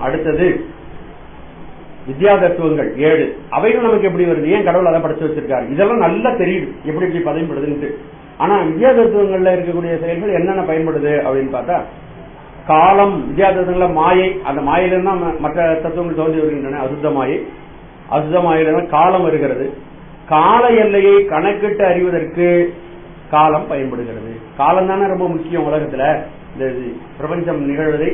அடுத்தது வித்யா தத்துவங்கள் 7. அவைகள் நமக்கு எப்படி வருது? ஏன் கடவுள் அதை படைச்சு வச்சிருக்காரு? இதெல்லாம் நல்லா தெரியுது எப்படி எப்படி பயன்படுதுன்னு. ஆனா வித்யா தத்துவங்கள்ல இருக்கக்கூடிய செயல்கள் என்னென்ன பயன்படுது அப்படின்னு பார்த்தா, காலம் வித்யா தத்துவங்கள்ல மாயை, அந்த மாயிலிருந்து மற்ற தத்துவங்கள் தோன்றி வருகின்றன. அசுத்த மாயை, அசுத்த மாயிலிருந்து காலம் வருகிறது. கால எல்லையை கணக்கிட்டு அறிவதற்கு காலம் பயன்படுகிறது. காலம் தானே ரொம்ப முக்கியம் உலகத்துல. இந்த பிரபஞ்சம் நிகழ்வதை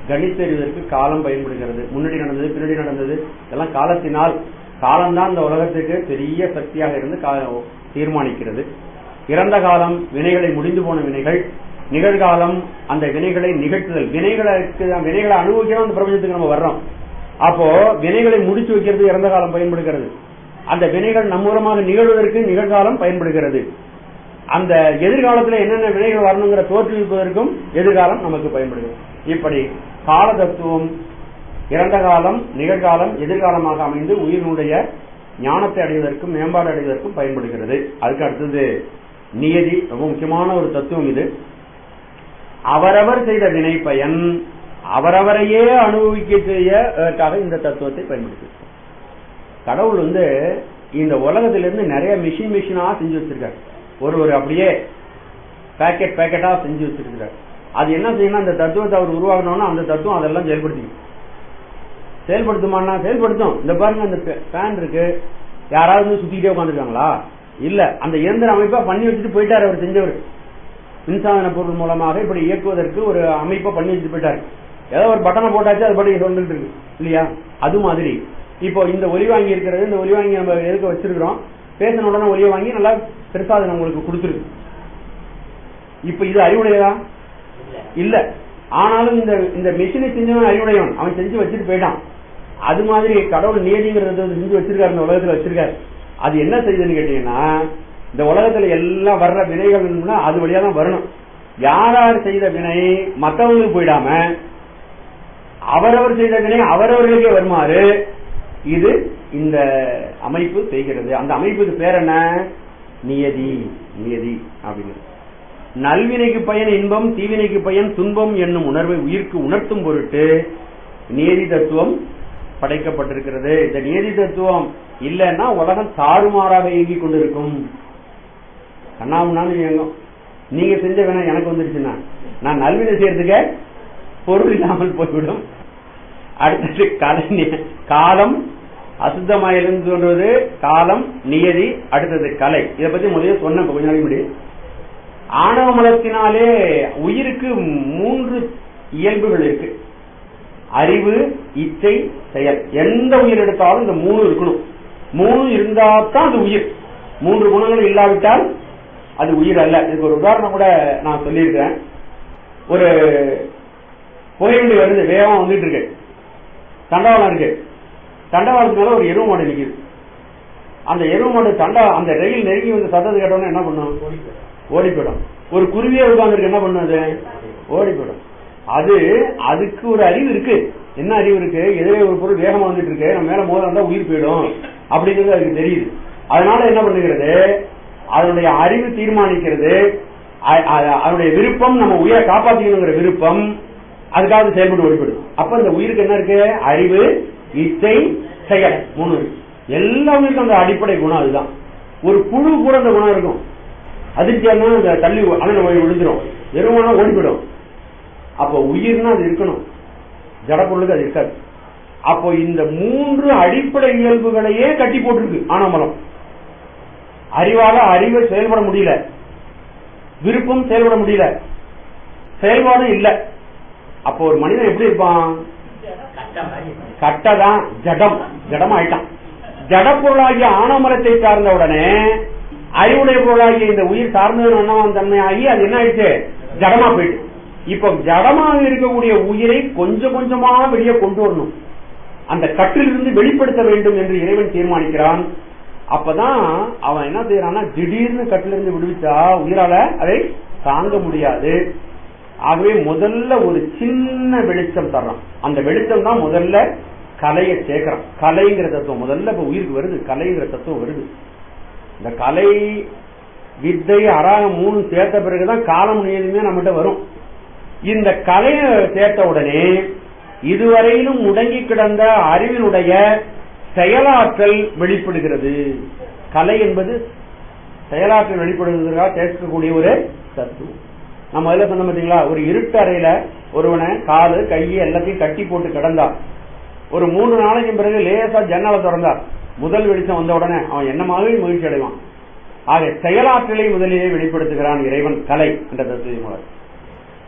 கணித்தறிவதற்கு காலம் பயன்படுகிறது. முன்னாடி நடந்தது, பின்னாடி நடந்தது, இதெல்லாம் காலத்தினால். காலம்தான் இந்த உலகத்துக்கு பெரிய சக்தியாக இருந்து தீர்மானிக்கிறது. இறந்த காலம் வினைகளை, முடிந்து போன வினைகள். நிகழ்காலம் அந்த வினைகளை நிகழ்த்துதல். வினைகளை அனுபவிக்கிறோம் அந்த பிரபஞ்சத்துக்கு நம்ம வர்றோம். அப்போ வினைகளை முடிச்சு வைக்கிறது இறந்த காலம் பயன்படுகிறது. அந்த வினைகள் நம்மூலமாக நிகழ்வதற்கு நிகழ்காலம் பயன்படுகிறது. அந்த எதிர்காலத்தில் என்னென்ன வினைகள் வரணுங்கிற தோற்றுவிப்பதற்கும் எதிர்காலம் நமக்கு பயன்படுகிறது. இப்படி கால தத்துவம் இறந்த காலம், நிகழ்காலம், எதிர்காலமாக அமைந்து உயிரினுடைய ஞானத்தை அடைவதற்கும் மேம்பாடு அடைவதற்கும் பயன்படுகிறது. அதுக்கு அடுத்தது நியதி, ரொம்ப முக்கியமான ஒரு தத்துவம் இது. அவரவர் செய்த வினை பயன் அவரவரையே அனுபவிக்க செய்யக்காக இந்த தத்துவத்தை பயன்படுத்தி கடவுள் இந்த உலகத்திலிருந்து நிறைய மிஷினா செஞ்சு வச்சிருக்காரு. ஒரு அப்படியே பேக்கெட்டா செஞ்சு வச்சிருக்காரு. அது என்ன செய்யணும்? அந்த தத்துவத்தை அவர் உருவாக்கணும்னா அந்த தத்துவம் அதெல்லாம் செயல்படுத்துமானா செயல்படுத்தும். இந்த பாருங்க, அந்த ஃபேன் இருக்கு, யாராவது சுத்திக்கிட்டே உட்காந்துருக்காங்களா? இல்ல, அந்த இயந்திர அமைப்பா பண்ணி வச்சுட்டு போயிட்டாரு அவர் செஞ்சவர். மின்சாதன பொருள் மூலமாக இப்படி இயக்குவதற்கு ஒரு அமைப்பை பண்ணி வச்சுட்டு போயிட்டாரு. ஏதோ ஒரு பட்டனை போட்டாச்சு அது படி சொல்லிட்டு இருக்கு இல்லையா? அது மாதிரி இப்போ இந்த ஒலி வாங்கி இருக்கிறது, இந்த ஒலி வாங்கி நம்ம எதுக்கு வச்சிருக்கிறோம்? பேசின உடனே ஒலியை வாங்கி நல்லா பெருசா அது நம்மளுக்கு கொடுத்துருக்கு. இப்ப இது அறிவுடையதா? இல்ல. ஆனாலும் இந்த மிஷினை செஞ்சவன் அறிவுடையவன், அவன் செஞ்சு வச்சுட்டு போயிட்டான். அது மாதிரி கடவுள் நியதிங்கிறத செஞ்சு வச்சிருக்காரு, இந்த உலகத்துல வச்சிருக்காரு. அது என்ன செய்யுதுன்னு கேட்டீங்கன்னா, இந்த உலகத்துல எல்லாம் வர்ற வினைகள் அது வழியா தான் வரணும். யார் செய்த வினை மற்றவங்களுக்கு போயிடாம அவரவர் செய்த வினை அவரவர்களுக்கே வருமாறு இது இந்த அமைப்பு செய்கிறது. அந்த அமைப்புக்கு பேர் என்ன? நியதி. நியதி அப்படின்னு. நல்வினைக்கு பயன் இன்பம், தீவினைக்கு பயன் துன்பம் என்னும் உணர்வை உயிர்க்கு உணர்த்தும் பொருட்டு நியதி தத்துவம் படைக்கப்பட்டிருக்கிறது. இந்த நியதி தத்துவம் இல்லைன்னா உலகம் தாறுமாறாக இயங்கிக் கொண்டிருக்கும். கண்ணாமுன்னாலும் இயங்கும். நீங்க செஞ்ச வினை எனக்கு வந்துருச்சுன்னா நான் நல்வினை செய்யறதுக்கு பொருள் இல்லாமல் போய்விடும். அடுத்தது காலம், அசுத்தமாயிலிருந்து தோன்றுவது காலம், நியதி. அடுத்தது கலை. இதை பத்தி முதல்ல சொன்ன கொஞ்ச நாளைக்கு முன்னாடி. ஆணவ மலத்தினாலே உயிருக்கு 3 இயல்புகள் இருக்கு. அறிவு, இச்சை, செயல். எந்த உயிர் எடுத்தாலும் இந்த 3 இருக்கணும். 3 இருந்தால்தான் அது உயிர். 3 குணங்கள் இல்லாவிட்டால் அது உயிர் அல்ல. இதுக்கு ஒரு உதாரணம் கூட நான் சொல்லியிருக்கிறேன். ஒரு புகைவண்டி வருது, வேகமா வந்துட்டு இருக்கு, தண்டவாளம் இருக்கு. தண்டவாளத்துக்கு மேல ஒரு எருவு மாடு நிக்குது. அந்த எருவு மாடு அந்த ரயில் நெருங்கி வந்து சத்தத்தை கேட்டோம்னா என்ன பண்ணும்? ஓடி போயிடும். ஒரு குருவியே உட்கார்ந்துருக்கு, என்ன பண்ணுது? ஓடி போயிடும். அதுக்கு ஒரு அறிவு இருக்கு. என்ன அறிவு இருக்கு? எதிரே ஒரு பொருள் வேகமா வந்துட்டு இருக்கு, நம்ம மேல மோத வந்தா உயிர் போயிடும் அப்படிங்கிறது அதுக்கு தெரியுது. அதனால என்ன பண்ணுகிறது? அதனுடைய அறிவு தீர்மானிக்கிறது. அதனுடைய விருப்பம் நம்ம உயிரை காப்பாற்றிக்கணுங்கிற விருப்பம், அதுக்காக செயல்பட்டு ஓடிப்படும். அப்ப இந்த உயிருக்கு என்ன இருக்கு? அறிவு, இச்சை, செயல் 3 இருக்கு. எல்லா உயிருக்கும் அந்த அடிப்படை குணம் அதுதான். ஒரு புழு கூட அந்த குணம் இருக்கும். அதிர்ச்சியா தள்ளி விழுந்துடும், எருவானா ஓடிப்படும். அப்போ உயிர்னா அது இருக்கணும், ஜடப்பொருளுக்கு அது இருக்காது. அப்போ இந்த 3 அடிப்படை இயல்புகளையே கட்டி போட்டிருக்கு ஆணவமலம். அறிவை செயல்பட முடியல, விருப்பம் செயல்பட முடியல, செயல்பாடும் இல்ல. அப்போ ஒரு மனிதன் எப்படி இருப்பான்? கட்டதான், ஜடம் ஆயிட்டான். ஜட பொருளாகிய ஆணவமலத்தை சார்ந்த உடனே அறிவுடைய பொருளாகிய இந்த உயிர் சார்ந்த தன்மையாகி அது என்ன ஆயிடுச்சு? ஜடமா போயிட்டு. இப்ப ஜடமாக இருக்கக்கூடிய உயிரை கொஞ்சம் கொஞ்சமா வெளியே கொண்டு வரணும், அந்த கட்டிலிருந்து வெளிப்படுத்த வேண்டும் என்று இறைவன் தீர்மானிக்கிறான். அப்பதான் அவன் என்ன செய்யறான்னா, திடீர்னு கட்டிலிருந்து விடுவிச்சா உயிரால அதை தாங்க முடியாது. ஆகவே முதல்ல ஒரு சின்ன வெளிச்சம் தர்றான். அந்த வெளிச்சம் தான் முதல்ல கலையை சேர்க்கிறான். கலைங்கிற தத்துவம் முதல்ல இப்ப உயிருக்கு வருது, கலைங்கிற தத்துவம் வருது. இந்த கலை, வித்தை, அராகம் 3 சேர்த்த பிறகுதான் காலம் நியதியுமே நம்மகிட்ட வரும். இந்த கலையை சேர்த்த உடனே இதுவரையிலும் முடங்கி கிடந்த அறிவினுடைய செயலாற்றல் வெளிப்படுகிறது. கலை என்பது செயலாற்றல் வெளிப்படுவதற்காக கேட்கக்கூடிய ஒரு தத்துவம். நம்ம அதில் சொன்ன பார்த்தீங்களா, ஒரு இருட்டு அறையில ஒருவனை காலு கையை எல்லாத்தையும் கட்டி போட்டு கிடந்தான். ஒரு 3 நாளைக்கு பிறகு லேசா ஜன்னலை திறந்தார். முதல் வெளிச்சம் வந்த உடனே அவன் என்னமாகவே மகிழ்ச்சி அடைவான். ஆக செயலாற்றலை முதலிலே வெளிப்படுத்துகிறான் இறைவன் கலை என்ற தத்துவம் மூலம்.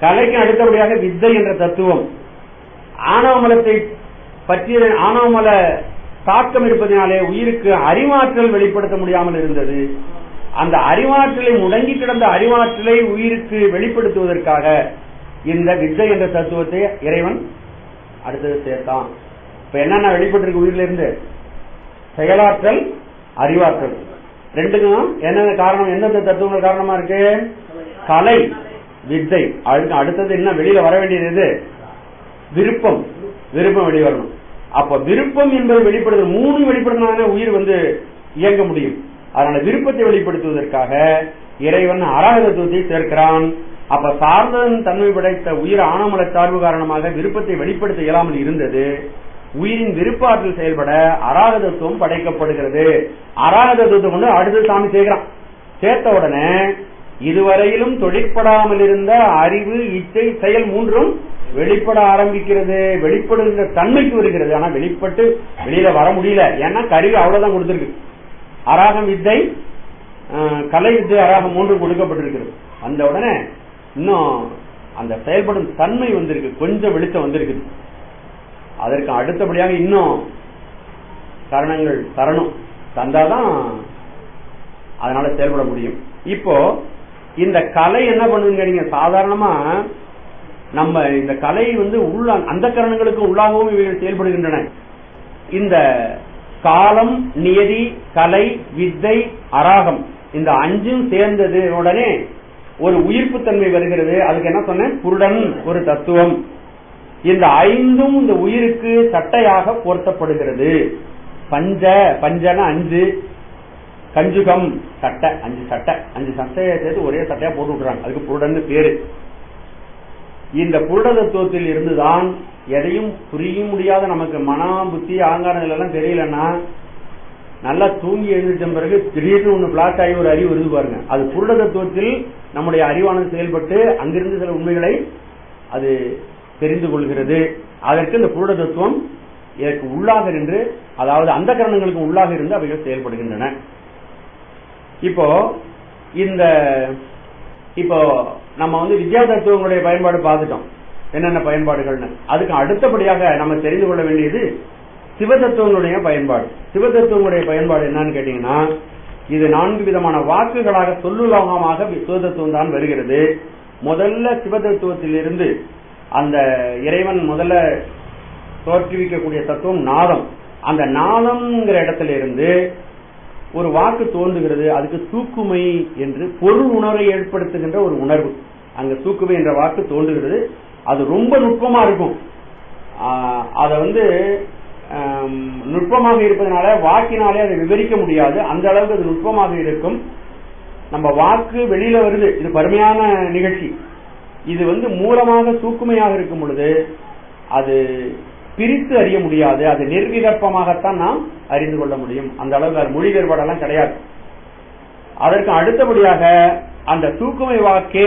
கலைக்கு அடுத்தபடியாக வித்தை என்ற தத்துவம். ஆணவமலத்தை பற்றிய ஆணவமல தாக்கம் இருப்பதனாலே உயிருக்கு அறிவாற்றல் வெளிப்படுத்த முடியாமல் இருந்தது. அந்த அறிவாற்றலை முடங்கி கிடந்த அறிவாற்றலை உயிருக்கு வெளிப்படுத்துவதற்காக இந்த வித்தை என்ற தத்துவத்தை இறைவன் அடுத்தது சேர்த்தான். இப்ப என்னென்ன வெளிப்பட்டிருக்கு உயிரில இருந்து? செயலாற்றல், அறிவாற்றல். ரெண்டுக்கும் என்னென்ன காரணம்? எந்தெந்த தத்துவங்கள் காரணமா இருக்கு? கலை, வித்தை. அடுத்தது என்ன வெளியில வர வேண்டியது? விருப்பம். விருப்பம் வெளிவரணும். அப்ப விருப்பம் என்பது வெளிப்படுத்த 3 வெளிப்படுத்தினாலே உயிர் இயங்க முடியும். அதனால விருப்பத்தை வெளிப்படுத்துவதற்காக இறைவன் அராக தத்துவத்தை சேர்க்கிறான். அப்ப சார்ந்ததன் தன்மை படைத்த உயிர் ஆணவமல சார்பு காரணமாக விருப்பத்தை வெளிப்படுத்த இயலாமல் இருந்தது. உயிரின் விருப்பாற்றல் செயல்பட அராக தத்துவம் படைக்கப்படுகிறது. அராக தத்துவத்தை கொண்டு அடுத்து சாமி சேர்க்கிறான். சேர்த்த உடனே இதுவரையிலும் தொழிற்படாமல் இருந்த அறிவு, இச்சை, செயல் 3ம் வெளிப்பட ஆரம்பிக்கிறது. வெளிப்படுகின்ற தன்மைக்கு வருகிறது. ஆனா வெளிப்பட்டு வெளியில வர முடியல. ஏன்னா கருவி அவ்வளவுதான் கொடுத்திருக்கு. அராகம் வித்தை, கலை வித்தை, அராகம் 3 கொடுக்கப்பட்டிருக்கிறது. அந்த உடனே இன்னும் அந்த செயல்படும் தன்மை வந்திருக்கு. கொஞ்சம் வெளிச்சம் வந்திருக்கு. அதற்கு அடுத்தபடியாக இன்னும் காரணங்கள் தரணும். தந்தாதான் அதனால செயல்பட முடியும். இப்போ இந்த கலை என்ன பண்ணுங்க? நீங்க சாதாரணமா நம்ம இந்த கலை உள்ள அந்த கரணங்களுக்கு உள்ளாகவும் இவைகள் செயல்படுகின்றன. இந்த காலம், நியதி, கலை, வித்தை, அராகம் இந்த 5ம் சேர்ந்தது உடனே ஒரு உயிர்ப்பு தன்மை வருகிறது. அதுக்கு என்ன சொன்னேன்? புருடன் ஒரு தத்துவம். இந்த 5ம் இந்த உயிருக்கு சட்டையாக போர்த்தப்படுகிறது. பஞ்சன 5, கஞ்சுகம் சட்டை 5 சட்டை, 5 சட்டையை சேர்த்து ஒரே சட்டையா போட்டு விட்டுறாங்க. அதுக்கு புருடன் பேரு. இந்த புருட தத்துவத்தில் இருந்துதான் எதையும் புரிய முடியாத நமக்கு மன, புத்தி, ஆங்காரங்கள் எல்லாம் தெரியலன்னா நல்லா தூங்கி எழுந்திருச்ச பிறகு திடீர்னு ஒண்ணு பிளாட் ஆகி ஒரு அறிவு வருது பாருங்க. அது புருட தத்துவத்தில் நம்முடைய அறிவானது செயல்பட்டு அங்கிருந்து சில உண்மைகளை அது தெரிந்து கொள்கிறது. அதற்கு இந்த புருட தத்துவம் இதற்கு உள்ளாக நின்று, அதாவது அந்த கரணங்களுக்கு உள்ளாக இருந்து அவைகள் செயல்படுகின்றன. இப்போ நம்ம வித்யா தத்துவங்களுடைய பயன்பாடு பார்த்துட்டோம், என்னென்ன பயன்பாடுகள்னு. அதுக்கு அடுத்தபடியாக நம்ம தெரிந்து கொள்ள வேண்டியது சிவதத்துவங்களுடைய பயன்பாடு. சிவதத்துவங்களுடைய பயன்பாடு என்னன்னு கேட்டீங்கன்னா, இது 4 விதமான வாக்குகளாக சொல்லுலோகமாக சிவதத்துவம் தான் வருகிறது. முதல்ல சிவதத்துவத்தில் இருந்து அந்த இறைவன் முதல்ல தோற்றுவிக்கக்கூடிய தத்துவம் நாதம். அந்த நாதம்ங்கிற இடத்துல இருந்து ஒரு வாக்கு தோன்றுகிறது. அதுக்கு சூக்குமை என்று பொருள் உணர்வை ஏற்படுத்துகின்ற ஒரு உணர்வு. அங்க சூக்குமை என்ற வாக்கு தோன்றுகிறது. அது ரொம்ப நுட்பமா இருக்கும். அத நுட்பமாக இருப்பதனால வாக்கினாலே அதை விவரிக்க முடியாது. அந்த அளவுக்கு அது நுட்பமாக இருக்கும். நம்ம வாக்கு வெளியில வருது, இது பருமையான நிகழ்ச்சி. இது மூலமாக சூக்குமையாக இருக்கும் பொழுது அது பிரித்து அறிய முடியாது. அது நிர்விகற்பமாகத்தான் நாம் அறிந்து கொள்ள முடியும். அந்த அளவுக்கு அது மொழி வேறுபாடெல்லாம் கிடையாது. அதற்கு அடுத்தபடியாக அந்த சூக்குமை வாக்கே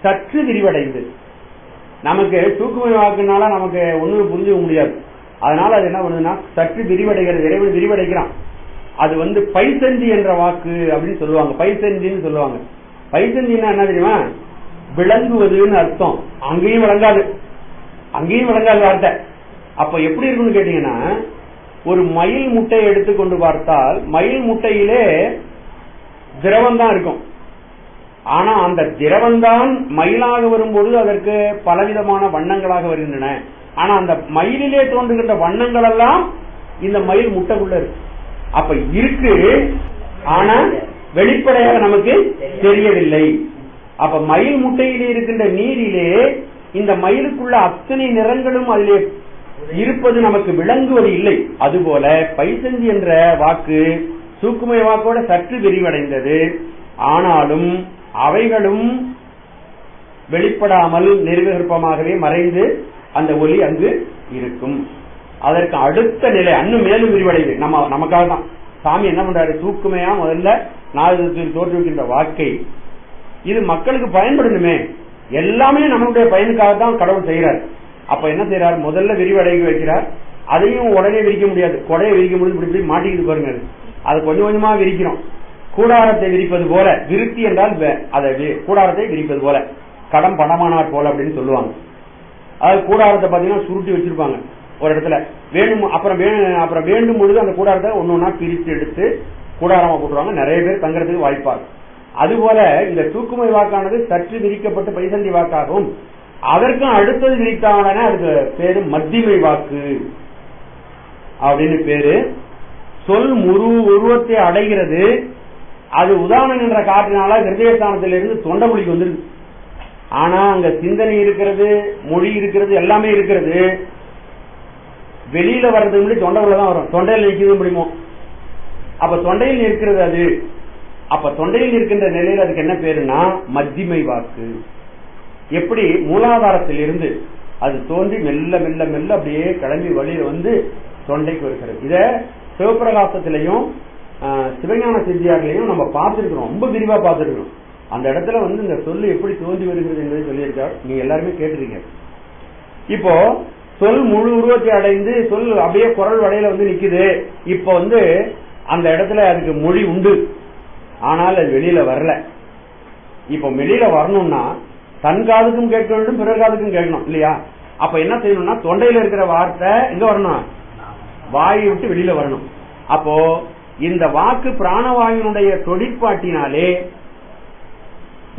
சற்று விரிவடைந்து, நமக்கு சூக்குமை வாக்குனால நமக்கு ஒண்ணும் புரிஞ்சுக்க முடியாது. அதனால அது என்ன பண்ணுதுன்னா சற்று விரிவடைகிறது. இறைவன் விரிவடைக்கிறான். அது பைசந்தி என்ற வாக்கு அப்படின்னு சொல்லுவாங்க. பைசந்தின்னு சொல்லுவாங்க. பைசந்தின்னா என்ன தெரியுமா? விளங்குவதுன்னு அர்த்தம். அங்கேயும் விளங்காது, அங்கேயும் விளங்காது வார்த்தை. அப்ப எப்படி இருக்குன்னு கேட்டீங்கன்னா, ஒரு மயில் முட்டையை எடுத்துக்கொண்டு பார்த்தால் மயில் முட்டையிலே திரவம் தான் இருக்கும். ஆனா அந்த திரவம்தான் மயிலாக வரும்போது அதற்கு பலவிதமான வண்ணங்களாக வருகின்றன. ஆனா அந்த மயிலிலே தோன்றுகின்ற வண்ணங்கள் எல்லாம் இந்த மயில் முட்டைக்குள்ள இருக்கு. அப்ப இருக்கு, ஆனா வெளிப்படையாக நமக்கு தெரியவில்லை. அப்ப மயில் முட்டையிலே இருக்கின்ற நீரிலே இந்த மயிலுக்குள்ள அத்தனை நிறங்களும் அதிலே இருப்பது நமக்கு விளங்குவது இல்லை. அதுபோல பைசந்தி என்ற வாக்கு சூக்குமை வாக்கோட சற்று விரிவடைந்தது. ஆனாலும் அவைகளும் வெளிப்படாமல் நிர்விகற்பமாகவே மறைந்து அந்த ஒலி அங்கு இருக்கும். அதற்கு அடுத்த நிலை இன்னும் மேலும் விரிவடைவு நமக்காக தான். சாமி என்ன பண்றாரு, தூக்குமையா முதல்ல நாதத்தில் தோற்றுவிக்கின்ற வாக்கை இது மக்களுக்கு பயன்படணுமே, எல்லாமே நம்மளுடைய பயனுக்காக தான் கடவுள் செய்யறார். அப்ப என்ன செய்யறாரு, முதல்ல விரிவடைய வைக்கிறார். அதையும் உடனே விரிக்க முடியாது, கொடையை விரிக்க முடியும், இப்படி இப்படி மாட்டிக்கிட்டு பாருங்க. அது கொஞ்சம் கொஞ்சமா விரிக்கிறோம். கூடாரத்தை விரிப்பது போல, விருத்தி என்றால் அதை கூடாரத்தை விரிப்பது போல, கடம் படமானார் போல அப்படின்னு சொல்லுவாங்க. அதாவது கூடாரத்தை பாத்தீங்கன்னா சுருட்டி வச்சிருப்பாங்க ஒரு இடத்துல, வேணும் அப்புறம் வேண்டும் பொழுது அந்த கூடாரத்தை ஒன்னொன்னா பிரித்து எடுத்து கூடாரமா போட்டுருவாங்க. நிறைய பேர் தங்கறதுக்கு வாய்ப்பாங்க. அதுபோல இந்த தூக்குமை வாக்கானது சற்று விரிக்கப்பட்டு பைசந்தி வாக்காகவும், அதற்கும் அடுத்தது விரித்தான அதுக்கு பேரு மத்திமை வாக்கு அப்படின்னு பேரு. சொல் உருவத்தை அடைகிறது. அது உதாரணம் என்ற காற்றினால ஹிருதயஸ்தானத்திலிருந்து தொண்டகுழிக்கு வந்துருக்கு. ஆனா அங்க சிந்தனை இருக்கிறது, மொழி இருக்கிறது, எல்லாமே இருக்கிறது. வெளியில வர்றதுக்கு முன்னாடி தொண்டைக்குள்ளதான் வரும். தொண்டையில் நிற்கிறது முடியுமோ, அப்ப தொண்டையில் நிற்கிறது அது. அப்ப தொண்டையில் இருக்கின்ற நிலையில் அதுக்கு என்ன பேருன்னா மத்திமை வாக்கு. எப்படி மூலாதாரத்தில் இருந்து அது தோன்றி மெல்ல மெல்ல மெல்ல அப்படியே கிளம்பி வழியில வந்து தொண்டைக்கு வருகிறது. இத சிவபிரகாசத்திலையும் சிவஞான சித்தியாரிலையும் நம்ம பார்த்திருக்கிறோம், ரொம்ப விரிவா பார்த்திருக்கிறோம். அந்த இடத்துல வந்து இந்த சொல்லு எப்படி தோன்றி வருகிறது என்பதை சொல்லியிருக்கார். நீங்க எல்லாருமே கேட்டிருக்கீங்க. இப்போ சொல் முழு உருவத்தை அடைந்து சொல் அப்படியே குரல் வடையில வந்து நிக்குது. இப்ப வந்து அந்த இடத்துல அதுக்கு மொழி உண்டு, ஆனால் அது வெளியில வரல. இப்ப வெளியில வரணும்னா தன் காதுக்கும் கேட்க வேண்டும், பிறர் காதுக்கும் கேட்கணும் இல்லையா? அப்ப என்ன செய்யணும்னா தொண்டையில இருக்கிற வார்த்தை எங்க வரணும், வாயை விட்டு வெளியில வரணும். அப்போ இந்த வாக்கு பிராணவாயுனுடைய தொழிற்பாட்டினாலே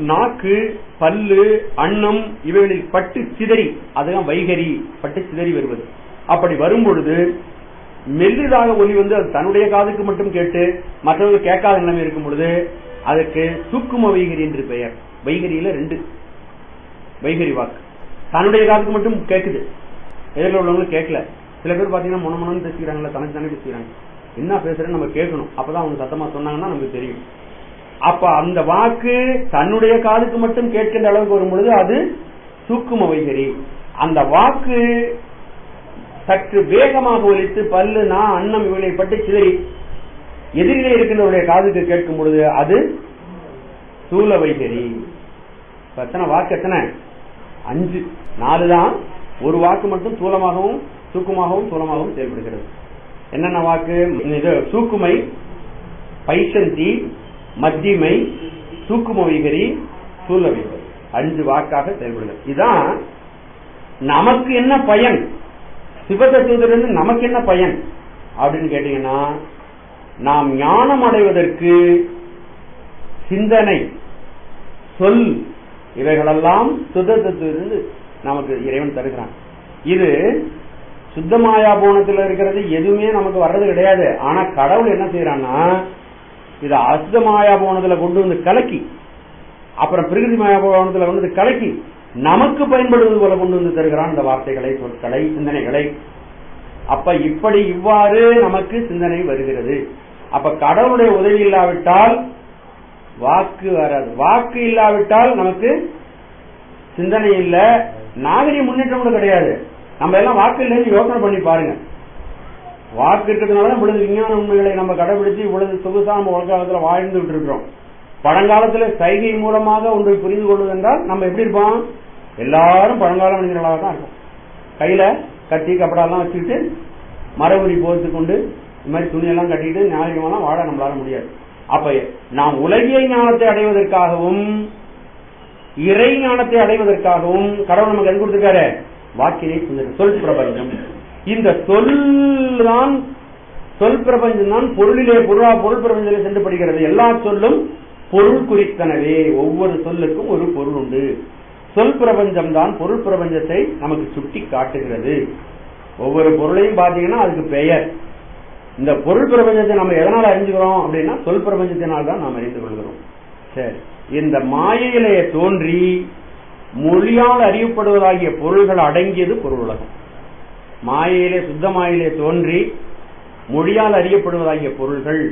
நாக்கு, பல்லு, அன்னம் இவைகளில் பட்டு சிதறி, அதுதான் வைகரி, பட்டு சிதறி வருவது. அப்படி வரும் பொழுது மெல்லிதாக ஒலி வந்து அது தன்னுடைய காதுக்கு மட்டும் கேட்டு மற்றவர்கள் கேட்காத நிலைமை இருக்கும் பொழுது அதுக்கு சூக்கும வைகரி என்று பெயர். வைகரியில 2 வைகரி வாக்கு. தன்னுடைய காதுக்கு மட்டும் கேட்குது, எதிரில் உள்ளவங்களும் கேட்கல. சில பேர் பாத்தீங்கன்னா மொனமொனு பேசிக்கிறாங்களா, தனக்கு தானே பேசிக்கிறாங்க. என்ன பேசுறேன்னு நம்ம கேட்கணும், அப்பதான் அவங்க சத்தமா சொன்னாங்கன்னா நமக்கு தெரியும். அப்ப அந்த வாக்கு தன்னுடைய காதுக்கு மட்டும் கேட்கின்ற அளவுக்கு வரும் பொழுது அது சூக்கும வைகரி. அந்த வாக்கு சற்று வேகமாக ஒலித்து பல்லு, அன்னம் இவளை பட்டு சிதறி எதிரிலே இருக்கின்றவருடைய காதுக்கு கேட்கும் பொழுது அது ஸ்தூல வைகரி. எத்தனை வாக்கு, எத்தனை? 5, 4 தான். ஒரு வாக்கு மட்டும் தூலமாகவும் சூக்குமாகவும் தூலமாகவும் செயல்படுகிறது. என்னென்ன வாக்கு? சூக்குமை, பைசந்தி, மத்திமை, சூக்கும வைகரி, ஸ்தூல வைகரி, 5 வாக்காக செயல்படுகிறது. இதுதான் நமக்கு என்ன பயன், சிவதத்துவத்திலிருந்து நமக்கு என்ன பயன் அப்படின்னு கேட்டீங்கன்னா, நாம் ஞானம் அடைவதற்கு சிந்தனை, சொல் இவைகளெல்லாம் சுத்தத்திலிருந்து நமக்கு இறைவன் தருகிறான். இது சுத்தமாயா போனத்தில் இருக்கிறது எதுவுமே நமக்கு வர்றது கிடையாது. ஆனா கடவுள் என்ன செய்யறான்னா இதை அசுத்தமாயா போனதுல கொண்டு வந்து கலக்கி, அப்புறம் பிரகிருதி மாயா போனதுல வந்து கலக்கி நமக்கு பயன்படுவது போல கொண்டு வந்து தருகிறான் இந்த வார்த்தைகளை, சொற்களை, சிந்தனைகளை. அப்ப இப்படி இவ்வாறு நமக்கு சிந்தனை வருகிறது. அப்ப கடவுளுடைய உதவி இல்லாவிட்டால் வாக்கு வராது. வாக்கு இல்லாவிட்டால் நமக்கு சிந்தனை இல்ல, நாகரிக முன்னேற்றம் கூட கிடையாது. நம்ம எல்லாம் வாக்கு இல்லைன்னு யோசனை பண்ணி பாருங்க. வாக்கு இருக்கிறதுனால இவ்வளவு விஞ்ஞான உண்மைகளை நம்ம கடைபிடிச்சு இவ்வளவு சொகுசா நம்ம உலகத்துல வாழ்ந்துட்டு இருக்கிறோம். பழங்காலத்துல சைகை மூலமாக ஒன்றை புரிந்து கொள்வது என்றால் நம்ம எப்படி இருப்போம், எல்லாரும் பழங்கால மனிதர்களாக தான் இருக்கும். கையில கத்தி கப்படாலாம் வச்சுக்கிட்டு மரபுரி போர்த்து கொண்டு இந்த மாதிரி துணியெல்லாம் கட்டிட்டு நாகரிகமெல்லாம் வாழ நம்மளால முடியாது. அப்ப நாம் உலகியல் ஞானத்தை அடைவதற்காகவும் இறை ஞானத்தை அடைவதற்காகவும் கடவுள் நமக்கு எது கொடுத்திருக்காரு, வாக்கினை சொல் பிரபஞ்சம். இந்த சொல் பிரபஞ்சம் தான் பொருளிலே பொருள் பிரபஞ்சத்திலே சென்று படுகிறது. எல்லா சொல்லும் பொருள் குறித்தனவே, ஒவ்வொரு சொல்லுக்கும் ஒரு பொருள் உண்டு. சொல் பிரபஞ்சம் தான் பொருள் பிரபஞ்சத்தை நமக்கு சுட்டி காட்டுகிறது. ஒவ்வொரு பொருளையும் பாத்தீங்கன்னா அதுக்கு பெயர். இந்த பொருள் பிரபஞ்சத்தை நம்ம எதனால அறிஞ்சுக்கிறோம் அப்படின்னா சொல் பிரபஞ்சத்தினால் தான் நாம் அறிந்து கொள்கிறோம். சரி, இந்த மாயையிலே தோன்றி மொழியால் அறியப்படுவதாகிய பொருள்கள் அடங்கியது பொருள் உலகம். மாயையிலே சுத்த மாயிலே தோன்றி மொழியால் அறியப்படுவதாகிய பொருள்கள்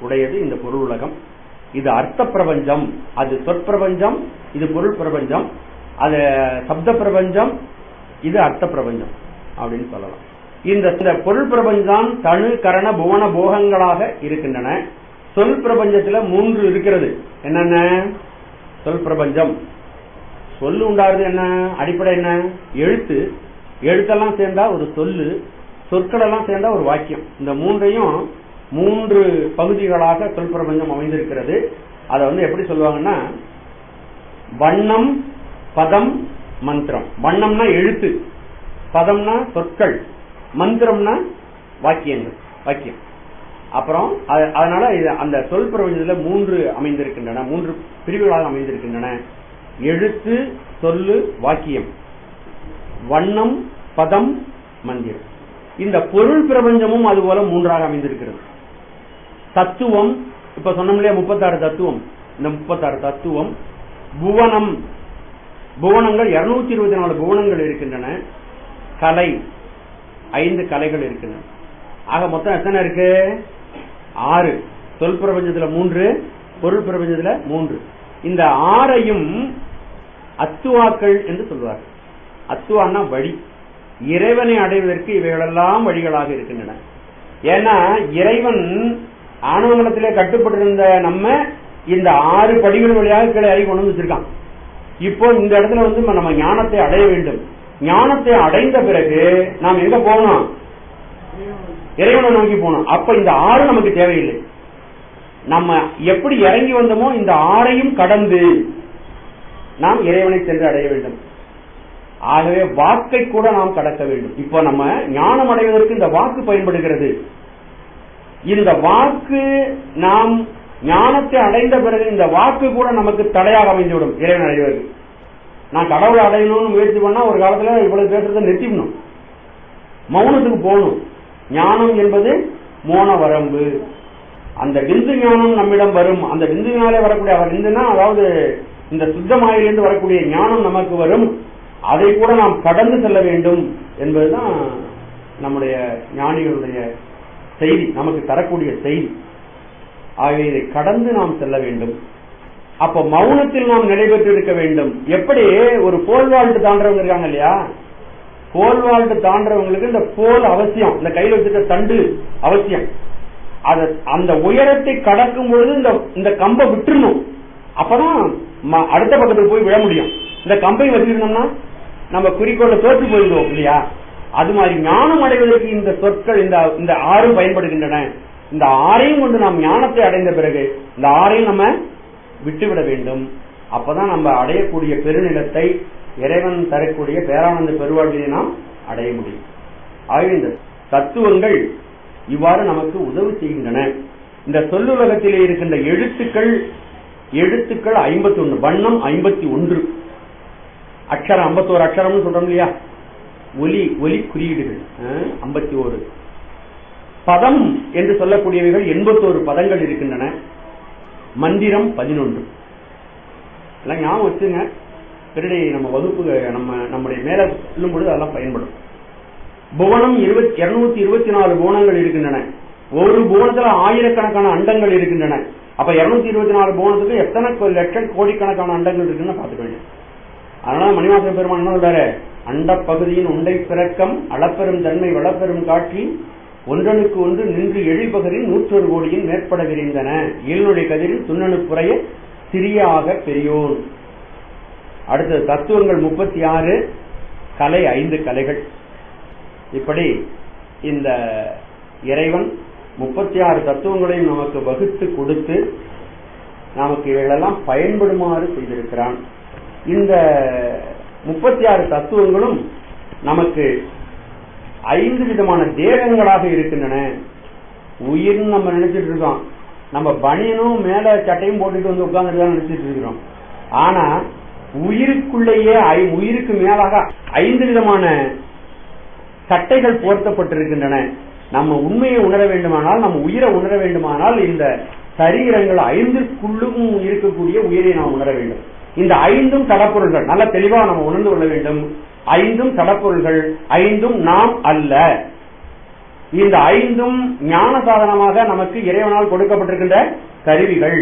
உடையது இந்த பொருள் உலகம். இது அர்த்த பிரபஞ்சம், அது சொற்பிரபஞ்சம், இது பொருள் பிரபஞ்சம், அது சப்த பிரபஞ்சம், இது அர்த்த பிரபஞ்சம் அப்படின்னு சொல்லலாம். இந்த பொருள் பிரபஞ்சம் தனு கரண புவன போகங்களாக இருக்கின்றன. சொல் பிரபஞ்சத்துல 3 இருக்கிறது. என்னென்ன? சொல் பிரபஞ்சம். சொல்லு உண்டாருது என்ன? அடிப்படை என்ன? எழுத்து. எழுத்தெல்லாம் சேர்ந்தா ஒரு சொல்லு, சொற்கள் எல்லாம் சேர்ந்தா ஒரு வாக்கியம். இந்த 3ஐயும் 3 பகுதிகளாக சொல் பிரபஞ்சம் அமைந்திருக்கிறது. அதை எப்படி சொல்லுவாங்கன்னா, வண்ணம், பதம், மந்திரம். வண்ணம்னா எழுத்து, பதம்னா சொற்கள், மந்திரம்னா வாக்கியங்கள், வாக்கியம். அப்புறம் அதனால அந்த சொல் பிரபஞ்சத்துல 3 அமைந்திருக்கின்றன, 3 பிரிவுகளாக அமைந்திருக்கின்றன. எழுத்து, சொல்லு, வாக்கியம், வண்ணம், பதம், மந்திரம். இந்த பொருள் பிரபஞ்சமும் அதுபோல 3ஆக அமைந்திருக்கிறது. தத்துவம், இப்ப சொன்னோம் இல்லையா 36 தத்துவம். இந்த 36 தத்துவம். புவனம், புவனங்கள் 224 புவனங்கள் இருக்கின்றன. கலை, 5 கலைகள் இருக்கின்றன. ஆக மொத்தம் எத்தனை இருக்கு? 6. சொல் பிரபஞ்சத்துல 3, பொருள் பிரபஞ்சத்துல 3. இந்த 6ஐயும் அத்துவாக்கள் என்று சொல்வார். அத்துவான்னா வழி. இறைவனை அடைவதற்கு இவைகளெல்லாம் வழிகளாக இருக்கின்றன. ஏன்னா இறைவன் ஆணவமலத்திலே கட்டுப்பட்டிருந்த நம்ம இந்த 6 படிகள் வழியாக கீழே அறிவு கொண்டு வச்சிருக்கான். இப்போ இந்த இடத்துல நம்ம ஞானத்தை அடைய வேண்டும். ஞானத்தை அடைந்த பிறகு நாம் எங்க போகணும்? இறைவனை நோக்கி போகணும். அப்ப இந்த 6 நமக்கு தேவையில்லை. நம்ம எப்படி இறங்கி வந்தோமோ இந்த 6ஐயும் கடந்து நாம் இறைவனை சென்று அடைய வேண்டும். ஆகவே வாக்கை கூட நாம் கடக்க வேண்டும். இப்போ நம்ம ஞானம் அடைவதற்கு இந்த வாக்கு பயன்படுகிறது. இந்த வாக்கு நாம் ஞானத்தை அடைந்த பிறகு இந்த வாக்கு கூட நமக்கு தடையாக அமைந்துவிடும் இறைவன் அடைவதற்கு. நான் கடவுளை அடையணும்னு முயற்சி பண்ணா ஒரு காலத்துல இவ்வளவு பேசுறதை நிறுத்திடணும், மௌனத்துக்கு போகணும். ஞானம் என்பது மோன வரம்பு. அந்த விந்து ஞானம் நம்மிடம் வரும். அந்த விந்துவினாலே வரக்கூடிய விந்துனா அதாவது இந்த சுத்தமாயிலிருந்து வரக்கூடிய ஞானம் நமக்கு வரும். அதை கூட நாம் கடந்து செல்ல வேண்டும் என்பதுதான் நம்முடைய ஞானிகளுடைய செய்தி, நமக்கு தரக்கூடிய செய்தி. ஆகவே இதை கடந்து நாம் செல்ல வேண்டும். அப்ப மௌனத்தில் நாம் நிலை பெற்று இருக்க வேண்டும். எப்படி ஒரு போல் வாழ்ட்டு தாண்டவங்க இருக்காங்க இல்லையா, போல் வாழ்ட்டு தாண்டவங்களுக்கு இந்த போல் அவசியம், இந்த கையில் வச்சிருக்க தண்டு அவசியம். அந்த உயரத்தை கடக்கும் பொழுது இந்த கம்பை விட்டுறணும். அப்பதான் அடுத்த பக்கத்துக்கு போய் விழ முடியும். இந்த கம்பை வச்சிருந்தோம்னா நம்ம குறிக்கோளை தோற்று போயிடுவோம் இல்லையா. அது மாதிரி ஞானம் அடைவதற்கு இந்த சொற்கள் இந்த 6 பயன்படுகின்றன. இந்த 6ஐயும் கொண்டு நாம் ஞானத்தை அடைந்த பிறகு இந்த 6ஐயும் நம்ம விட்டுவிட வேண்டும். அப்பதான் நம்ம அடையக்கூடிய பெருநிலத்தை, இறைவன் தரக்கூடிய பேரானந்த பெருவாழ்வினை நாம் அடைய முடியும். ஆகவே இந்த தத்துவங்கள் இவ்வாறு நமக்கு உதவி செய்கின்றன. இந்த சொல்லுலகத்திலே இருக்கின்ற எழுத்துக்கள் 51, வண்ணம் 51, அக்ஷரம் 51 அக்ஷரம்னு சொல்றோம் இல்லையா, ஒலி குறியீடுகள் 51, பதம் என்று சொல்லக்கூடியவைகள் 81 பதங்கள் இருக்கின்றன. மந்திரம் 11. எல்லாம் ஞாபகம் வச்சுங்க, பின்னாடி நம்ம வகுப்பு நம்முடைய மேல சொல்லும் பொழுது அதெல்லாம் பயன்படும். புவனம் 224 புவனங்கள் இருக்கின்றன. ஒரு புவனத்துல ஆயிரக்கணக்கான அண்டங்கள் இருக்கின்றன. அப்ப 224 புவனத்துக்கு எத்தனை லட்சம் கோடிக்கணக்கான அண்டங்கள் இருக்குன்னு பாத்துக்க வேண்டும். அதனால மணிவாசக பெருமான் என்ன சொல்றாரு, அண்ட பகுதியின் உண்டை பிறக்கம் அளப்பெரும் தன்மை வளப்பெரும் காட்சி ஒன்றனுக்கு ஒன்று நின்று எழில்பகரின் 101 கோடியின் மேற்பட விரிந்தன இயலுடைய கதிரில் துண்ணனு புறைய சிறிய ஆக பெரியோன். அடுத்தது தத்துவங்கள் 36, கலை 5 கலைகள். இப்படி இந்த இறைவன் 36 தத்துவங்களையும் நமக்கு வகுத்து கொடுத்து நமக்கு இவைகளெல்லாம் பயன்படுமாறு செய்திருக்கிறான். இந்த 36 தத்துவங்களும் நமக்கு 5 விதமான தேகங்களாக இருக்கின்றன. உயிர்னு நம்ம நினைச்சிட்டு இருக்கோம், நம்ம பனியனும் மேல சட்டையும் போட்டுட்டு வந்து உட்கார்ந்துட்டு நினைச்சிட்டு இருக்கிறோம். ஆனா உயிருக்குள்ளேயே உயிருக்கு மேலாக 5 விதமான சட்டைகள் போர்த்தப்பட்டிருக்கின்றன. நம்ம உண்மையை உணர வேண்டுமானால், நம்ம உயிரை உணர வேண்டுமானால் இந்த சரீரங்கள் 5க்குள்ளும் இருக்கக்கூடிய உயிரை நாம் உணர வேண்டும். இந்த 5ம் தடப்பொருள்கள், நல்ல தெளிவா நம்ம உணர்ந்து கொள்ள வேண்டும். 5ம் தடப்பொருள்கள், 5ம் நாம் அல்ல. இந்த 5ம் ஞான சாதனமாக நமக்கு இறைவனால் கொடுக்கப்பட்டிருக்கின்ற கருவிகள்.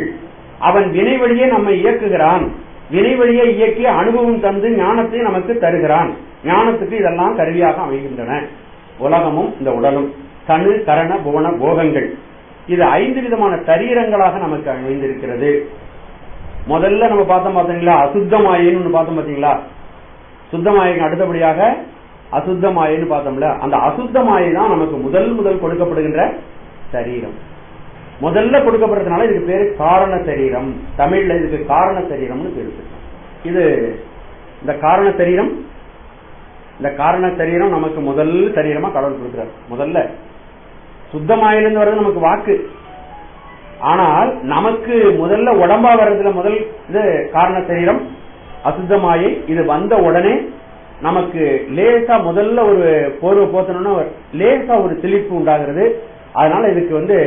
அவன் வினை வழியே நம்மை இயக்குகிறான். வினை வழியை இயக்கி அனுபவம் தந்து ஞானத்தை நமக்கு தருகிறான். ஞானத்துக்கு இதெல்லாம் கருவியாக அமைகின்றன. உலகமும் இந்த உடலும் தனு கரண புவன போகங்கள் இது 5 விதமான சரீரங்களாக நமக்கு அமைந்திருக்கிறது. முதல்ல நம்ம பார்த்தீங்களா அசுத்தமாயின்னு பார்த்தோம் பாத்தீங்களா. சுத்தமாயிக்கு அடுத்தபடியாக அசுத்தமாயின்னு பார்த்தோம்ல. அந்த அசுத்தமாயை தான் நமக்கு முதல் கொடுக்கப்படுகின்ற சரீரம். முதல்ல கொடுக்கப்படுறதுனால இதுக்கு பேரு காரண சரீரம். தமிழ்ல இதுக்கு காரண சரீரம்னு பேரு. இது இந்த காரண சரீரம் நமக்கு முதல் சரீரமா கடவுள் கொடுக்கிறார். முதல்ல சுத்தமாயிலிருந்து வர்றது நமக்கு வாக்கு. ஆனால் நமக்கு முதல்ல உடம்பா வர்றதுல முதல் இது காரண சரீரம் அசுத்தமாயை. இது வந்த உடனே நமக்கு லேசா முதல்ல ஒரு போர்வை போத்தணும்னா லேசா ஒரு சிலிப்பு உண்டாகிறது. அதனால இதுக்கு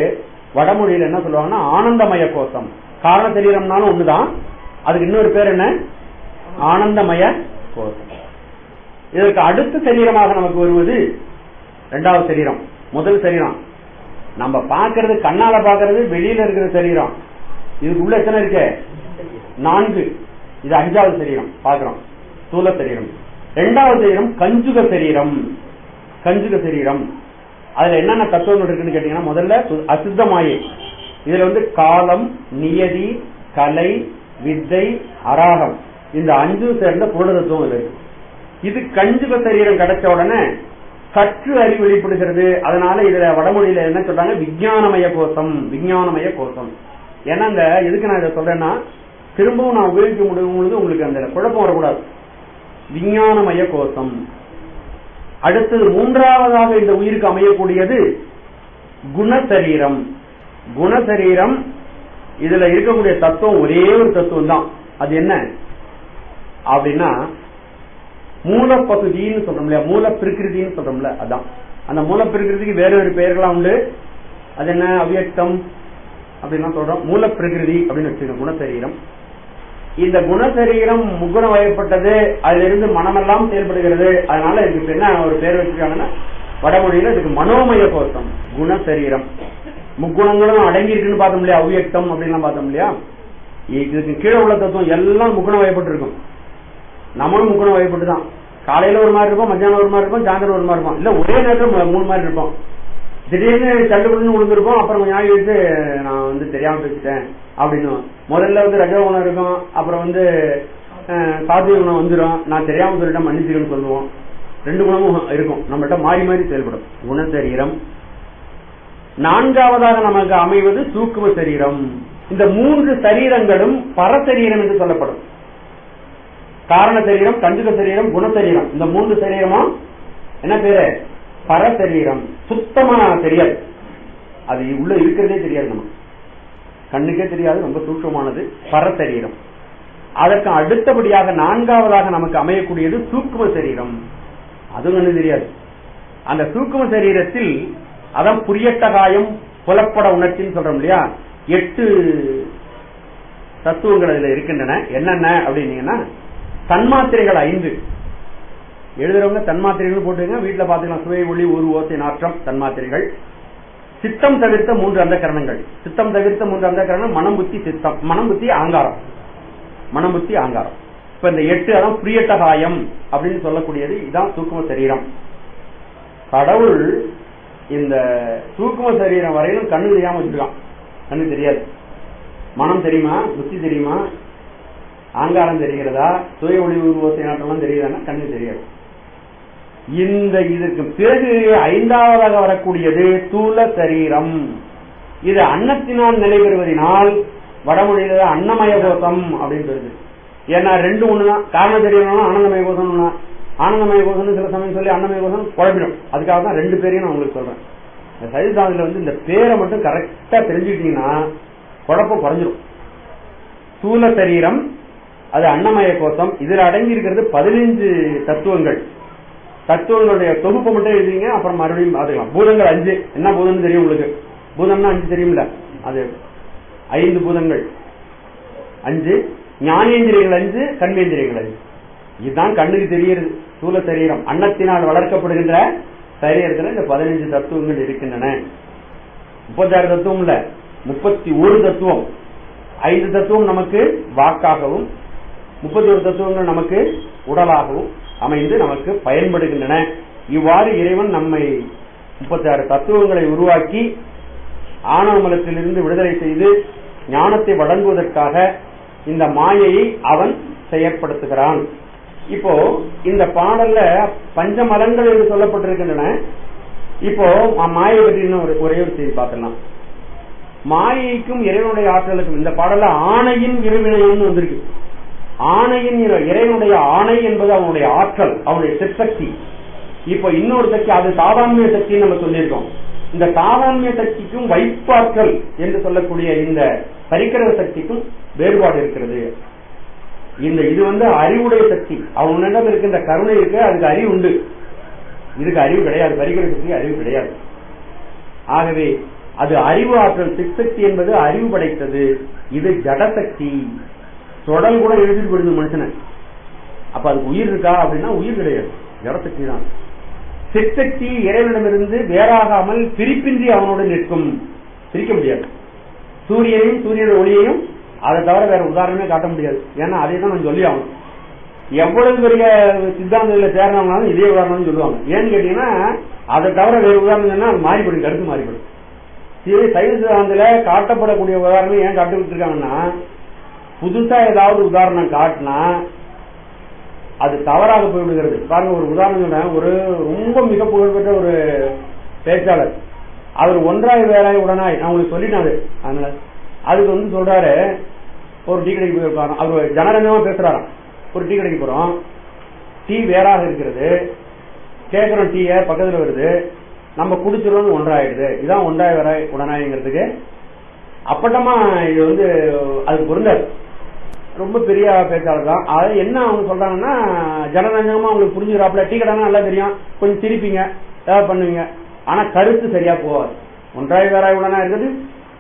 வடமொழியில என்ன சொல்லுவாங்கன்னா ஆனந்தமய கோஷம். காரண சரீரம்னாலும் ஒண்ணுதான், அதுக்கு இன்னொரு பேர் என்ன, ஆனந்தமய கோஷம். இதற்கு அடுத்த சரீரமாக நமக்கு வருவது 2வது சரீரம். முதல் சரீரம் நம்ம பாக்குறது, கண்ணால பாக்குறது வெளியில இருக்கிற சரீரம். இதுக்குள்ள எத்தனை இருக்கு, 4. இது 5வது சரீரம் பாக்குறோம், ஸ்தூல சரீரம். 2வது சரீரம் கஞ்சுக சரீரம். கஞ்சுக சரீரம் அதுல என்னென்ன தத்துவங்கள் இருக்குன்னு கேட்டீங்கன்னா, முதல்ல அசுத்தமாயை. இதுல காலம், நியதி, கலை, வித்தை, அராகம் இந்த 5 சேர்ந்த பூர்ண தத்துவம் இருக்கு. இது கஞ்சுக சரீரம் கிடைச்ச உடனே கற்று அறிவு வெளிப்படுகிறது. அதனால இதுல வடமொழியில என்ன சொல்றாங்க, விஞ்ஞானமய கோஷம். விஞ்ஞானமய கோஷம். ஏன்னா இந்த எதுக்கு நான் இதை சொல்றேன்னா, திரும்பவும் நான் உபயோகிக்க முடியும் பொழுது உங்களுக்கு அந்த குழப்பம் வரக்கூடாது. விஞ்ஞானமய கோஷம். அடுத்தது 3வதாக இந்த உயிருக்கு அமையக்கூடியது குணசரீரம். குணசரீரம் இதுல இருக்கக்கூடிய தத்துவம் ஒரே ஒரு தத்துவம் தான். அது என்ன அப்படின்னா, மூல பகுதின்னு சொல்றோம் இல்லையா, மூல பிரகிருதின்னு சொல்றோம்ல, அதான். அந்த மூல பிரகிருதிக்கு வேற ஒரு பெயர்களாம் உண்டு. அது என்ன, அவ்யக்தம் அப்படின்னா சொல்றோம். மூல பிரகிருதி அப்படின்னு வச்சுக்கோங்க குணசரீரம். இந்த குணசரீரம் முக்குணம் வயப்பட்டது, அதுல இருந்து மனமெல்லாம் செயல்படுகிறது. அதனால இதுக்கு என்ன ஒரு பேர் வச்சிருக்காங்கன்னா, வடமொழியில இதுக்கு மனோமய கோஷம். குணசரீரம் முக்குணங்களும் அடங்கி இருக்குன்னு பார்த்தோம் இல்லையா, அவ்யக்தம் அப்படின்லாம் பார்த்தோம் இல்லையா. இதுக்கு கீழே உள்ள தத்துவம் எல்லாம் முக்குணம் வயப்பட்டு இருக்கும். நம்மளும் முக்குணம் வயப்பட்டுதான். காலையில ஒரு மாதிரி இருப்போம், மத்தியானம் ஒரு மாதிரி இருப்போம், சாயந்தரம் ஒரு மாதிரி இருப்போம். இல்ல ஒரே நேரத்தில் 3 மாதிரி இருப்போம். திடீர்னு தள்ளுபடினு விழுந்திருப்போம். அப்புறம் ஞாபகம் வச்சு நான் தெரியாம பேசிட்டேன் அப்படின்னு. முதல்ல ரஜகுணம் இருக்கும், அப்புறம் சாத்விக குணம் வந்துடும். நான் தெரியாம சொல்லிட்டேன் மன்னிச்சுக்கன்னு சொல்லுவோம். 2 குணமும் இருக்கும் நம்மகிட்ட, மாறி மாறி செயல்படும் குணசரீரம். 4வதாக நமக்கு அமைவது சூக்கும சரீரம். இந்த 3 சரீரங்களும் பரசரீரம் என்று சொல்லப்படும். காரண சரீரம், கஞ்சுக சரீரம், குணசரீரம். இந்த 3 சரீரமும் என்ன பேரு, பரசரீரம். சுத்தமா தெரியாது, அது உள்ள இருக்கிறதே தெரியாது, நமக்கு கண்ணுக்கே தெரியாது, ரொம்ப சூட்சமானது பரசரீரம். அதற்கு அடுத்தபடியாக 4வதாக நமக்கு அமையக்கூடியது சூக்கும சரீரம். அதுவும் ஒண்ணு தெரியாது. அந்த சூக்கும சரீரத்தில் அதான் புரியட்டகாயம், புலப்பட உணர்ச்சின்னு சொல்றோம் இல்லையா, 8 தத்துவங்கள் அதுல இருக்கின்றன. என்னென்ன அப்படின்னீங்கன்னா, தன்மாத்திரைகள் 5. எழுதுறவங்க தன்மாத்திரைகள் போட்டுங்க, வீட்டுல பாத்துக்கலாம். சுவை, ஒளி, ஊறு, ஓசை, நாற்றம் தன்மாத்திரைகள். சித்தம் தவிர்த்த 3 அந்த கரணங்கள். சித்தம் தவிர்த்த 3 அந்த கரணம் மனம், புத்தி, சித்தம். மனம், புத்தி, ஆங்காரம். மனம், புத்தி, ஆங்காரம். இப்ப இந்த 8 அதான் பிரியட்டகாயம் அப்படின்னு சொல்லக்கூடியது. இதுதான் சூக்கும சரீரம். கடவுள் இந்த சூக்கும சரீரம் வரையிலும் கண்ணு தெரியாம வச்சிருக்கான். கண்ணு தெரியாது. மனம் தெரியுமா, புத்தி தெரியுமா, ஆங்காரம் தெரிகிறதா, சுய ஒளி, ஊறு, ஓசை, நாற்றம்லாம் தெரியுதான்னா கண்ணு தெரியாது. இதற்கு பிறகு 5வதாக வரக்கூடியது தூல சரீரம். இது அன்னத்தினால் நிலைபெறுவதனால் வடமொழியில அன்னமய கோஷம் அப்படின்னு சொல்லுது. ஏன்னா 2 ஒண்ணுதான். காரண சரீரம் ஆனந்தமய கோஷம். ஆனந்தமய கோஷம் சில சமயம் சொல்லி அன்னமய கோஷம் குழப்பிடும். அதுக்காக தான் 2 பேரையும் நான் உங்களுக்கு சொல்றேன். இந்த சரிதாதுல இந்த பேரை மட்டும் கரெக்டா தெரிஞ்சுக்கிட்டீங்கன்னா குழப்பம் குறைஞ்சிடும். தூல சரீரம் அது அன்னமய கோஷம். இதுல அடங்கி இருக்கிறது 15 தத்துவங்கள். தத்துவங்களுடைய தொகுப்பு மட்டும் எழுதிங்க, அப்புறம் மறுபடியும் பாத்துக்கலாம். பூதங்கள் 5. என்ன பூதம்னு தெரியும் உங்களுக்கு? பூதம்னா 5 தெரியும்ல, அது 5 பூதங்கள் 5. ஞானேந்திரியங்கள் 5, கண்மேந்திரியங்கள் 5. இதுதான் கண்ணுக்கு தெரிகிறது. ஸ்தூல சரீரம் அன்னத்தினால் வளர்க்கப்படுகின்ற சரீரத்தில் இந்த 15 தத்துவங்கள் இருக்கின்றன. 36 தத்துவம் இல்ல, 31 தத்துவம். 5 தத்துவம் நமக்கு வாக்காகவும், 31 தத்துவங்கள் நமக்கு உடலாகவும், அமைந்து நமக்கு பயன்படுகின்றன. இவ்வாறு இறைவன் நம்மை 36 தத்துவங்களை உருவாக்கி ஆணவமலத்திலிருந்து விடுதலை செய்து ஞானத்தை வழங்குவதற்காக இந்த மாயையை அவன் செயற்படுத்துகிறான். இப்போ இந்த பாடல்ல பஞ்சமலங்கள் என்று சொல்லப்பட்டிருக்கின்றன. இப்போ மாயை பற்றி இன்னும் ஒரே ஒரு செய்தி பார்க்கலாம். மாயைக்கும் இறைவனுடைய ஆற்றலுக்கும் இந்த பாடல்ல ஆணையின் இருவினைன்னு வந்திருக்கு. ஆணையின் இறைவனுடைய ஆணை என்பது அவனுடைய ஆற்றல், அவனுடைய சிற்சக்தி. இப்ப இன்னொரு சக்தி, அது தாதான்மிய சக்தின்னு நம்ம சொல்லியிருக்கோம். இந்த தாதான்மிய சக்திக்கும் வைப்பாற்றல் என்று சொல்லக்கூடிய இந்த பரிக்கிரக சக்திக்கும் வேறுபாடு இருக்கிறது. இது அறிவுடைய சக்தி. அவனிடம் இருக்கின்ற கருணை இருக்கு, அதுக்கு அறிவு உண்டு. இதுக்கு அறிவு கிடையாது, பரிக்கிரக சக்தி அறிவு கிடையாது. ஆகவே அது அறிவு ஆற்றல். சிற்சக்தி என்பது அறிவு படைத்தது. இது ஜடசக்தி. தொடல் கூட எழுதிட்டு போடுது மனுஷனை. அப்ப அதுக்கு உயிர் இருக்கா அப்படின்னா உயிர் கிடையாது, ஜடசக்தி தான். சிற்சக்தி இறைவனிடமிருந்து வேறாகாமல் பிரிப்பின்றி அவனோடு நிற்கும். பிரிக்க முடியாது. சூரியனையும் சூரியனோட ஒளியையும் அதை தவிர வேற உதாரணமே காட்ட முடியாது. ஏன்னா அதை தான் நான் சொல்லி ஆகணும். எவ்வளவு பெரிய சித்தாந்தத்தில் சேர்ந்தவங்களாலும் இதே உதாரணம் சொல்லுவாங்க. ஏன்னு கேட்டீங்கன்னா அதை தவிர வேற உதாரணம் சொன்னா அது மாறிப்படும், கருத்து மாறிப்படும். சைவ சித்தாந்தத்தில் காட்டப்படக்கூடிய உதாரணம் ஏன் காட்டுக்கிட்டு இருக்காங்கன்னா, புதுசா ஏதாவது உதாரணம் காட்டினா அது தவறாக போய்விடுகிறது. பாருங்க, ஒரு உதாரணம் சொன்ன, ஒரு ரொம்ப மிக புகழ்பெற்ற ஒரு பேச்சாளர், அவர் ஒன்றாய் வேறாய் உடனாய் நான் உங்களுக்கு சொல்லிட்டாரு. அதனால அதுக்கு சொல்றாரு, ஒரு டீ கடைக்கு போயிருக்காரு. அவர் ஜனரஞ்சமா பேசுறாராம். ஒரு டீ கடைக்கு போறோம், டீ வேறாக இருக்கிறது, கேட்கிறோம், டீய பக்கத்துல வருது, நம்ம குடிச்சிடணும் ஒன்றாயிடுது. இதான் ஒன்றாய் வேறாய் உடனாய்ங்கிறதுக்கு அப்பட்டமா இது அதுக்கு பொருந்தாது. ரொம்ப பெரிய பேச்சாளர் தான். அது என்ன அவங்க சொல்றாங்கன்னா, ஜனரஞ்சகமா அவங்களுக்கு புரிஞ்சுக்கிறாப்புல, டீ கடைனா நல்லா தெரியும், கொஞ்சம் திருப்பிங்க, ஏதாவது பண்ணுவீங்க, ஆனா கருத்து சரியா போவாது. ஒன்றாய் வேறாய் உடனா இருக்குது.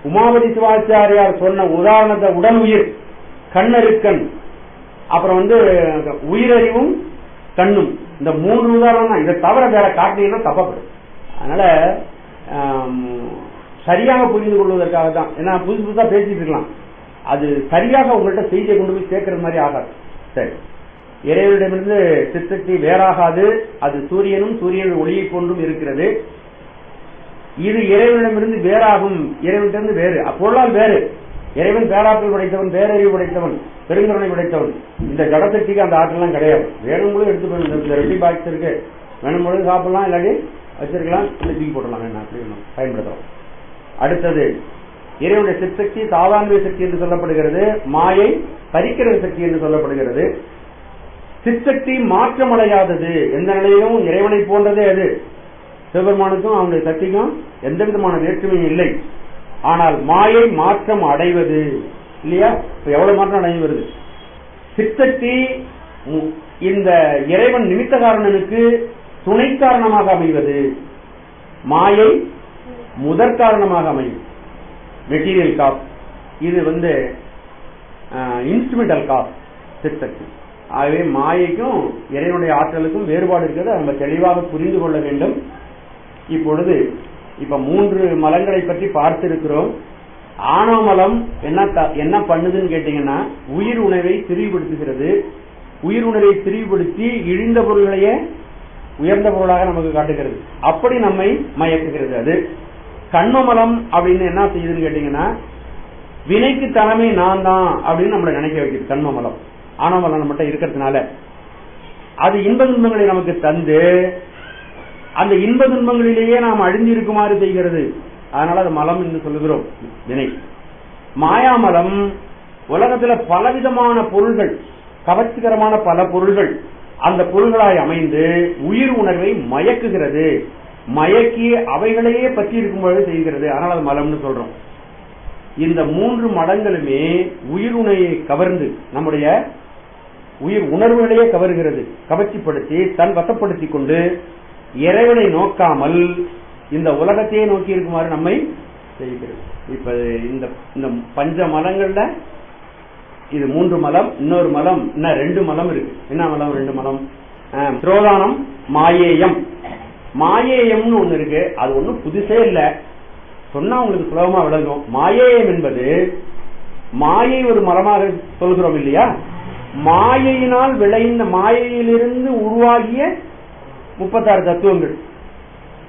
உமாபதி சிவாச்சாரியார் சொன்ன உதாரணத்தை உடல் உயிர், கண்ணருக்கண், அப்புறம் உயிரறிவும் கண்ணும், இந்த 3 உதாரணம் தான். இதை தவிர வேற காட்டினீங்கன்னா தப்பப்படும். அதனால சரியாக புரிந்து கொள்வதற்காக தான். ஏன்னா புதுசு புதுசா பேசிட்டு இருக்கலாம், அது சரியாக உங்கள்கிட்ட செய்தியை கொண்டு போய் சேர்க்கிற மாதிரி ஆகாது. சரி, இறைவனிடமிருந்து சிற்சக்தி வேறாகாது. அது சூரியனும் சூரியன் ஒளியை கொண்டும் இருக்கிறது. இது இறைவனிடமிருந்து வேறாகும். இறைவனிடமிருந்து வேறு, பொருளால் வேறு. இறைவன் பேராற்றல் படைத்தவன், பேரறிவு படைத்தவன், பெருங்கருணை படைத்தவன். இந்த ஜடசக்திக்கு அந்த ஆற்றலாம் கிடையாது. வேணும்போது எடுத்து இந்த ரெட்டி பாக்ஸ் இருக்கு, வேணும்போது சாப்பிடலாம், இல்லாட்டி வச்சிருக்கலாம், தூக்கி போடலாம், வேணும் அப்படி பயன்படுத்தலாம். அடுத்தது இறைவனுடைய சிற்சக்தி சாதாரண சக்தி என்று சொல்லப்படுகிறது. மாயை பரிக்கிரக சக்தி என்று சொல்லப்படுகிறது. சிற்சக்தி மாற்றமடையாதது, எந்த நிலையிலும் இறைவனை போன்றதே. அது சிவபெருமானுக்கும் அவனுடைய சக்திக்கும் எந்த விதமான வேற்றுமையும் இல்லை. ஆனால் மாயை மாற்றம் அடைவது இல்லையா? இப்ப எவ்வளவு மாற்றம் அடைந்து வருது. சிற்சக்தி இந்த இறைவன் நிமித்த காரணனுக்கு துணை காரணமாக அமைவது, மாயை முதற் காரணமாக அமையும். மெட்டீரியல் காஸ், இது இன்ஸ்ட்ருமெண்டல் காஸ் சிற்சக்தி. ஆகவே மாயைக்கும் இறைவனுடைய ஆற்றலுக்கும் வேறுபாடு இருக்கிறது. நம்ம தெளிவாக புரிந்து கொள்ள வேண்டும். இப்பொழுது 3 மலங்களை பற்றி பார்த்திருக்கிறோம். ஆணவ மலம் என்ன பண்ணுதுன்னு கேட்டீங்கன்னா, உயிர் உணர்வை திரிவுபடுத்துகிறது. உயிர் உணர்வை திரிவுபடுத்தி இழிந்த பொருள்களையே உயர்ந்த பொருளாக நமக்கு காட்டுகிறது. அப்படி நம்மை மயக்குகிறது. அது கண்மமலம் அப்படின்னு என்ன செய்யுதுன்னு கேட்டீங்கன்னா, வினைக்கு தலைமை நான் தான் அப்படின்னு நம்மளை நினைக்க வைக்கிறது. கண்மமலம் ஆணவமலம் நம்மகிட்ட இருக்கிறதுனால அது இன்ப துன்பங்களை நமக்கு தந்து அந்த இன்ப துன்பங்களிலேயே நாம் அழிந்திருக்குமாறு செய்கிறது. அதனால அது மலம் என்று சொல்லுகிறோம், வினை. மாயாமலம் உலகத்துல பலவிதமான பொருள்கள், கவர்ச்சிகரமான பல பொருள்கள் அந்த பொருள்களாய் அமைந்து உயிர் உணர்வை மயக்குகிறது. மயக்கி அவைகளையே பற்றி இருக்கும்போது செய்கிறது. அதனால அது மலம்னு சொல்றோம். இந்த 3 மடங்களுமே உயிர் உணர்வை கவர்ந்து நம்முடைய உயிர் உணர்வுகளையே கவர்கிறது. கவர்ச்சிப்படுத்தி தன் வசப்படுத்தி கொண்டு இறைவனை நோக்காமல் இந்த உலகத்தையே நோக்கி இருக்குமாறு நம்மை செய்கிறது. இப்ப இந்த பஞ்ச மலங்கள்ல இது 3 மலம், இன்னொரு மலம், இன்னும் 2 மலம் இருக்கு. என்ன மலம்? 2 மலம். திரோதானம், மாயேயம். மாயேயம்னு ஒண்ணு இருக்கு. அது ஒண்ணும் புதுசே இல்ல, சொன்னா உங்களுக்கு சுலபமா விளங்கும். மாயேயம் என்பது மாயை ஒரு மலமாக சொல்கிறோம் இல்லையா? மாயையினால் விளைந்த, மாயையிலிருந்து உருவாகிய 36 தத்துவங்கள்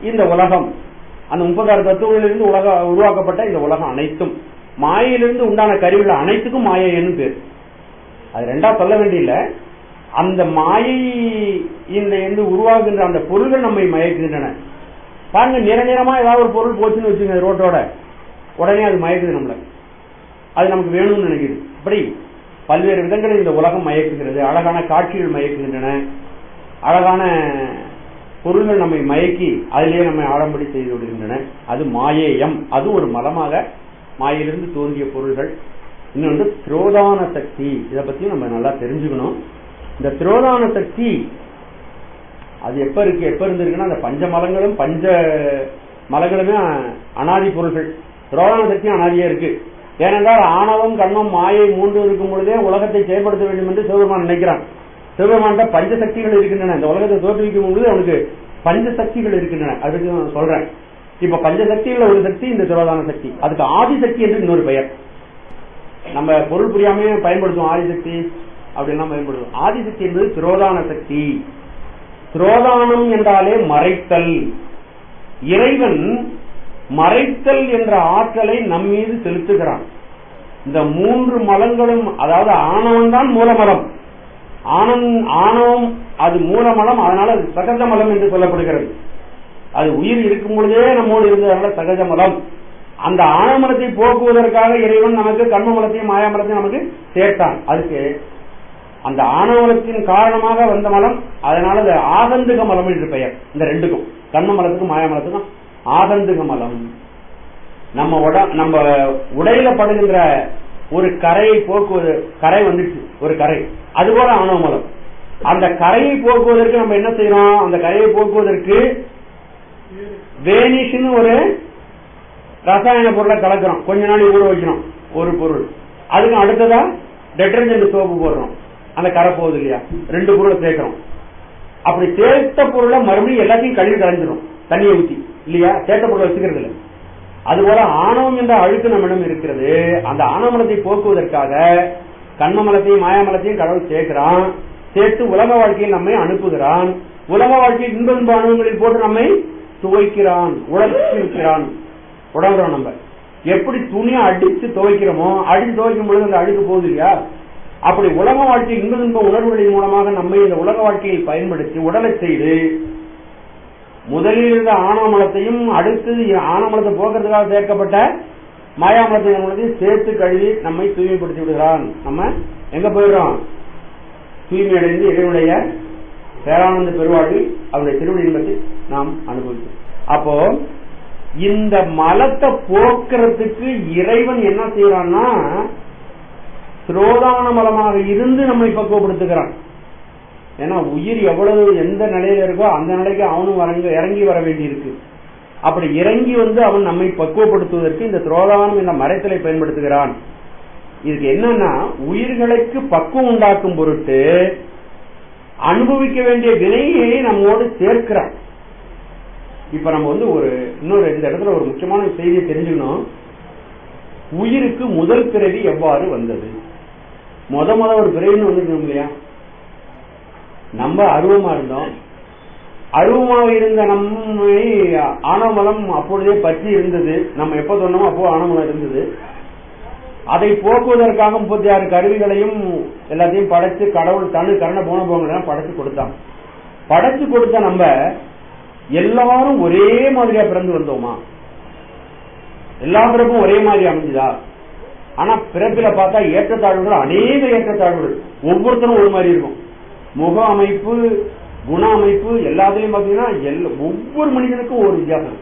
இந்த உலகம். அந்த 36 தத்துவங்களிலிருந்து உருவாக்கப்பட்ட இந்த உலகம் அனைத்தும் மாயையிலிருந்து உண்டான கருவிகள் அனைத்துக்கும் மாயைன்னு பேர். அது ரெண்டா சொல்ல வேண்டிய, அந்த மாயை இந்த உருவாகின்ற அந்த பொருள்கள் நம்மை மயக்குகின்றன. பாருங்க, நிரந்தரமா ஏதாவது ஒரு பொருள் போச்சுன்னு வச்சுங்க ரோட்டோட, உடனே அது மயக்குது நம்மள, அது நமக்கு வேணும்னு நினைக்குது. அப்படி பல்வேறு விதங்களில் இந்த உலகம் மயக்குகிறது. அழகான காட்சிகள் மயக்குகின்றன, அழகான பொருள்கள் நம்மை மயக்கி அதிலேயே நம்மை ஆடம்படி செய்து விடுகின்றன. அது மாயேயம். அது ஒரு மலமாக மாயிலிருந்து தோன்றிய பொருள்கள். இன்னொன்று திரோதான சக்தி. இதை பத்தி நம்ம நல்லா தெரிஞ்சுக்கணும். இந்த திரோதான சக்தி அது எப்ப இருந்திருக்குன்னா, அந்த பஞ்ச மலங்களுமே அனாதி பொருள்கள். திரோதான சக்தி அனாதியா இருக்கு. ஏனென்றால் ஆணவம், கண்மம், மாயை 3 இருக்கும் பொழுதே உலகத்தை செயல்படுத்த வேண்டும் என்று சிவபெருமான் நினைக்கிறான். சிவபெருமான பஞ்சசக்திகள் இருக்கின்றன. இந்த உலகத்தை தோற்றுவிக்கும் பொழுது அவனுக்கு பஞ்சசக்திகள் இருக்கின்றன. அதுக்கு நான் சொல்றேன். இப்ப பஞ்சசக்திகள் ஒரு சக்தி இந்த திரோதான சக்தி. அதுக்கு ஆதிசக்தி என்று இன்னொரு பெயர். நம்ம பொருள் புரியாமே பயன்படுத்துவோம். ஆதிசக்தி அப்படின்லாம் பயன்படுத்துவோம். ஆதிசக்தி என்பது திரோதான சக்தி. திரோதானம் என்றாலே மறைத்தல். இறைவன் மறைத்தல் என்ற ஆற்றலை நம் மீது செலுத்துகிறான். இந்த 3 மலங்களும், அதாவது ஆணவம் தான் மூலமலம். ஆணவம் அது மூலமலம். அதனால அது சகஜ மலம் என்று சொல்லப்படுகிறது. அது உயிர் இருக்கும் பொழுதே நம்மோடு இருந்ததுனால சகஜ மலம். அந்த ஆணவமலத்தை போக்குவதற்காக இறைவன் நமக்கு கர்ம மலத்தையும் மாயாமலத்தையும் நமக்கு சேர்த்தான். அதுக்கு அந்த ஆணவமலத்தின் காரணமாக வந்த மலம், அதனால அது ஆகந்துக மலம் என்று பெயர். இந்த ரெண்டுக்கும், கர்ம மலத்துக்கும் மாயாமலத்துக்கும் ஆகந்துக மலம். நம்ம உடையில படுகின்ற ஒரு கரையை போக்குவது, கரை வந்துச்சு ஒரு கரை, அதுபோல ஆணவ மலம். அந்த கரையை போக்குவதற்கு நம்ம என்ன செய்யறோம்? அந்த கரையை போக்குவதற்கு வேனிஷ்னு ஒரு ரசாயன பொருளை கலக்கிறோம். கொஞ்ச நாள் ஊற வைக்கணும் ஒரு பொருள். அதுக்கு அடுத்ததா டெட்டர்ஜென்ட் சோப்பு போடுறோம். அந்த கரை போகுது இல்லையா, 2 பொருளை சேர்க்கிறோம். அப்படி சேர்த்த பொருளை மறுபடியும் எல்லாத்தையும் கழுவி கலைஞ்சிடும் தண்ணியை ஊற்றி இல்லையா, சேர்த்த பொருளை வச்சுக்கிறது இல்லை. அதுபோல ஆணவம் என்ற அழுக்கு நம்மிடம் இருக்கிறது. அந்த ஆணவமலத்தை போக்குவதற்காக கண்மமலத்தையும் மாயாமலத்தையும் கடவுள் சேர்க்கிறான். சேர்த்து உலக வாழ்க்கையில் நம்மை அனுப்புகிறான். உலக வாழ்க்கையில் இன்ப அனுபவங்களில் போட்டு நம்மை துவைக்கிறான், உழைக்கிறான். உடம்புறோம். நம்ம எப்படி துணியை அடிச்சு துவைக்கிறோமோ, அடிச்சு துவைக்கும் பொழுது அந்த அழுக்கு போகுது இல்லையா, அப்படி உலக வாழ்க்கை இன்ப உணர்வுகளின் மூலமாக நம்மை இந்த உலக வாழ்க்கையை பயன்படுத்தி உடலை செய்து முதலில் இருந்த ஆணவமலத்தையும் அடுத்து ஆணவமலத்தை போக்குறதுக்காக சேர்க்கப்பட்ட மாயாமலத்தையும் சேர்த்து கழுவி நம்மை தூய்மைப்படுத்தி விடுகிறான். நம்ம எங்க போயிடுறோம்? தூய்மை அடைந்து இறைவனுடைய பேரானந்த பெருவாழ்வில் அவருடைய திருவடி இன்பத்தை நாம் அனுபவிக்கிறோம். அப்போ இந்த மலத்தை போக்குறதுக்கு இறைவன் என்ன செய்யறான்னா, திரோதான மலமாக இருந்து நம்மை பக்குவப்படுத்துகிறான். ஏன்னா உயிர் எவ்வளவு எந்த நிலையில இருக்கோ அந்த நிலைக்கு அவனும் இறங்கி வர வேண்டி இருக்கு. அப்படி இறங்கி வந்து அவன் நம்மை பக்குவப்படுத்துவதற்கு இந்த திரோதானம் என்ற மறைத்தலை பயன்படுத்துகிறான். இதுக்கு என்னன்னா, உயிர்களுக்கு பக்குவம் உண்டாக்கும் பொருட்டு அனுபவிக்க வேண்டிய வினையை நம்மோடு சேர்க்கிறான். இப்ப நம்ம இன்னொரு இந்த இடத்துல ஒரு முக்கியமான செய்தியை தெரிஞ்சுக்கணும். உயிருக்கு முதல் பிறவி எவ்வாறு வந்தது? முத ஒரு பிறவின்னு வந்துருக்கணும் இல்லையா? நம்ம அருவமா இருந்தோம். அருவமாக இருந்த நம்மை ஆணவமலம் அப்பொழுதே பற்றி இருந்தது. நம்ம எப்ப சொன்னோமோ அப்போ ஆணவமலம் இருந்தது. அதை போக்குவதற்காக 36 கருவிகளையும் எல்லாத்தையும் படைச்சு கடவுள் கருணை போன படைச்சு கொடுத்தான். படைச்சு கொடுத்த நம்ம எல்லாரும் ஒரே மாதிரியா பிறந்து வந்தோமா? எல்லா பிறப்பும் ஒரே மாதிரி அமைஞ்சுதா? ஆனா பிறப்பில பார்த்தா ஏற்றத்தாழ்வுகள், அநேக ஏற்றத்தாழ்வுகள். ஒவ்வொருத்தரும் ஒரு மாதிரி இருக்கும். முக அமைப்பு, குண அமைப்பு எல்லாத்திலையும் பாத்தீங்கன்னா ஒவ்வொரு மனிதனுக்கும் ஒரு வித்தியாசம்.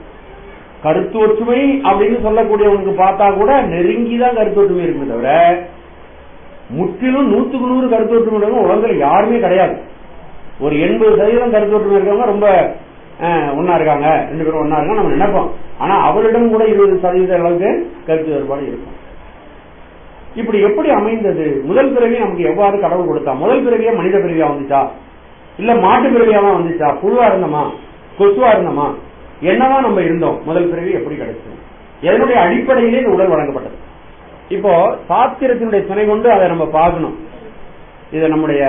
கருத்து ஒற்றுமை அப்படின்னு சொல்லக்கூடியவனுக்கு பார்த்தா கூட நெருங்கிதான் கருத்து ஒற்றுமை இருக்குமே தவிர முற்றிலும் 100க்கு 100 கருத்து ஒற்றுமை உலகத்தில் யாருமே கிடையாது. ஒரு 80% கருத்து ஒற்றுமை இருக்கவங்க ரொம்ப ஒன்னா இருக்காங்க, 2 பேரும் ஒன்னா இருக்காங்க நம்ம நினைப்போம். ஆனா அவரிடம் கூட 20% அளவுக்கு கருத்து வேறுபாடு இருக்கும். இப்படி எப்படி அமைந்தது? முதல் பிறவி நமக்கு எவ்வாறு கடவுள் கொடுத்தா? முதல் பிறவியா மனித பிறவியா வந்துச்சா, இல்ல மாட்டு பிறவியாவா வந்துச்சா, புழுவா இருந்தோமா, கொசுவா இருந்தோமா, என்னதான் நம்ம இருந்தோம்? முதல் பிறவி எப்படி கிடைச்சது? எதனுடைய அடிப்படையிலே இந்த உடல் வழங்கப்பட்டது? இப்போ சாஸ்திரத்தினுடைய துணை கொண்டு அதை நம்ம பார்க்கணும். இதை நம்முடைய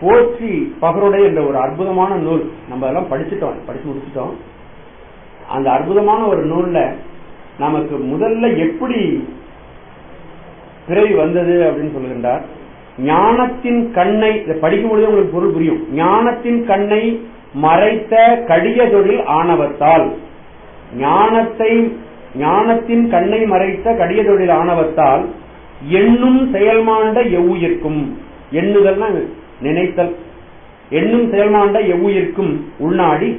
போற்றி பகருடை என்ற ஒரு அற்புதமான நூல், நம்ம எல்லாம் படிச்சு முடிச்சிட்டோம். அந்த அற்புதமான ஒரு நூல்ல நமக்கு முதல்ல எப்படி பிறவி வந்தது அப்படின்னு சொல்லுகின்றார். ஞானத்தின் கண்ணை, இதை படிக்கும் பொழுது உங்களுக்கு பொருள் புரியும். ஞானத்தின் கண்ணை மறைத்த கடிய தொழில் ஆணவத்தால், ஞானத்தின் கண்ணை மறைத்த கடிய தொழில் ஆணவத்தால் எண்ணும் செயல்மாண்ட எவ்வுயிர்க்கும், எண்ணுதல்னா நினைத்தல், எண்ணும் செயல்மாண்ட எவ்வுயிர்க்கும் உள்நாடி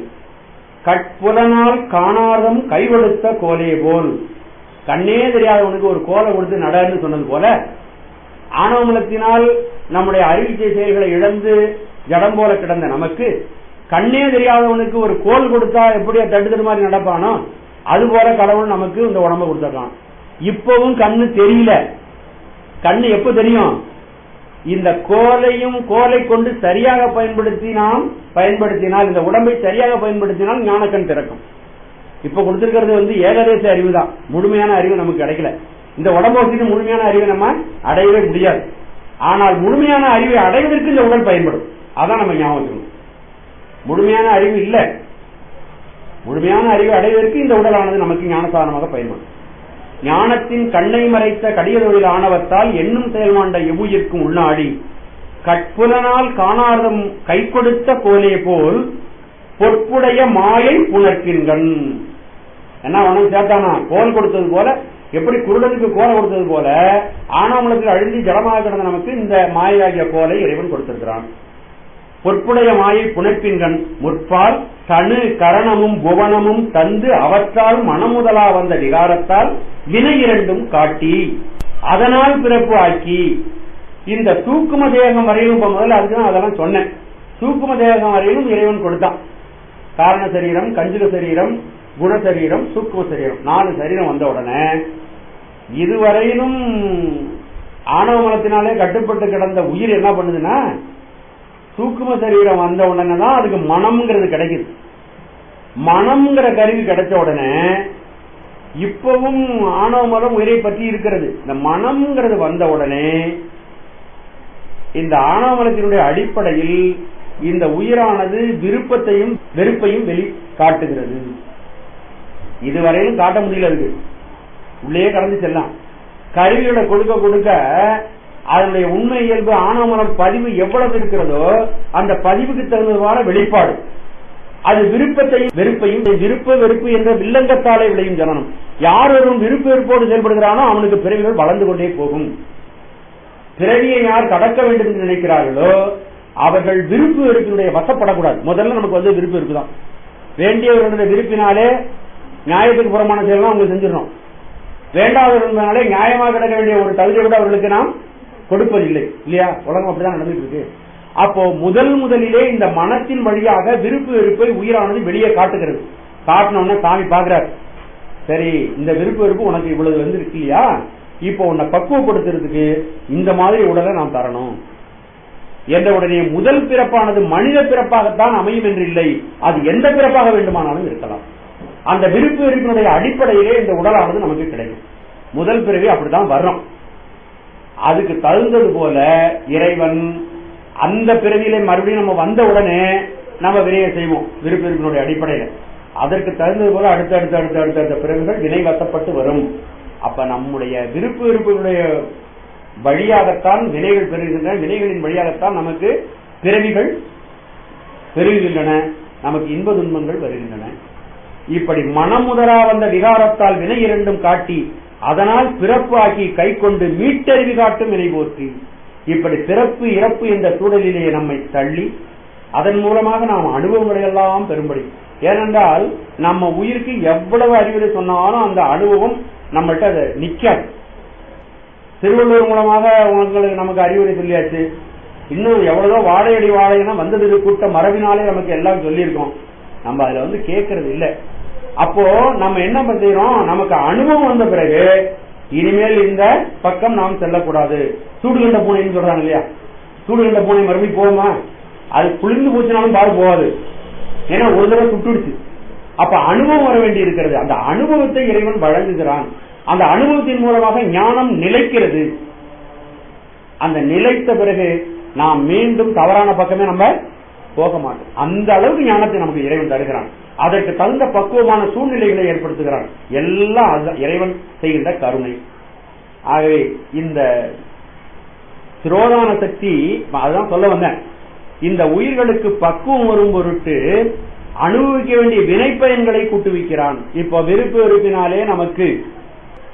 கட்புலனால் காணாதம் கைவடுத்த கோலே போல், கண்ணே தெரியாதவனுக்கு ஒரு கோலை கொடுத்து நடன்னு சொன்னது போல ஆணவமலத்தினால் நம்முடைய அறிவிச்சை செயல்களை இழந்து ஜடம் போல கிடந்த நமக்கு கண்ணே தெரியாதவனுக்கு ஒரு கோல் கொடுத்தா எப்படி தட்டு மாதிரி நடப்பானோ அதுபோல கடவுள் நமக்கு இந்த உடம்பை கொடுத்துருக்கான். இப்பவும் கண்ணு தெரியல. கண்ணு எப்ப தெரியும்? இந்த கோலை கொண்டு சரியாக பயன்படுத்தினால், இந்த உடம்பை சரியாக பயன்படுத்தினால் ஞானக்கண் திறக்கும். இப்ப கொடுத்திருக்கிறது ஏகதேச அறிவு தான், முழுமையான அறிவு நமக்கு கிடைக்கல. இந்த உடம்பை வச்சுட்டு முழுமையான அறிவை நம்ம அடையவே முடியாது. ஆனால் முழுமையான அறிவை அடைவதற்கு இந்த உடல் பயன்படும். அதான் நம்ம ஞாபகம். முழுமையான அறிவு இல்ல, முழுமையான அறிவை அடைவதற்கு இந்த உடலானது நமக்கு ஞான சாதனமாக பயன்படும். ஞானத்தின் கண்ணை மறைத்த கடிய தொழில் ஆணவத்தால் எண்ணும் செயல்மாண்ட எவ்வுயிர்க்கும் உள்நாடி கட்புலனால் காணாதம் கை கொடுத்த கோலே போல் பொற்புடைய மாயை புணர்க்கின்றன். என்ன ஒன்னும் சேர்த்தானா? கோல் கொடுத்தது போல, எப்படி குருடனுக்கு கோலை கொடுத்தது போல ஆணவமலத்தில் அழிந்து ஜலமாக கிடந்த நமக்கு இந்த மாயாகிய கோலை இறைவன் கொடுத்திருக்கிறான். பொற்புடைய மாயை புணர்க்கின்றன் முற்பால் தனு கரணமும் புவனமும் தந்து அவற்றால் மனமுதலா வந்த விகாரத்தால் வினை இரண்டும் காட்டி அதனால் பிறப்பு ஆக்கி இந்த சூக்கும தேகம் வரையிலும் முதல்ல அதுதான் அதெல்லாம் சொன்னேன். சூக்கும தேகம் வரையிலும் இறைவன் கொடுத்தான். காரண சரீரம், கஞ்சுக சரீரம், குணசரீரம், சூக்கும சரீரம், 4 சரீரம் வந்த உடனே இதுவரையிலும் ஆணவ மலத்தினாலே கட்டுப்பட்டு கிடந்த உயிர் என்ன பண்ணுதுன்னா சூக்கும சரீரம் வந்த உடனே தான் அதுக்கு மனம்ங்கிறது கிடைக்குது. மனம்ங்கிற கருவி கிடைச்ச உடனே இப்பவும் ஆணவ மலம் உயிரை பற்றி இருக்கிறது. இந்த மனம்ங்கிறது வந்த உடனே இந்த ஆணவ மலத்தினுடைய அடிப்படையில் இந்த உயிரானது விருப்பத்தையும் வெறுப்பையும் வெளி காட்டுகிறது. இதுவரையிலும் காட்ட முடியல, இருக்கு உள்ளே கடந்து செல்லாம். கருவியோட கொடுக்க கொடுக்க அதனுடைய உண்மை இயல்பு ஆணவமலம் பதிவு எவ்வளவு இருக்கிறதோ அந்த பதிவுக்கு தகுந்தவான வெளிப்பாடு. அது விருப்பத்தையும் வெறுப்பையும், விருப்ப வெறுப்பு என்ற வில்லங்கத்தாலே விளையும் ஜனனம். யார் ஒருவன் விருப்ப வெறுப்போடு செயல்படுகிறானோ அவனுக்கு பிறவிகள் வளர்ந்து கொண்டே போகும். பிறவியை யார் கடக்க வேண்டும் என்று நினைக்கிறார்களோ அவர்கள் விருப்பு வெறுப்பினுடைய வசப்படக்கூடாது. முதல்ல நமக்கு விருப்பு வெறுப்பு தான். வேண்டியவர்களுடைய விருப்பினாலே நியாயத்துக்கு புறமான செயலாம் அவங்க செஞ்சிடணும். வேண்டாதவர்களாலே நியாயமாக கிடக்க வேண்டிய ஒரு தகுதியை விட அவர்களுக்கு நாம் கொடுப்பதில்லை, இல்லையா? உலகம் அப்படிதான் நடந்துட்டு இருக்கு. அப்போ முதலிலே இந்த மனத்தின் வழியாக விருப்பு வெறுப்பை உயிரானது வெளியே காட்டுகிறது. காட்டினோம்னா சாமி பாக்குறாரு, சரி இந்த விருப்பு வெறுப்பு உனக்கு இவ்வளவு இருக்கு இல்லையா, இப்போ உன்னை பக்குவப்படுத்துறதுக்கு இந்த மாதிரி உடலை நாம் தரணும் என்ற உடனே முதல் பிறப்பானது மனித பிறப்பாகத்தான் அமையும் என்று இல்லை, அது எந்த பிறப்பாக வேண்டுமானாலும் இருக்கலாம். அந்த விருப்பு வெறுப்பினுடைய அடிப்படையிலே இந்த உடலானது நமக்கு கிடைக்கும். முதல் பிறவி அப்படித்தான் வர்றோம். அதுக்கு தகுந்தது போல இறைவன் அந்த பிறவியிலே மறுபடியும் நம்ம வந்த உடனே நம்ம வினையை செய்வோம் விருப்பு வெறுப்பினுடைய அடிப்படையில. அதற்கு தகுந்தது போல அடுத்த பிறவிகள் வினை வசப்பட்டு வரும். அப்ப நம்முடைய விருப்பு வெறுப்பினுடைய வழியாகத்தான் வினைகள் பெறுகின்றன. வினைகளின் வழியாகத்தான் நமக்கு பிறவிகள் பெறுகின்றன, நமக்கு இன்ப துன்பங்கள் வருகின்றன. இப்படி மனமுதலா வந்த விகாரத்தால் வினை இரண்டும் காட்டி அதனால் பிறப்பு ஆக்கி கை கொண்டு மீட்டறிவு காட்டும் வினை போற்றி. இப்படி பிறப்பு இறப்பு என்ற சூழலிலே நம்மை தள்ளி அதன் மூலமாக நாம் அனுபவங்களை எல்லாம் பெறும்படி. ஏனென்றால் நம்ம உயிருக்கு எவ்வளவு அறிவுரை சொன்னாலும் அந்த அனுபவம் நம்மள்கிட்ட அதை நிக்காது. திருவள்ளுவர் மூலமாக உங்களுக்கு நமக்கு அறிவுரை சொல்லியாச்சு. இன்னும் எவ்வளவோ வாழையடி வாழைனா வந்தது கூட்ட மரபினாலே நமக்கு எல்லாம் சொல்லியிருக்கோம். நம்ம அதுல கேட்கறது இல்லை. அப்போ நம்ம என்ன செய்யறோம், நமக்கு அனுபவம் வந்த பிறகு இனிமேல் இந்த பக்கம் நாம் செல்லக்கூடாது. சூடுகண்ட பூனைன்னு சொல்றாங்க இல்லையா, சூடுகண்ட பூனை மறுபடியும் போகுமா? அது குளிர்ந்து போச்சுனாலும் பாரு போகாது, ஏன்னா ஒரு தடவை சுட்டுடுச்சு. அப்ப அனுபவம் வர வேண்டி இருக்கிறது. அந்த அனுபவத்தை இறைவன் வழங்குகிறான். அந்த அனுபவத்தின் மூலமாக ஞானம் நிலைக்கிறது. அந்த நிலைத்த பிறகு நாம் மீண்டும் தவறான பக்கமே நம்ம போக மாட்டோம். அந்த அளவுக்கு ஞானத்தை நமக்கு இறைவன் தருகிறான். அதற்கு தகுந்த பக்குவமான சூழ்நிலைகளை ஏற்படுத்துகிறான். எல்லாம் இறைவன் செய்கின்ற கருணை. ஆகவே இந்த திரோதான சக்தி, அதுதான் சொல்ல வந்தேன், இந்த உயிர்களுக்கு பக்குவம் வரும் பொருட்டு அனுபவிக்க வேண்டிய வினைப்பயன்களை கூட்டுவிக்கிறான். இப்ப விருப்பு வெறுப்பினாலே நமக்கு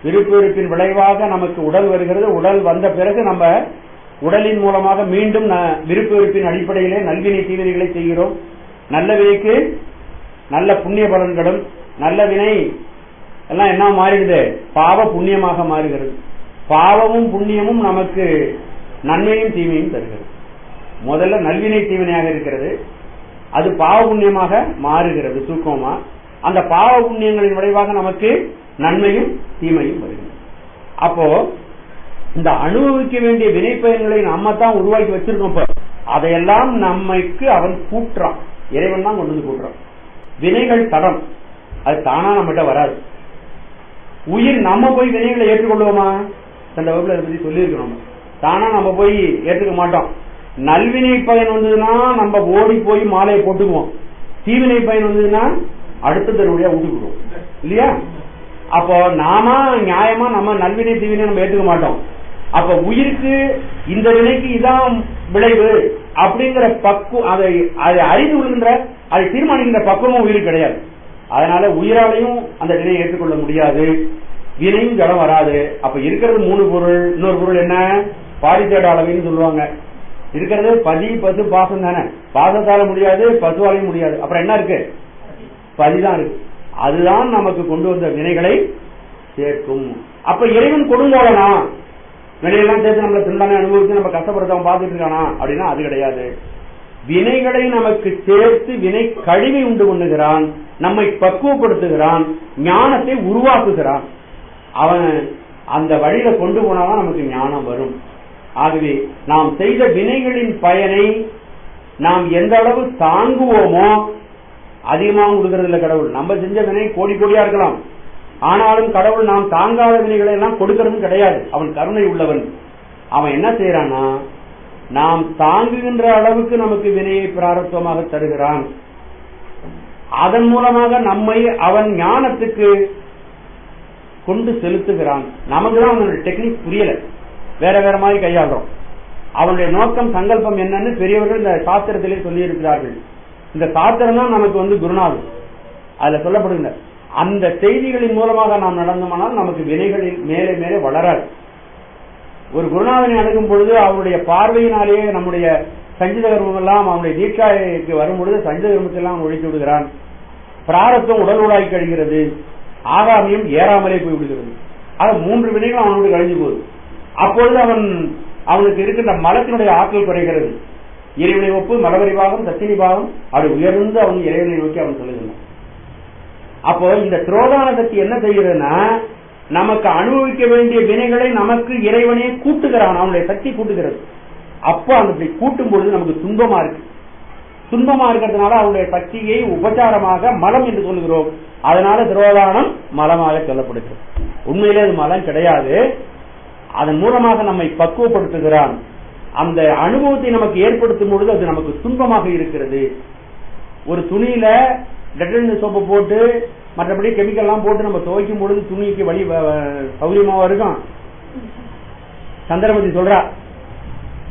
விருப்பு வெறுப்பின் விளைவாக நமக்கு உடல் வருகிறது. உடல் வந்த பிறகு நம்ம உடலின் மூலமாக மீண்டும் விருப்பு வெறுப்பின் அடிப்படையிலே நல்வினை தீவினைகளை செய்கிறோம். நல்ல வினைக்கு நல்ல புண்ணிய பலன்களும், நல்ல வினை எல்லாம் என்ன மாறிடுது, பாவ புண்ணியமாக மாறுகிறது. பாவமும் புண்ணியமும் நமக்கு நன்மையும் தீமையும் தருகிறது. முதல்ல நல்வினை தீவினையாக இருக்கிறது, அது பாவ புண்ணியமாக மாறுகிறது சூக்கமா. அந்த பாவ புண்ணியங்களின் விளைவாக நமக்கு நன்மையும் தீமையும் வருகிறது. அப்போ இந்த அனுபவிக்க வேண்டிய வினை பயன்களை நம்ம தான் உருவாக்கி வச்சிருக்கோம். அதையெல்லாம் நம்மைக்கு அவன் கூட்டுறான், இறைவன் தான் கொண்டு வந்து கூட்டுறான். வினைகள் தடம், அது தானா நம்மகிட்ட வராது. உயிர் நம்ம போய் வினைகளை ஏற்றுக்கொள்வோமா? அந்த வகுப்புல அதை பத்தி சொல்லியிருக்கணும். தானா நம்ம போய் ஏற்றுக்க மாட்டோம். நல்வினை பயன் வந்ததுன்னா நம்ம ஓடி போய் மாலையை போட்டுக்குவோம். தீவினை பயன் வந்ததுன்னா அடுத்த தருவடியா ஊட்டுக்குவோம் இல்லையா? அப்போ நாம நியாயமா நம்ம நல்வினை தீவினை நம்ம ஏற்றுக்க மாட்டோம். அப்ப உயிருக்கு இந்த வினைக்கு இதான் விளைவு அப்படிங்கிற பக்குவம், அதை அறிந்து கொள்கின்ற, அதை தீர்மானிக்கின்ற பக்குவமும் உயிருக்கு கிடையாது. அதனால உயிராலையும் அந்த வினையை ஏற்றுக்கொள்ள முடியாது, வினையும் ஜடம் வராது. அப்ப இருக்கிறது மூணு பொருள். இன்னொரு பொருள் என்ன? பாரித்தேட அளவின்னு சொல்லுவாங்க. இருக்கிறது பதி பசு பாசம் தானே. பாசத்தால முடியாது, பசுவாலையும் முடியாது. அப்புறம் என்ன இருக்கு? பதிதான் இருக்கு. அதுதான் நமக்கு கொண்டு வந்த வினைகளை சேர்க்கும். அப்ப இறைவன் கொடுங்கோலனா வினையெல்லாம் சேர்த்து நம்மளை திண்டான அனுபவிச்சு நம்ம கஷ்டப்படுத்தவன் பார்த்துட்டு இருக்கானா அப்படின்னா அது கிடையாது. வினைகளை நமக்கு சேர்த்து வினை கழிவை உண்டு பண்ணுகிறான், நம்மை பக்குவப்படுத்துகிறான், ஞானத்தை உருவாக்குகிறான். அவன் அந்த வழியில கொண்டு போனாதான் நமக்கு ஞானம் வரும். ஆகவே நாம் செய்த வினைகளின் பயனை நாம் எந்த அளவு தாங்குவோமோ அதிகமாக கொடுக்கறது இல்லை கடவுள். நம்ம செஞ்ச வினை கோடி கோடியா இருக்கலாம், ஆனாலும் கடவுள் நாம் தாங்காத வினைகளை எல்லாம் கொடுக்கறதும் கிடையாது. அவன் கருணை உள்ளவன். அவன் என்ன செய்யறான்னா, நாம் தாங்குகின்ற அளவுக்கு நமக்கு வினையை பிராரத்துவமாக தருகிறான். அதன் மூலமாக நம்மை அவன் ஞானத்துக்கு கொண்டு செலுத்துகிறான். நமக்கு தான் அவனுடைய டெக்னிக் புரியல, வேற வேற மாதிரி கையாளுறோம். அவனுடைய நோக்கம் சங்கல்பம் என்னன்னு பெரியவர்கள் இந்த சாஸ்திரத்திலே சொல்லி இருக்கிறார்கள். இந்த சாஸ்திரம் தான் நமக்கு குருநாதன். அதுல சொல்லப்படுகின்ற அந்த செய்திகளின் மூலமாக நாம் நடந்தோம்னால் நமக்கு வினைகளில் மேலே மேலே வளராது. ஒரு குருநாதனை அணுகும் பொழுது அவருடைய பார்வையினாலேயே நம்முடைய சஞ்சித கர்மம் எல்லாம் அவனுடைய தீட்சாய்க்கு வரும் பொழுது சஞ்சித கர்மத்தை எல்லாம் ஒழித்து விடுகிறான். பிராரத்தம் உடல் உடாய் கழிகிறது, ஆகாமியம் ஏறாமலே போய் விடுகிறது. ஆக 3 வினைகளும் அவனோடு கழிஞ்சு போகுது. அப்பொழுது அவனுக்கு இருக்கின்ற மலத்தினுடைய ஆற்றல் குறைகிறது. இறைவனை ஒப்பு மலவரிவாகம் சத்தினி பாகம் அது உயர்ந்து அவன் இறைவனை நோக்கி அவன் சொல்லுகிறான். அப்போ இந்த திரோதான சக்தி என்ன செய்கிறதுன்னா, நமக்கு அனுபவிக்க வேண்டிய வினைகளை நமக்கு இறைவனே கூட்டுகிறான், அவனுடைய சக்தி கூட்டுகிறது. அப்போ அந்த கூட்டும் பொழுது நமக்கு துன்பமா இருக்கு. துன்பமா இருக்கிறதுனால அவனுடைய சக்தியை உபச்சாரமாக மலம் என்று சொல்லுகிறோம். அதனால திரோதானம் மலமாக சொல்லப்படுகிறது. உண்மையிலே அது மலம் கிடையாது. அதன் மூலமாக நம்மை பக்குவப்படுத்துகிறான். அந்த அனுபவத்தை நமக்கு ஏற்படுத்தும் பொழுது அது நமக்கு துன்பமாக இருக்கிறது. ஒரு துணியில டெட்டர்ஜென்ட் சோப்பை போட்டு மற்றபடி கெமிக்கல் எல்லாம் போட்டு நம்ம துவைக்கும் பொழுது துணிக்கு வழி சௌரியமாக இருக்கும். சந்திரமதி சொல்றா,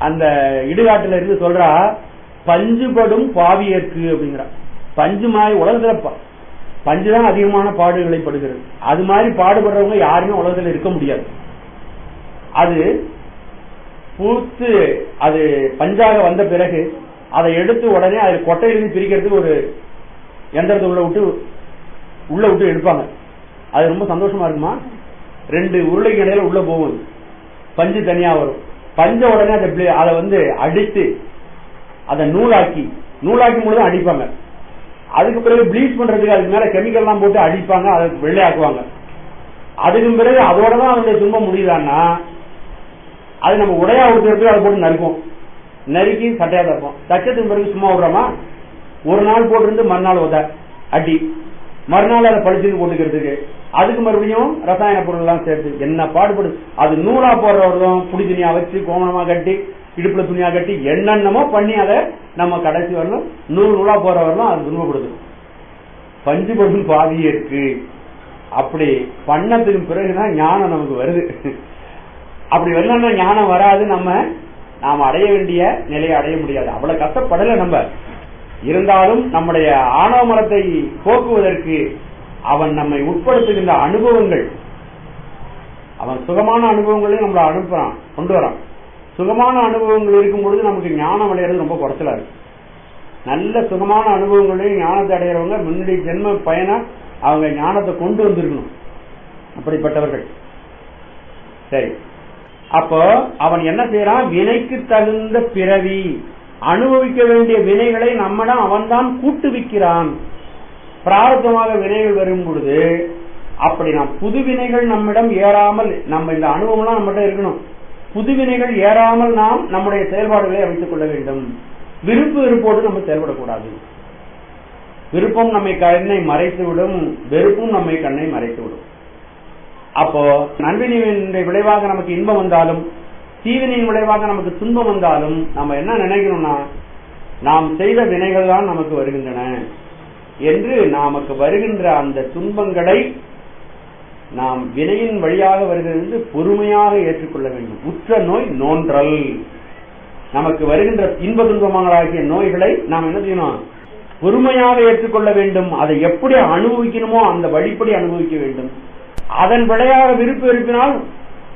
அந்த இடுகாட்டுல இருந்து சொல்றா, பஞ்சுபடும் பாவியற்கு அப்படிங்கிற. பஞ்சு மாதிரி உலகத்துல பஞ்சுதான் அதிகமான பாடுகளை படுகிறது. அது மாதிரி பாடுபடுறவங்க யாருமே உலகத்துல இருக்க முடியாது. அது பூத்து அது பஞ்சாக வந்த பிறகு அதை எடுத்து உடனே அது கொட்டையிலிருந்து பிரிக்கிறதுக்கு ஒரு எந்திரத்தை உள்ள விட்டு எடுப்பாங்க. அது ரொம்ப சந்தோஷமா இருக்குமா? 2 உருளைக்கு இடையில உள்ள போகும், பஞ்சு தனியா வரும். பஞ்ச உடனே அதை அடித்து அதை நூலாக்கும் பொழுது அடிப்பாங்க. அதுக்கு பிறகு ப்ளீச் பண்றதுக்கு அதுக்கு மேல கெமிக்கல் எல்லாம் போட்டு அடிப்பாங்க, அதை வெள்ளையாக்குவாங்க. அதுக்கு பிறகு அதோட தான் அதனுடைய துன்பம் முடியுதான்னா, அது நம்ம உடையா உடுத்துறதுக்கு அதை போட்டு நறுக்கும், நறுக்கி சட்டையா தப்போம். தச்சத்துக்கு பிறகு சும்மா விடுறோமா? ஒரு நாள் போட்டிருந்து மறுநாள் அடி, மறுநாள் அதை பழிச்சுன்னு போட்டுக்கிறதுக்கு அதுக்கு மறுபடியும் ரசாயன பொருள் எல்லாம் சேர்த்து என்ன பாடுபடுது. அது நூலா போடுறவர்களும் புடி துணியா வச்சு கோமணமா கட்டி இடுப்புல துணியா கட்டி என்னென்னமோ பண்ணி அதை நம்ம கடைசி வரணும் நூறு நூலா போற வரலாம் அது துன்பப்படுது. பஞ்சுபடும் பாதியே இருக்கு. அப்படி பண்ணதுக்கு பிறகுதான் ஞானம் நமக்கு வருது. அப்படி வரலன்னா ஞானம் வராது. நாம அடைய வேண்டிய நிலையை அடைய முடியாது. அவ்வளவு கஷ்டப்படல நம்ம. இருந்தாலும் நம்முடைய ஆணவ மரத்தை போக்குவதற்கு அவன் நம்மை உட்படுத்துகின்ற அனுபவங்கள், அவன் சுகமான அனுபவங்களையும் நம்மளை அனுப்புறான், கொண்டு வரான். சுகமான அனுபவங்கள் இருக்கும் பொழுது நமக்கு ஞானம் அடைகிறது ரொம்ப குறைச்சலா இருக்கு. நல்ல சுகமான அனுபவங்களையும் ஞானத்தை அடைகிறவங்க முன்னாடி ஜென்ம பயனா அவங்க ஞானத்தை கொண்டு வந்திருக்கணும். அப்படிப்பட்டவர்கள். சரி, அப்போ அவன் என்ன செய்யறான்? வினைக்கு தகுந்த பிறவி, அனுபவிக்க வேண்டிய வினைகளை நம்மிடம் அவன் தான் கூட்டுவிக்கிறான். பிராரத்தமாக வினைகள் வரும் பொழுது அப்படி நாம் புது வினைகள் நம்மிடம் ஏறாமல், நம்ம இந்த அனுபவம்லாம் நம்மகிட்ட இருக்கணும். புது வினைகள் ஏறாமல் நாம் நம்முடைய செயல்பாடுகளை அமைத்துக் கொள்ள வேண்டும். விருப்போடு நம்ம செயல்படக்கூடாது. விருப்பம் நம்மை கண்ணை மறைத்துவிடும், வெறுப்பும் நம்மை கண்ணை மறைத்துவிடும். அப்போ நன்வினையின் விளைவாக நமக்கு இன்பம் வந்தாலும், தீவினையின் விளைவாக நமக்கு துன்பம் வந்தாலும் நம்ம என்ன நினைக்கணும்னா, நாம் செய்த வினைகள் தான் நமக்கு வருகின்றன என்று நமக்கு வருகின்ற அந்த துன்பங்களை நாம் வினையின் வழியாக வருகிறது பொறுமையாக ஏற்றுக்கொள்ள வேண்டும். உற்ற நோய் நோன்றல். நமக்கு வருகின்ற இன்ப துன்பங்களாகிய நோய்களை நாம் என்ன செய்யணும்? பொறுமையாக ஏற்றுக்கொள்ள வேண்டும். அதை எப்படி அனுபவிக்கணுமோ அந்த வழிப்படி அனுபவிக்க வேண்டும். அதன் விளையாக விருப்பு வெறுப்பினால்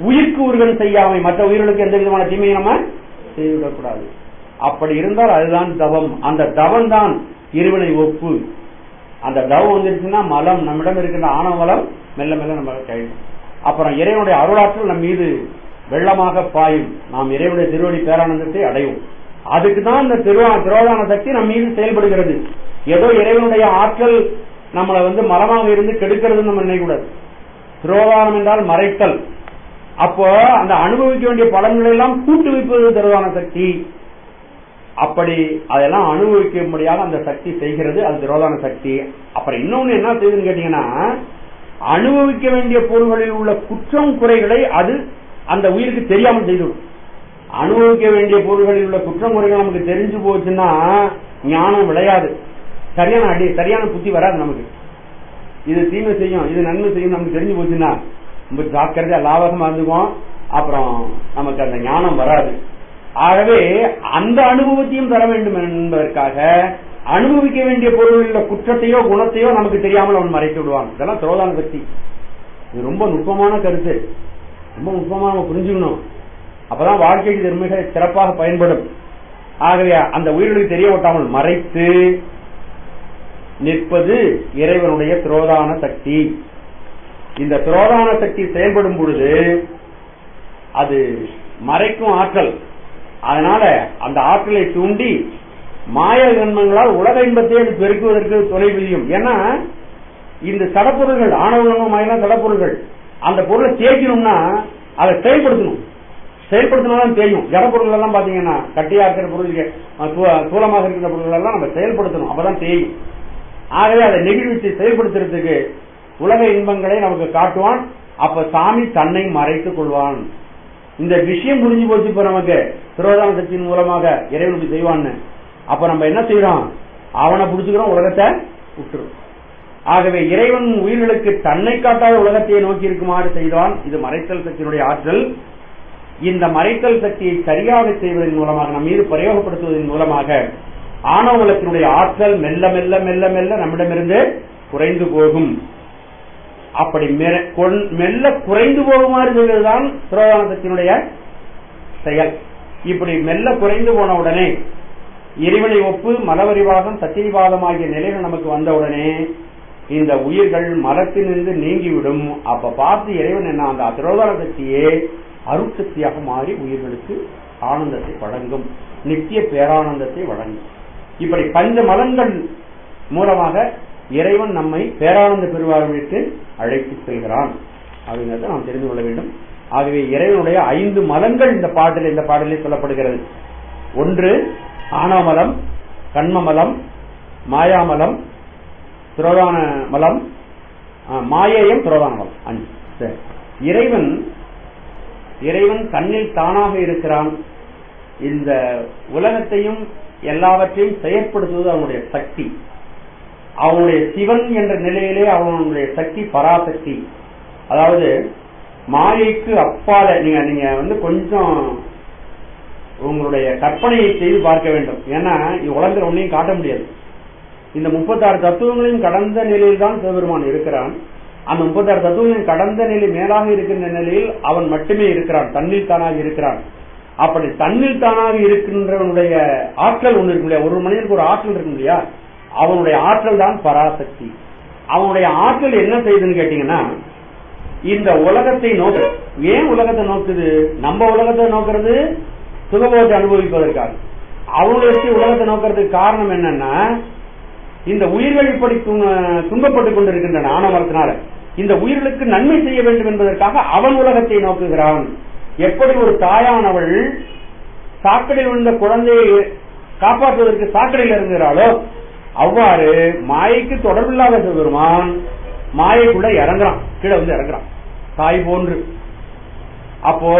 உயிர்க்கு உருவன் செய்யாமை, மற்ற உயிர்களுக்கு எந்த விதமான தீமையை நம்ம செய்துவிடக்கூடாது. அப்படி இருந்தால் அதுதான் தவம். அந்த தவம் தான் இருவினை ஒப்பு. அந்த தவம் வந்துருச்சுன்னா மலம், நம்மிடம் இருக்கின்ற ஆணவ மலம் மெல்ல மெல்ல நம்ம கைடும். அப்புறம் இறைவனுடைய அருளாற்றல் நம் மீது வெள்ளமாக பாயும். நாம் இறைவனுடைய திருவடி பேரானந்தத்தை அடையும். அதுக்குதான் இந்த திரோதான சக்தி நம் மீது செயல்படுகிறது. ஏதோ இறைவனுடைய ஆற்றல் நம்மளை மரமாக இருந்து கெடுக்கிறது நம்ம நினைக்கூடாது. திரோதானம் என்றால் மறைத்தல். அப்போ அந்த அனுபவிக்க வேண்டிய பலன்களை எல்லாம் கூட்டு வைப்பது திரோதான சக்தி. அப்படி அதெல்லாம் அனுபவிக்கும்படியாக அந்த சக்தி செய்கிறது. அது திரோதான சக்தி. அப்புறம் இன்னொன்னு என்ன செய்யுதுன்னு கேட்டீங்கன்னா, அனுபவிக்க வேண்டிய பொருள்களில் உள்ள குற்றம் குறைகளை அது அந்த உயிருக்கு தெரியாமல் செய்துவிடும். அனுபவிக்க வேண்டிய பொருள்களில் உள்ள குற்றம் குறைகள் நமக்கு தெரிஞ்சு போச்சுன்னா ஞானம் விளையாது. சரியான புத்தி வராது நமக்கு. இது தீமை செய்யும், இது நன்மை செய்யும் நமக்கு தெரிஞ்சு போச்சுன்னா ரொம்ப ஜாக்கிரதையா லாபகமா இருந்துக்கும். அப்புறம் நமக்கு அந்த ஞானம் வராது. ஆகவே அந்த அனுபவத்தையும் தர வேண்டும் என்பதற்காக அனுபவிக்க வேண்டிய பொருளில் குற்றத்தையோ குணத்தையோ நமக்கு தெரியாமல் அவன் மறைத்து விடுவான். இதெல்லாம் திரோதான சக்தி. இது ரொம்ப நுட்பமான கருத்து. ரொம்ப நுட்பமா நம்ம புரிஞ்சுக்கணும். அப்பதான் வாழ்க்கைக்கு இது மிக சிறப்பாக பயன்படும். ஆகவே அந்த உயிர்களுக்கு தெரிய விட்டாமல் மறைத்து நிற்பது இறைவனுடைய திரோதான சக்தி. இந்த திரோதான சக்தி செயல்படும் பொழுது அது மறைக்கும் ஆற்றல். அதனால அந்த ஆற்றலை தூண்டி மாய ஜன்மங்களால் உலக இன்பத்தை அது பெருக்குவதற்கு துணை புரியும். ஏன்னா இந்த சடப்பொருள்கள், ஆணவ மாயெல்லாம் சடப்பொருள்கள். அந்த பொருளை தேய்க்கணும்னா அதை செயல்படுத்தினாதான் தெரியும். ஜடப்பொருள் எல்லாம் பாத்தீங்கன்னா கட்டியா இருக்கிற பொருள், சூலமாக இருக்கிற பொருள்கள் எல்லாம் நம்ம செயல்படுத்தணும், அப்பதான் தெரியும். ஆகவே அதை நெகிழ்வித்து செயல்படுத்துறதுக்கு உலக இன்பங்களை நமக்கு காட்டுவான். அப்ப சாமி தன்னை மறைத்துக் கொள்வான். இந்த விஷயம் புரிஞ்சு போச்சு. இப்ப நமக்கு திரோதான சக்தியின் மூலமாக இறைவனுக்கு செய்வான்னு. அப்ப நம்ம என்ன செய்யறோம்? அவனை புடிச்சுக்கிறோம், உலகத்தை விட்டுரும். ஆகவே இறைவன் உயிர்களுக்கு தன்னை காட்டாத உலகத்தை நோக்கி இருக்குமாறு செய்தான். இது மறைத்தல் சக்தியினுடைய ஆற்றல். இந்த மறைத்தல் சக்தியை சரியாக செய்வதன் மூலமாக, நம் மீது பிரயோகப்படுத்துவதன் மூலமாக ஆணவலத்தினுடைய ஆற்றல் மெல்ல மெல்ல மெல்ல மெல்ல நம்மிடமிருந்து குறைந்து போகும். அப்படி மெல்ல குறைந்து போகுமாறு செய்வதுதான் திரோதான சக்தியினுடைய செயல். இப்படி மெல்ல குறைந்து போன உடனே இறைவனை ஒப்பு மலவரிவாதம் சத்தியவாதம் ஆகிய நிலைகள் நமக்கு வந்தவுடனே இந்த உயிர்கள் மலத்திலிருந்து நீங்கிவிடும். அப்ப பார்த்து இறைவன் என்ன, அந்த திரோதான சக்தியே அருட்சக்தியாக மாறி உயிர்களுக்கு ஆனந்தத்தை வழங்கும், நித்திய பேரானந்தத்தை வழங்கும். இப்படி பஞ்ச மலங்கள் மூலமாக இறைவன் நம்மை பேரானந்த பெருவாழ்விற்கு அழைத்து செல்கிறான் அப்படிங்கிறத நாம் தெரிந்து கொள்ள வேண்டும். ஆகவே இறைவனுடைய 5 மலங்கள் இந்த பாடலில் சொல்லப்படுகிறது. ஒன்று ஆணவமலம், கண்மமலம், மாயாமலம், திரோதான மலம், மாயேயம், திரோதான மலம். 5. இறைவன் தன்னில் தானாக இருக்கிறான். இந்த உலகத்தையும் எல்லாவற்றையும் செயற்படுத்துவது அவனுடைய சக்தி. அவனுடைய சிவன் என்ற நிலையிலே அவனுடைய சக்தி பராசக்தி. அதாவது மாயைக்கு அப்பால நீங்க கொஞ்சம் உங்களுடைய கற்பனையை செய்து பார்க்க வேண்டும். ஏன்னா உலகத்தில் ஒன்னையும் காட்ட முடியாது. இந்த 36 தத்துவங்களையும் கடந்த நிலையில் தான் சிவபெருமான் இருக்கிறான். அந்த 36 தத்துவங்களையும் கடந்த நிலை மேலாக இருக்கின்ற நிலையில் அவன் மட்டுமே இருக்கிறான், தன்னில் தானாக இருக்கிறான். அப்படி தன்னில் தானாக இருக்கின்றவனுடைய ஆற்றல் ஒன்று இருக்கு இல்லையா, ஒரு மனிதனுக்கு ஒரு ஆற்றல் இருக்கும் இல்லையா, அவனுடைய ஆற்றல் தான் பராசக்தி. அவனுடைய ஆற்றல் என்ன செய்யுதுன்னு கேட்டீங்கன்னா, இந்த உலகத்தை நோக்கு. ஏன் உலகத்தை நோக்குது? நம்ம உலகத்தை நோக்கிறது சுகபோகத்தை அனுபவிப்பதற்காக. அவனுடைய உலகத்தை நோக்கிறதுக்கு காரணம் என்னன்னா, இந்த உயிர்கள் இப்படி துன்பப்பட்டுக் கொண்டிருக்கின்றன ஆணவத்தினால. இந்த உயிர்களுக்கு நன்மை செய்ய வேண்டும் என்பதற்காக அவன் உலகத்தை நோக்குகிறான். எப்படி ஒரு தாயானவள் சாக்கடையில் விழுந்த குழந்தையை காப்பாற்றுவதற்கு சாக்கடையில் இறங்குகிறாளோ, அவ்வாறு மாயைக்கு தொடர்பில்லாத சிவபெருமான் மாயைக்குள்ள இறங்குறான், கீழே வந்து இறங்குறான் தாய் போன்று. அப்போ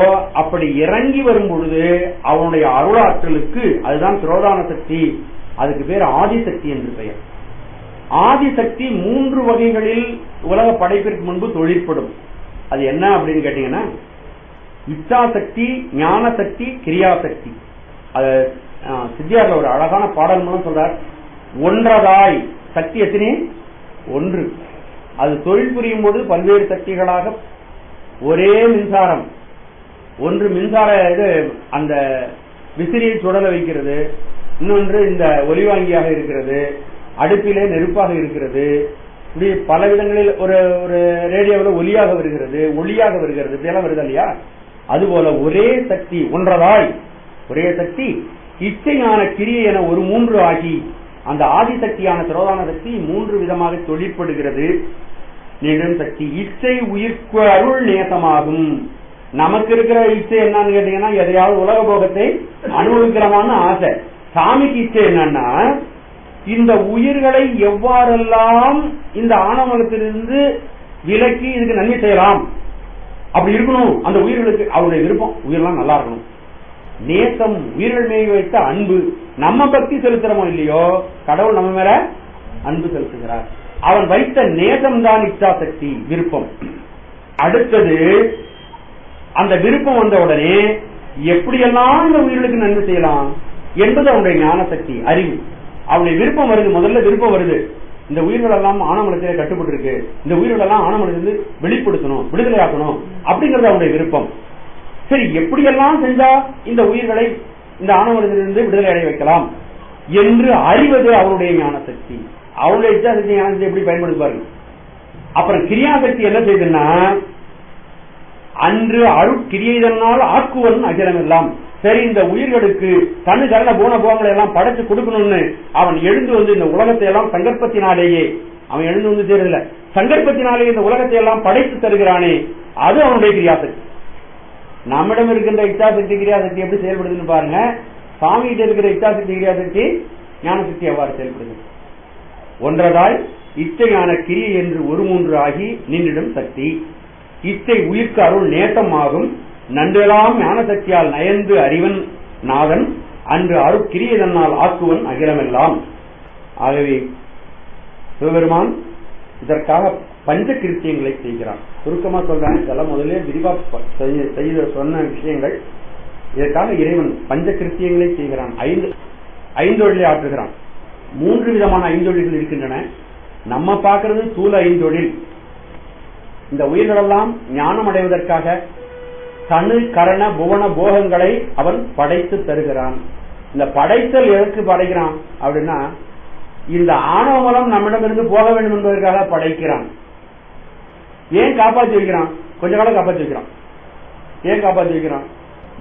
அப்படி இறங்கி வரும் பொழுது அவனுடைய அருளாற்றலுக்கு அதுதான் திரோதான சக்தி. அதுக்கு பேர் ஆதிசக்தி என்று பெயர். ஆதிசக்தி 3 வகைகளில் உலக படைப்பிற்கு முன்பு தொழிற்படும். அது என்ன அப்படின்னு கேட்டீங்கன்னா, இச்சாசக்தி, ஞான சக்தி, கிரியாசக்தி. அது சித்தியார்ல ஒரு அழகான பாடல் மூலம் சொல்றார். ஒன்றதாய் சக்தி எத்தனை? ஒன்று. அது தொழில் புரியும் போது பல்வேறு சக்திகளாக ஒரே மின்சாரம். ஒன்று மின்சார இது அந்த விசிறியை சுடல வைக்கிறது, இன்னொன்று இந்த ஒலிவாங்கியாக இருக்கிறது, அடுப்பிலே நெருப்பாக இருக்கிறது, இப்படி பல விதங்களில் ஒரு ஒரு ரேடியோவில் ஒலியாக வருகிறது, ஒளியாக வருகிறது, இதெல்லாம் வருது இல்லையா. அதுபோல ஒரே சக்தி ஒன்றதாய் ஒரே சக்தி இச்சையான கிரியை என ஒரு 3 ஆகி அந்த ஆதிசக்தியான திரோதான சக்தி 3 விதமாக தொழிற்படுகிறது. நீடும் சக்தி இச்சை உயிர்க்கு அருள் நேசமாகும். நமக்கு இருக்கிற இச்சை என்னன்னு கேட்டீங்கன்னா, எதையாவது உலக போகத்தை அனுபவிக்கிறமான ஆசை. சாமிக்கு இச்சை என்னன்னா, இந்த உயிர்களை எவ்வாறெல்லாம் இந்த ஆணவத்திலிருந்து விலக்கி இதுக்கு நன்மை செய்யலாம், அப்படி இருக்கணும். அந்த உயிர்களுக்கு அவருடைய விருப்பம், உயிரெல்லாம் நல்லா இருக்கணும். நேசம், உயிர்கள் மேல் வைத்த அன்பு. நம்ம பக்தி செலுத்துறோமோ இல்லையோ, கடவுள் நம்ம மேல அன்பு செலுத்துகிறார். அவன் வைத்த நேசம் தான் இச்சாசக்தி, விருப்பம். அடுத்தது அந்த விருப்பம் வந்த உடனே எப்படியெல்லாம் இந்த உயிர்களுக்கு நன்மை செய்யலாம் என்பது அவனுடைய ஞான சக்தி, அறிவு. அவனுடைய விருப்பம் வருது, முதல்ல விருப்பம் வருது. இந்த உயிர்கள் எல்லாம் ஆணவத்திலே கட்டுப்பட்டு இருக்கு, இந்த உயிர்கள் எல்லாம் ஆணவத்திலிருந்து வெளிப்படுத்தணும், விடுதலை ஆக்கணும் அப்படிங்கறது அவனுடைய விருப்பம். சரி, எப்படியெல்லாம் செஞ்சா இந்த உயிர்களை இந்த ஆணவத்திலிருந்து விடுதலை அடைய வைக்கலாம் என்று அறிவது அவருடைய ஞான சக்தி. அவருடைய இச்சாசக்தி ஞானத்தை எப்படி பயன்படுத்துவார்கள். அப்புறம் கிரியாசக்தி என்ன செய்யுதுன்னா, அன்று அருட்கிரியைதனால் ஆக்குவன் அகிலம் எல்லாம். சரி, இந்த உயிர்களுக்கு தனு கரண போன போகங்களை எல்லாம் படைச்சு கொடுக்கணும்னு அவன் எழுந்து வந்து இந்த உலகத்தை எல்லாம் சங்கற்பத்தினாலேயே, அவன் எழுந்து வந்து தெரியல, சங்கற்பத்தினாலேயே இந்த உலகத்தை எல்லாம் படைத்து தருகிறானே, அது அவனுடைய கிரியாசக்தி. நம்மிடம் இருக்கின்ற இச்சாசக்தி கிரியாசக்தி எப்படி செயல்படுதுன்னு பாருங்க. சாமி கிட்ட இருக்கிற இச்சாசக்தி கிரியாசக்தி ஞானசக்தி எவ்வாறு செயல்படுது. ஒன்றதாய் இச்சையான கிரியை என்று ஒரு 3 ஆகி நின்றிடும் சக்தி. இச்சை உயிர்க்கு அருள் நேசமாகும். நன்றெல்லாம் ஞான சக்தியால் நயந்து அறிவன் நாதன் அன்று அருட்கிரியதனால் ஆக்குவன் அகிலமெல்லாம். ஆகவே சிவபெருமான் இதற்காக பஞ்ச கிருத்தியங்களை செய்கிறான். சுருக்கமா சொல்றேன், இதெல்லாம் முதலே விரிவா செய்த சொன்ன விஷயங்கள். இதற்காக இறைவன் பஞ்ச கிருத்தியங்களை செய்கிறான். 5 ஐந்தொழிலை ஆற்றுகிறான். 3 விதமான ஐந்தொழில்கள் இருக்கின்றன. நம்ம பார்க்கிறது தூல ஐந்தொழில். இந்த உயிர்களெல்லாம் ஞானம் அடைவதற்காக தனு கரண புவன போகங்களை அவன் படைத்து தருகிறான். இந்த படைத்தல் எதற்கு படைக்கிறான் அப்படின்னா, இந்த ஆணவமலம் நம்மிடமிருந்து போக வேண்டும் என்பதற்காக படைக்கிறான். ஏன் காப்பாற்றி வைக்கிறான்? கொஞ்ச காலம் காப்பாற்றி வைக்கிறான். ஏன் காப்பாற்றி வைக்கிறான்?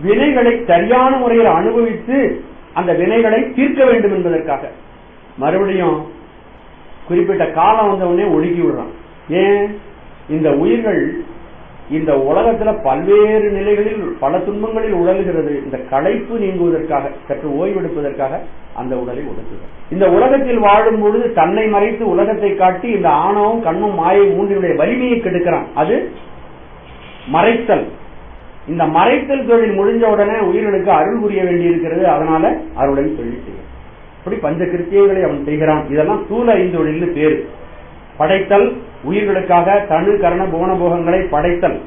வினைகளை சரியான முறையில் அனுபவித்து அந்த வினைகளை தீர்க்க வேண்டும் என்பதற்காக. மறுபடியும் குறிப்பிட்ட காலம் வந்த உடனே ஒடுக்கி விடுறான். ஏன்? இந்த உயிர்கள் இந்த உலகத்துல பல்வேறு நிலைகளில் பல துன்பங்களில் உடலுகிறது. இந்த களைப்பு நீங்குவதற்காக, சற்று ஓய்வெடுப்பதற்காக அந்த உடலை ஒடுக்குகிறது. இந்த உலகத்தில் வாழும் பொழுது தன்னை மறைத்து உலகத்தை காட்டி இந்த ஆணவம் கண்ணும் மாயை 3 வலிமையை கெடுக்கிறான். அது மறைத்தல். இந்த மறைத்தல் தொழில் முடிஞ்ச உடனே உயிர்களுக்கு அருள் புரிய வேண்டி இருக்கிறது. அதனால அருளை தொழில் செய்யும். இப்படி பஞ்ச கிருத்தியங்களை அவன் செய்கிறான். இதெல்லாம் ஸ்தூல ஐந்தொழில்னு பேரு. படைத்தல், உயிர்களுக்காக தனு கரண புவன போகங்களை படைத்தல்,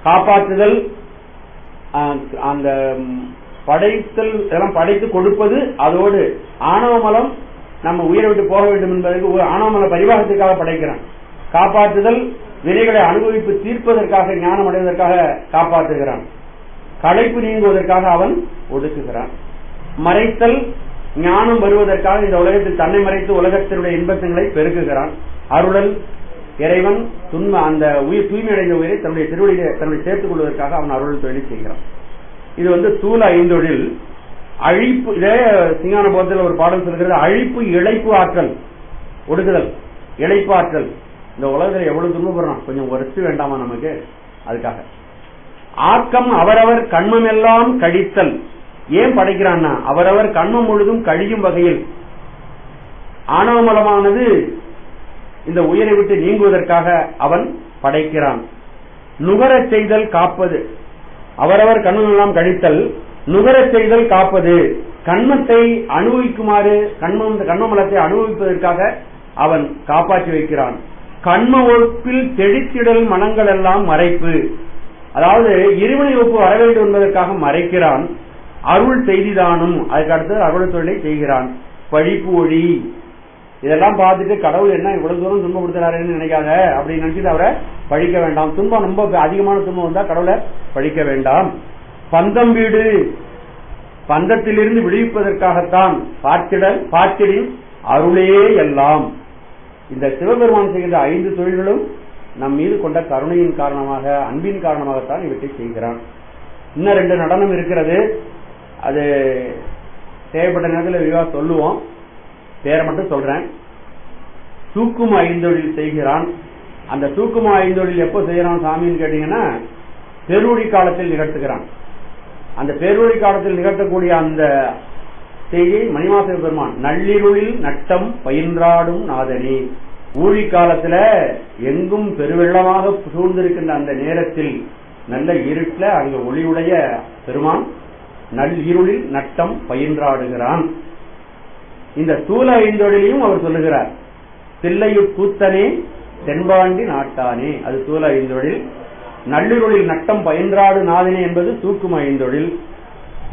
காப்பாற்றுதல், அந்த படைத்தல் இதெல்லாம் படைத்து கொடுப்பது. அதோடு ஆணவமலம் நம்ம உயிரை விட்டு போக வேண்டும் என்பதற்கு ஆணவமல பரிவாகத்துக்காக படைக்கிறான். காப்பாற்றுதல், வினைகளை அனுபவிப்பு தீர்ப்பதற்காக, ஞானம் அடைவதற்காக காப்பாற்றுகிறான். களைப்பு நீங்குவதற்காக அவன் ஒடுக்குகிறான். மறைத்தல், ஞானம் வருவதற்காக இந்த உலகத்தில் தன்னை மறைத்து உலகத்தினுடைய இன்பங்களை பெருக்குகிறான். அருளல், இறைவன் அந்த உயிர் தூய்மை அடைந்த உயிரை தன்னுடைய திருவடியை தன்னுடைய சேர்த்துக் கொள்வதற்காக அவன் அருள் தொழிலை செய்கிறான். இது ஸ்தூல ஐந்தொழில். அழிப்பு, இதே சிங்கான போதத்தில் ஒரு பாடல் சொல்கிறது, அழிப்பு இழைப்பு ஆற்றல், ஒடுக்குதல் இழைப்பு ஆற்றல். இந்த உலகத்தில் எவ்வளவு துன்பப்படுறான், கொஞ்சம் உரைச்சு வேண்டாமா நமக்கு? அதுக்காக ஆக்கம் அவரவர் கண்மம் எல்லாம் கழித்தல். ஏன் படைக்கிறான்னா அவரவர் கண்மம் முழுதும் கழியும் வகையில் ஆணவமலமானது இந்த உயிரை விட்டு நீங்குவதற்காக அவன் படைக்கிறான். நுகரச் செய்தல் காப்பது, அவரவர் கண்மம் எல்லாம் கழித்தல், நுகரச் செய்தல் காப்பது. கண்மத்தை அனுபவிக்குமாறு, கண்மமலத்தை அனுபவிப்பதற்காக அவன் காப்பாற்றி வைக்கிறான். கண்ம ஒப்பில் தெளித்திடல் மனங்கள் எல்லாம் மறைப்பு, அதாவது இருவினை ஒப்பு வர வேண்டும் என்பதற்காக மறைக்கிறான். அருள் செய்திதானும், அதுக்கு அடுத்து அருள் தொழிலை செய்கிறான். பழிப்பு ஒளி, இதெல்லாம் பார்த்துட்டு கடவுள் என்ன இவ்வளவு தூரம் துன்பப்படுத்துறாருன்னு நினைக்காத, அப்படின்னு நினைச்சிட்டு அவரை பழிக்க வேண்டாம். துன்பம் ரொம்ப அதிகமான துன்பம் வந்தா கடவுளை பழிக்க வேண்டாம். பந்தம் வீடு, பந்தத்திலிருந்து விடுவிப்பதற்காகத்தான் பார்த்திடின் அருளே எல்லாம். இந்த சிவபெருமான் செய்கின்ற 5 தொழில்களும் நம் மீது கொண்ட கருணையின் காரணமாக, அன்பின் காரணமாகத்தான் இவற்றை செய்கிறான். இன்னும் 2 நடனம் இருக்கிறது. அது தேவைப்பட்ட நேரத்தில் விரிவா சொல்லுவோம். பேரை மட்டும் சொல்றேன். தூக்கும ஐந்தொழில் செய்கிறான். அந்த தூக்கும ஐந்தொழில் எப்போ செய்யறான் சாமின்னு கேட்டீங்கன்னா, பெருவழி காலத்தில் நிகழ்த்துகிறான். அந்த பெருவழி காலத்தில் நிகழ்த்தக்கூடிய அந்த செய்கை மணிவாசக பெருமான் நள்ளிருளில் நட்டம் பயின்றாடும் நாதனே. ஊழி காலத்துல எங்கும் பெருவெள்ளமாக சூழ்ந்திருக்கின்ற அந்த நேரத்தில் நல்ல இருட்டுல அங்க ஒளியுடைய பெருமான் நள்ளிருளில் நட்டம் பயின்றாடுகிறான். இந்த ஸ்தூல ஐந்தொழிலையும் அவர் சொல்லுகிறார். தில்லையுட் கூத்தனே தென்பாண்டி நாட்டானே, அது ஸ்தூல ஐந்தொழில். நள்ளிருளில் நட்டம் பயின்றாடு நாதனே என்பது தூக்கும ஐந்தொழில்.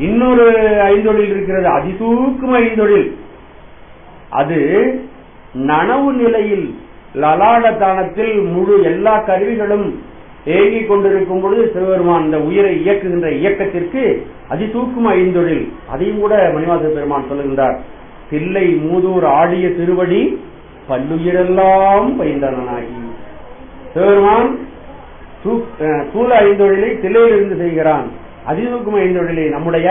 இன்னொரு ஐந்தொழில் இருக்கிறது, அதிசூக்கும ஐந்தொழில். அது நனவு நிலையில் லலாடதானத்தில் முழு எல்லா கருவிகளும் ஏகிக் கொண்டிருக்கும் பொழுது சிவபெருமான் இந்த உயிரை இயக்குகின்ற இயக்கத்திற்கு அதிசூக்கும ஐந்தொழில். அதையும் கூட மணிவாசக பெருமான் சொல்லுகின்றார். தில்லை மூதூர் ஆடிய திருவடி பல்லுயிரெல்லாம் பயின்றனாகி. சிவபெருமான் ஸ்தூல ஐந்தொழிலை தில்லையிலிருந்து செய்கிறான். அதிசூக்கும ஐந்தொழிலை நம்முடைய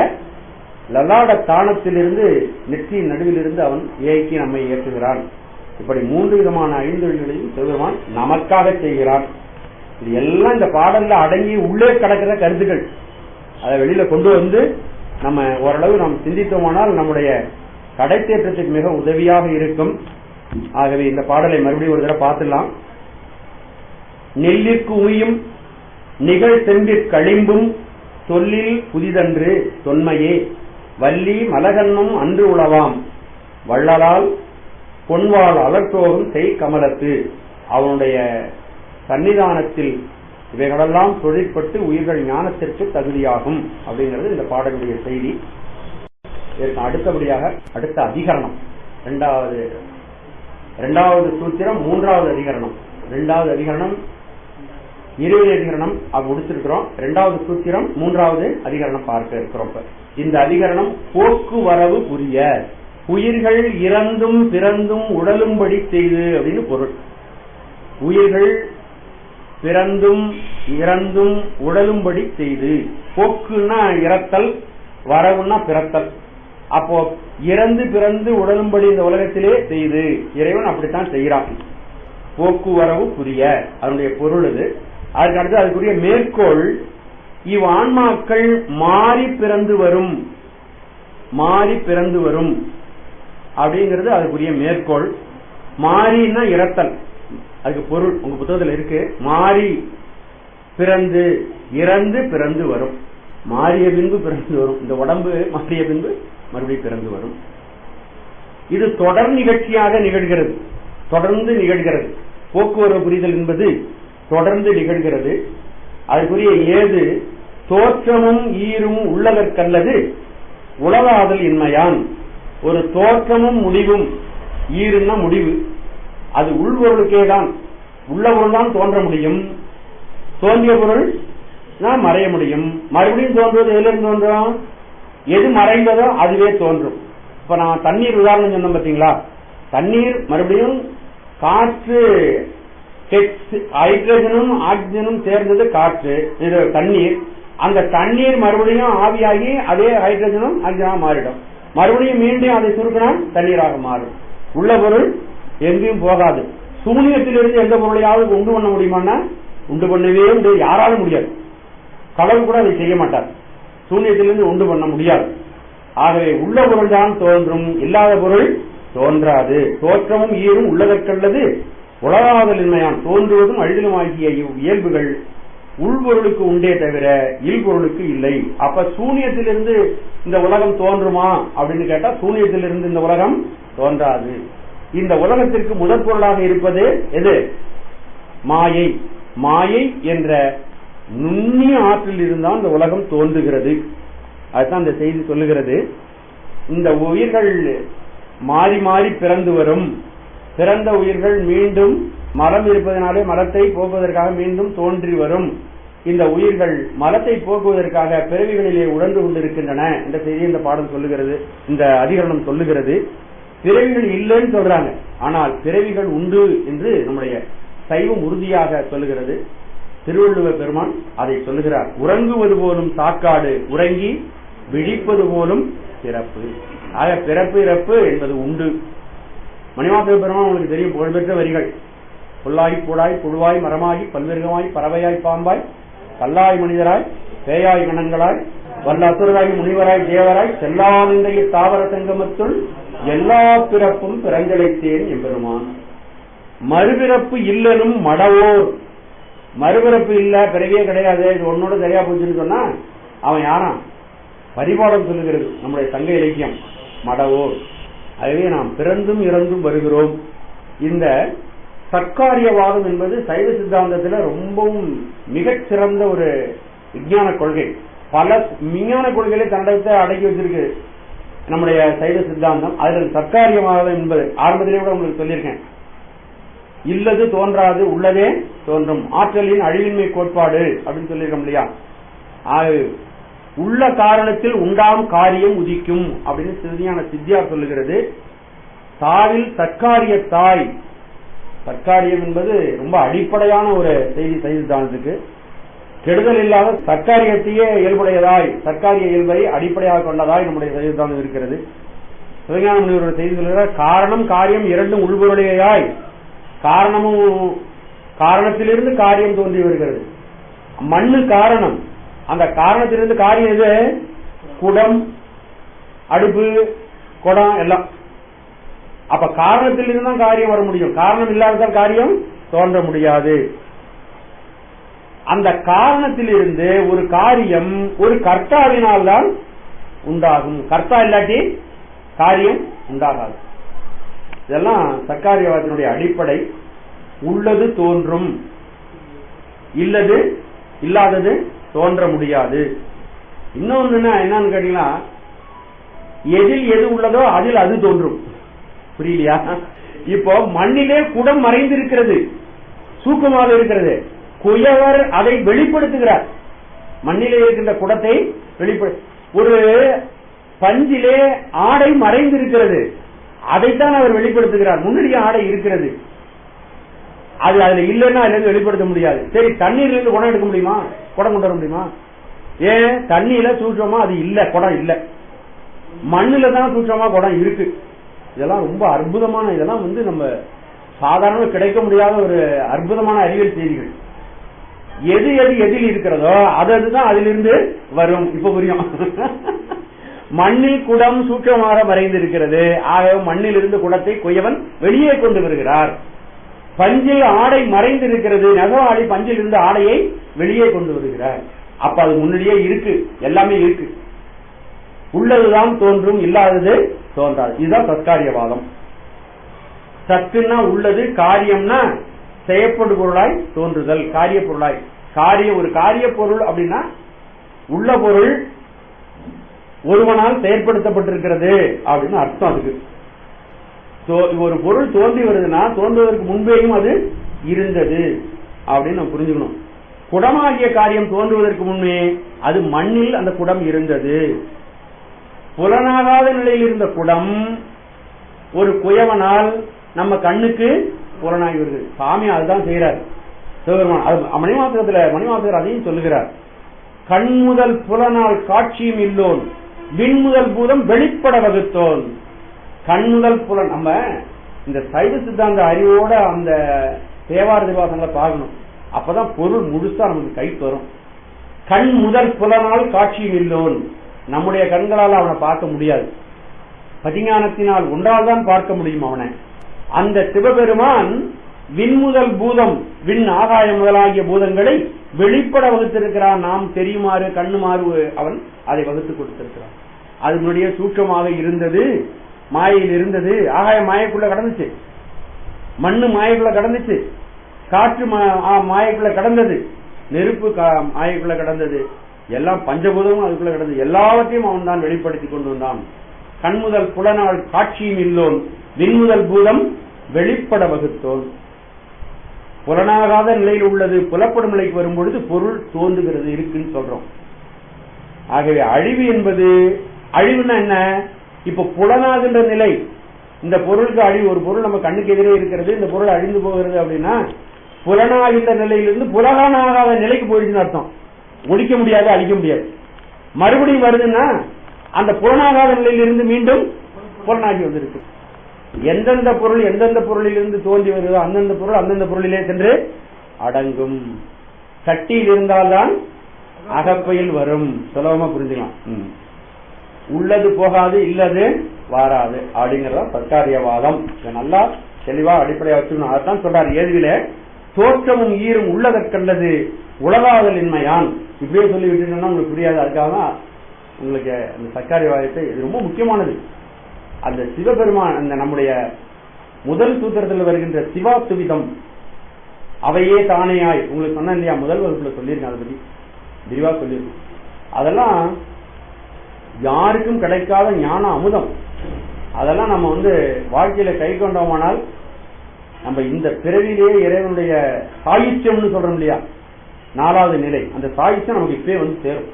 லலாட தானத்திலிருந்து நெற்றியின் நடுவிலிருந்து அவன் இயக்கி நம்மை இயக்குகிறான். இப்படி 3 விதமான ஐந்தொழில்களையும் சிவபெருமான் நமக்காக செய்கிறான். இது எல்லாம் இந்த பாடல்ல அடங்கி உள்ளே கிடக்கிற கருத்துக்கள். அதை வெளியில கொண்டு வந்து நம்ம ஓரளவு நாம் சிந்தித்தோமானால் நம்முடைய கடைத்தேற்றத்துக்கு மிக உதவியாக இருக்கும். ஆகவே இந்த பாடலை மறுபடியும் ஒரு தடவை பார்த்துடலாம். நெல்லிற்கு உமியும் நிகழ் செம்பிற் களிம்பும் சொல்லில் புதிதன்று தொன்மையே வள்ளி மலகன்னும் அன்று உளவாம் வள்ளலால் பொன்வாள் அலற்றோகும் செய் கமலத்து. அவனுடைய சன்னிதானத்தில் இவைகளெல்லாம் தொழிற்பட்டு உயிர்கள் ஞானத்திற்கு தகுதியாகும் அப்படிங்கிறது இந்த பாடலுடைய செய்தி. இதற்கு அடுத்தபடியாக அடுத்த அதிகரணம், இரண்டாவது சூத்திரம், 3வது அதிகரணம். 2வது அதிகரணம் 20 அதிகரணம் முடிச்சிருக்கிறோம். 2வது சூத்திரம் 3வது அதிகரணம் பார்க்க இருக்கிறோம். இந்த அதிகரணம் போக்குவரவு புரிய, உயிர்கள் இறந்தும் பிறந்தும் உடலும்படி செய்து அப்படின்னு பொருள். உயிர்கள் பிறந்தும் இறந்தும் உடலும்படி செய்து. போக்குன்னா இறத்தல், வரவுன்னா பிறத்தல். அப்போ இறந்து பிறந்து உடலும்படி இந்த உலகத்திலே செய்து இறைவன் அப்படித்தான் செய்கிறான். போக்குவரவு புரிய அதனுடைய பொருள் இது. அதுக்கு அடுத்து அதுக்குரிய மேற்கோள், இவ் ஆன்மாக்கள் மாறி பிறந்து வரும், மாறி பிறந்து வரும் அப்படிங்கிறது அதுக்குரிய மேற்கோள். மாறின்னா இறத்தல், அதுக்கு பொருள் உங்க புத்தகத்தில் இருக்கு. மாறி பிறந்து இறந்து பிறந்து வரும், மாறிய பின்பு பிறந்து வரும். இந்த உடம்பு மாறிய பின்பு மறுபடியும் பிறந்து வரும். இது தொடர் நிகழ்ச்சியாக நிகழ்கிறது, தொடர்ந்து நிகழ்கிறது. போக்குவரவு புரிதல் என்பது தொடர்ந்து நிகழ்கிறது. அதுக்குரிய ஏது தோற்றமும் ஈரும் உள்ளதற்கல்லது உலகாதல் இன்மையான். ஒரு தோற்றமும் முடிவும், ஈருன்னா முடிவு, அது உள்பொருளுக்கே தான், உள்ள பொருள் தான் தோன்ற முடியும். தோன்றிய பொருள் தான் மறைய முடியும். மறுபடியும் தோன்றுவது எதிலிருந்து தோன்றும்? எது மறைந்ததோ அதுவே தோன்றும். இப்ப நான் தண்ணீர் உதாரணம் சொன்னோம் பாத்தீங்களா, தண்ணீர் மறுபடியும் காற்று, ஹைட்ரஜனும் ஆக்சிஜனும் சேர்ந்தது காற்று, இது தண்ணீர். அந்த தண்ணீர் மறுபடியும் ஆவியாகி அதே ஹைட்ரஜனும் ஆக்சிஜனாக மாறிடும். மறுபடியும் மீண்டும் அதை சுருக்கினால் தண்ணீராக மாறும். உள்ள பொருள் எங்கேயும் போகாது. சூனியத்திலிருந்து எந்த பொருளையாவது உண்டு பண்ண முடியுமான்னா உண்டு பண்ணவே முடியாது, யாராலும் முடியாது. கடவுள் கூட அதை செய்ய மாட்டார். சூனியத்திலிருந்து உண்டு பண்ண முடியாது. ஆகவே உள்ள பொருள் தான் தோன்றும், இல்லாத பொருள் தோன்றாது. தோற்றமும் ஈரும் உள்ளதற்கல்லது உலகாதல் இன்மையான். தோன்றுவதும் அழிதலும் ஆகிய இயல்புகள் உள்பொருளுக்கு உண்டே தவிர இல்பொருளுக்கு இல்லை. அப்ப சூனியத்திலிருந்து இந்த உலகம் தோன்றுமா அப்படின்னு கேட்டா சூனியத்திலிருந்து இந்த உலகம் தோன்றாது. இந்த உலகத்திற்கு முதற் பொருளாக இருப்பது எது? மாயை. மாயை என்ற நுண்ணிய ஆற்றில் இருந்தால் இந்த உலகம் தோன்றுகிறது. அதுதான் இந்த செய்தி சொல்லுகிறது. இந்த உயிர்கள் மாறி மாறி பிறந்து வரும். பிறந்த உயிர்கள் மீண்டும் மரம் இருப்பதனாலே மரத்தை போக்குவதற்காக மீண்டும் தோன்றி வரும். இந்த உயிர்கள் மரத்தை போக்குவதற்காக பிறவிகளிலே உழன்று கொண்டிருக்கின்றன என்ற செய்தி இந்த பாடம் சொல்லுகிறது, இந்த அதிகரணம் சொல்லுகிறது. பிறவிகள் இல்லைன்னு சொல்றாங்க, ஆனால் பிறவிகள் உண்டு என்று நம்முடைய சைவம் உறுதியாக சொல்லுகிறது. திருவள்ளுவர் பெருமான் அதை சொல்லுகிறார். உறங்குவது போலும் சாக்காடு, உறங்கி விழிப்பது போலும் பிறப்பு. ஆக பிறப்பு இறப்பு என்பது உண்டு. மணிவாசக பெருமான் உங்களுக்கு தெரியும், புகழ்பெற்ற வரிகள். புல்லாய் பூடாய் புழுவாய் மரமாகி பல்விருகமாய் பறவையாய் பாம்பாய் கல்லாய் மனிதராய் பேயாய் கணங்களாய் வல்ல அசுரராய் முனிவராய் தேவராய் செல்லாநின்றைய தாவர சங்கமத்துள் எல்லா பிறப்பும் பிறந்தழைத்தேன் எம்பெருமான். மறுபிறப்பு இல்லனும் மடவோர். மறுபிறப்பு இல்ல, பிறவியே கிடையாது, இது ஒன்னோட சரியா போச்சுன்னு சொன்னா அவன் யாரா? பரிபாடம் சொல்லுகிறது நம்முடைய சங்க இலக்கியம். மடவோர். ஆகவே நாம் பிறந்தும் இறந்தும் வருகிறோம். இந்த சர்க்காரியவாதம் என்பது சைவ சித்தாந்தத்தில் ரொம்பவும் மிகச்சிறந்த ஒரு விஞ்ஞான கொள்கை. பல விஞ்ஞான கொள்கைகளை தண்டத்தை அடக்கி வச்சிருக்கு நம்முடைய சைவ சித்தாந்தம். அதில் சர்க்காரியவாதம் என்பது ஆரம்பத்திலே கூட உங்களுக்கு சொல்லியிருக்கேன். இல்லது தோன்றாது, உள்ளதே தோன்றும், ஆற்றலின் அழிவின்மை கோட்பாடு அப்படின்னு சொல்லியிருக்கோம் இல்லையா? உள்ள காரணத்தில் உண்டாம் காரியம் உதிக்கும் அப்படின்னு சிறுதியான சித்தியார் சொல்லுகிறது. தாவில் சர்க்காரிய தாய். சர்க்காரியம் என்பது ரொம்ப அடிப்படையான ஒரு செய்தி சைவத்தானத்துக்கு. கெடுதல் இல்லாத சர்க்காரியத்தையே இயல்புடையதாய், சர்க்காரிய இயல்பை அடிப்படையாக கொண்டதாய் நம்முடைய சைவத்தானம் இருக்கிறது. சிவஞான முனிவரோட செய்தி சொல்லுகிறார், காரணம் காரியம் இரண்டும் உள்பொருளையாய், காரணமும் காரணத்திலிருந்து காரியம் தோன்றி வருகிறது. மண்ணு காரணம், அந்த காரணத்திலிருந்து காரியம் எது? குடம், அடுப்பு, குடம் எல்லாம். அப்ப காரணத்தில் இருந்தால் காரியம் வர முடியும், காரணம் இல்லாததால் காரியம் தோன்ற முடியாது. அந்த காரணத்தில் இருந்து ஒரு காரியம் ஒரு கர்த்தாவினால் தான் உண்டாகும். கர்த்தா இல்லாட்டி காரியம் உண்டாகாது. இதெல்லாம் சர்க்காரியவாதத்தினுடைய அடிப்படை. உள்ளது தோன்றும், இல்லது இல்லாதது தோன்ற முடியாது. இன்னொன்னு என்னன்னு கேட்டீங்கன்னா, எதில் எது உள்ளதோ அதில் அது தோன்றும். புரியலையா? இப்போ மண்ணிலே குடம் மறைந்திருக்கிறது, சூக்கமாக இருக்கிறது. குயவர் அதை வெளிப்படுத்துகிறார். மண்ணிலே இருக்கின்ற குடத்தை வெளிப்படுத்த, ஒரு பஞ்சிலே ஆடை மறைந்திருக்கிறது, அதைத்தான் அவர் வெளிப்படுத்துகிறார். முன்னாடியே ஆடை இருக்கிறது, அது அதுல இல்லைன்னா அதுல இருந்து வெளிப்படுத்த முடியாது. சரி, தண்ணீர்ல இருந்து குடம் எடுக்க முடியுமா? குடம் கொண்டு வர முடியுமா? ஏன்? தண்ணியில சூற்றமா அது இல்ல, குடம் இல்ல. மண்ணுல தான் சூற்றமா குடம் இருக்கு. இதெல்லாம் ரொம்ப அற்புதமான, இதெல்லாம் நம்ம சாதாரண கிடைக்க முடியாத ஒரு அற்புதமான அறிவியல் செய்திகள். எது எது எதில் இருக்கிறதோ அதுதான் அதிலிருந்து வரும். இப்ப புரியும். மண்ணில் குடம் சூற்றமாக மறைந்து இருக்கிறது. ஆக மண்ணில் இருந்து குடத்தை குயவன் வெளியே கொண்டு வருகிறார். பஞ்சில் ஆடை மறைந்து இருக்கிறது, நெசவாளி பஞ்சில் இருந்து ஆடையை வெளியே கொண்டு வருகிறார். அப்ப அது முன்னாடியே இருக்கு, எல்லாமே இருக்கு. உள்ளதுதான் தோன்றும், இல்லாதது தோன்றாது. இதுதான் தற்காரியவாதம். சத்துன்னா உள்ளது, காரியம்னா செய்யப்படு பொருளாய் தோன்றுதல், காரிய பொருளாய். ஒரு காரிய பொருள் அப்படின்னா உள்ள பொருள் ஒருவனால் செயற்படுத்தப்பட்டிருக்கிறது அப்படின்னு அர்த்தம். அதுக்கு ஒரு பொருள் தோன்றி வருதுன்னா தோன்றுவதற்கு முன்பேயும் அது இருந்தது அப்படின்னு நம்ம புரிஞ்சுக்கணும். குடமாகிய காரியம் தோன்றுவதற்கு முன்னே அது மண்ணில் அந்த குடம் இருந்தது. புலனாகாத நிலையில் இருந்த குடம் ஒரு குயவனால் நம்ம கண்ணுக்கு புலனாகி வருது. சாமி அதுதான் செய்யறார் சிவபெருமான். மணிவாசகர் அதையும் சொல்லுகிறார். கண் முதல் புலனால் காட்சியும் இல்லோன், விண் முதல் பூதம் வெளிப்பட வகுத்தோன். கண் முதல் புலன், நம்ம இந்த சைவ சித்தாந்த அறிவோட அந்த தேவார திவாசங்களை பார்க்கணும். அப்பதான் பொருள் முழுசா நமக்கு கைக்கு வரும். கண் முதல் புலனால் காட்சியும் இல்லோன், நம்முடைய கண்களால் அவனை பார்க்க முடியாது, பதிஞானத்தினால் ஒன்றால் தான் பார்க்க முடியும் அவனை. அந்த சிவபெருமான் விண்முதல் பூதம், விண் ஆகாயம் முதலாகிய பூதங்களை வெளிப்பட வகுத்திருக்கிறான். நாம் தெரியுமாறு கண்ணுமாறு அவன் அதை வகுத்து கொடுத்திருக்கிறான். அது முன்னாடியே சூட்சமாக இருந்தது, மாயையில் இருந்தது. ஆகாயம் மாயைக்குள்ள கடந்துச்சு, மண்ணு மாயைக்குள்ள கடந்துச்சு, காற்று மாயைக்குள்ள கடந்தது, நெருப்பு மாயைக்குள்ள கடந்தது, எல்லாம் பஞ்சபூதமும் அதுக்குள்ள கடந்தது. எல்லாவற்றையும் அவன் தான் வெளிப்படுத்தி கொண்டு வந்தான். கண்முதல் புலனால் காட்சியும் இல்லோன், விண்முதல் பூதம் வெளிப்பட வகுத்தோன். புலனாகாத நிலையில் உள்ளது புலப்படும் நிலைக்கு வரும்பொழுது பொருள் தோன்றுகிறது, இருக்குன்னு சொல்றோம். ஆகவே அழிவு என்பது, அழிவுன்னா என்ன? இப்ப புலனாகின்ற நிலை, இந்த பொருளுக்கு அழிவு. ஒரு பொருள் நம்ம கண்ணுக்கு எதிரே இருக்கிறது, இந்த பொருள் அழிந்து போகிறது அப்படின்னா புலனாகின்ற நிலையிலிருந்து புலனாகாத நிலைக்கு போயிடுச்சுன்னு அர்த்தம். ஒழிக்க முடியாது, அழிக்க முடியாது. மறுபடியும் வருதுன்னா அந்த புலனாகாத நிலையிலிருந்து மீண்டும் புலனாகி வந்திருக்கு. எந்தெந்த பொருள் எந்தெந்த பொருளிலிருந்து தோன்றி வருதோ அந்தந்த பொருள் அந்தந்த பொருளிலே சென்று அடங்கும். சட்டியில் இருந்தால்தான் அகப்பையில் வரும். சுலபமா புரிஞ்சுக்கலாம். உள்ளது போகாது, இல்லது வாராது அப்படிங்கறத தற்காரியவாதம். நல்லா தெளிவா அடிப்படையா வச்சுக்கணும். அதான் சொல்றாரு ஏதுவில தோற்றமும் ஈரும் உள்ளதற்கல்லது உலகாதல் இன்மையான். இப்படியே சொல்லி விட்டுட்டோம்னா உங்களுக்கு புரியாது. அதுக்காக உங்களுக்கு அந்த தற்காரியவாதத்தை இது ரொம்ப முக்கியமானது. அந்த சிவபெருமான், அந்த நம்முடைய முதல் சூத்திரத்தில் வருகின்ற சிவா துவிதம் அவையே தானேயாய், உங்களுக்கு சொன்ன இல்லையா, முதல் வகுப்புல சொல்லியிருக்கேன், அதை பத்தி விரிவா சொல்லியிருக்கேன். அதெல்லாம் யாருக்கும் கிடைக்காத ஞான அமுதம். அதெல்லாம் நம்ம வாழ்க்கையில கை கொண்டோமானால் நம்ம இந்த பிறவிலேயே இறைவனுடைய சாயுச்சியம்னு சொல்றோம் இல்லையா, 4வது நிலை, அந்த சாயுச்சியம் நமக்கு இப்பவே சேரும்.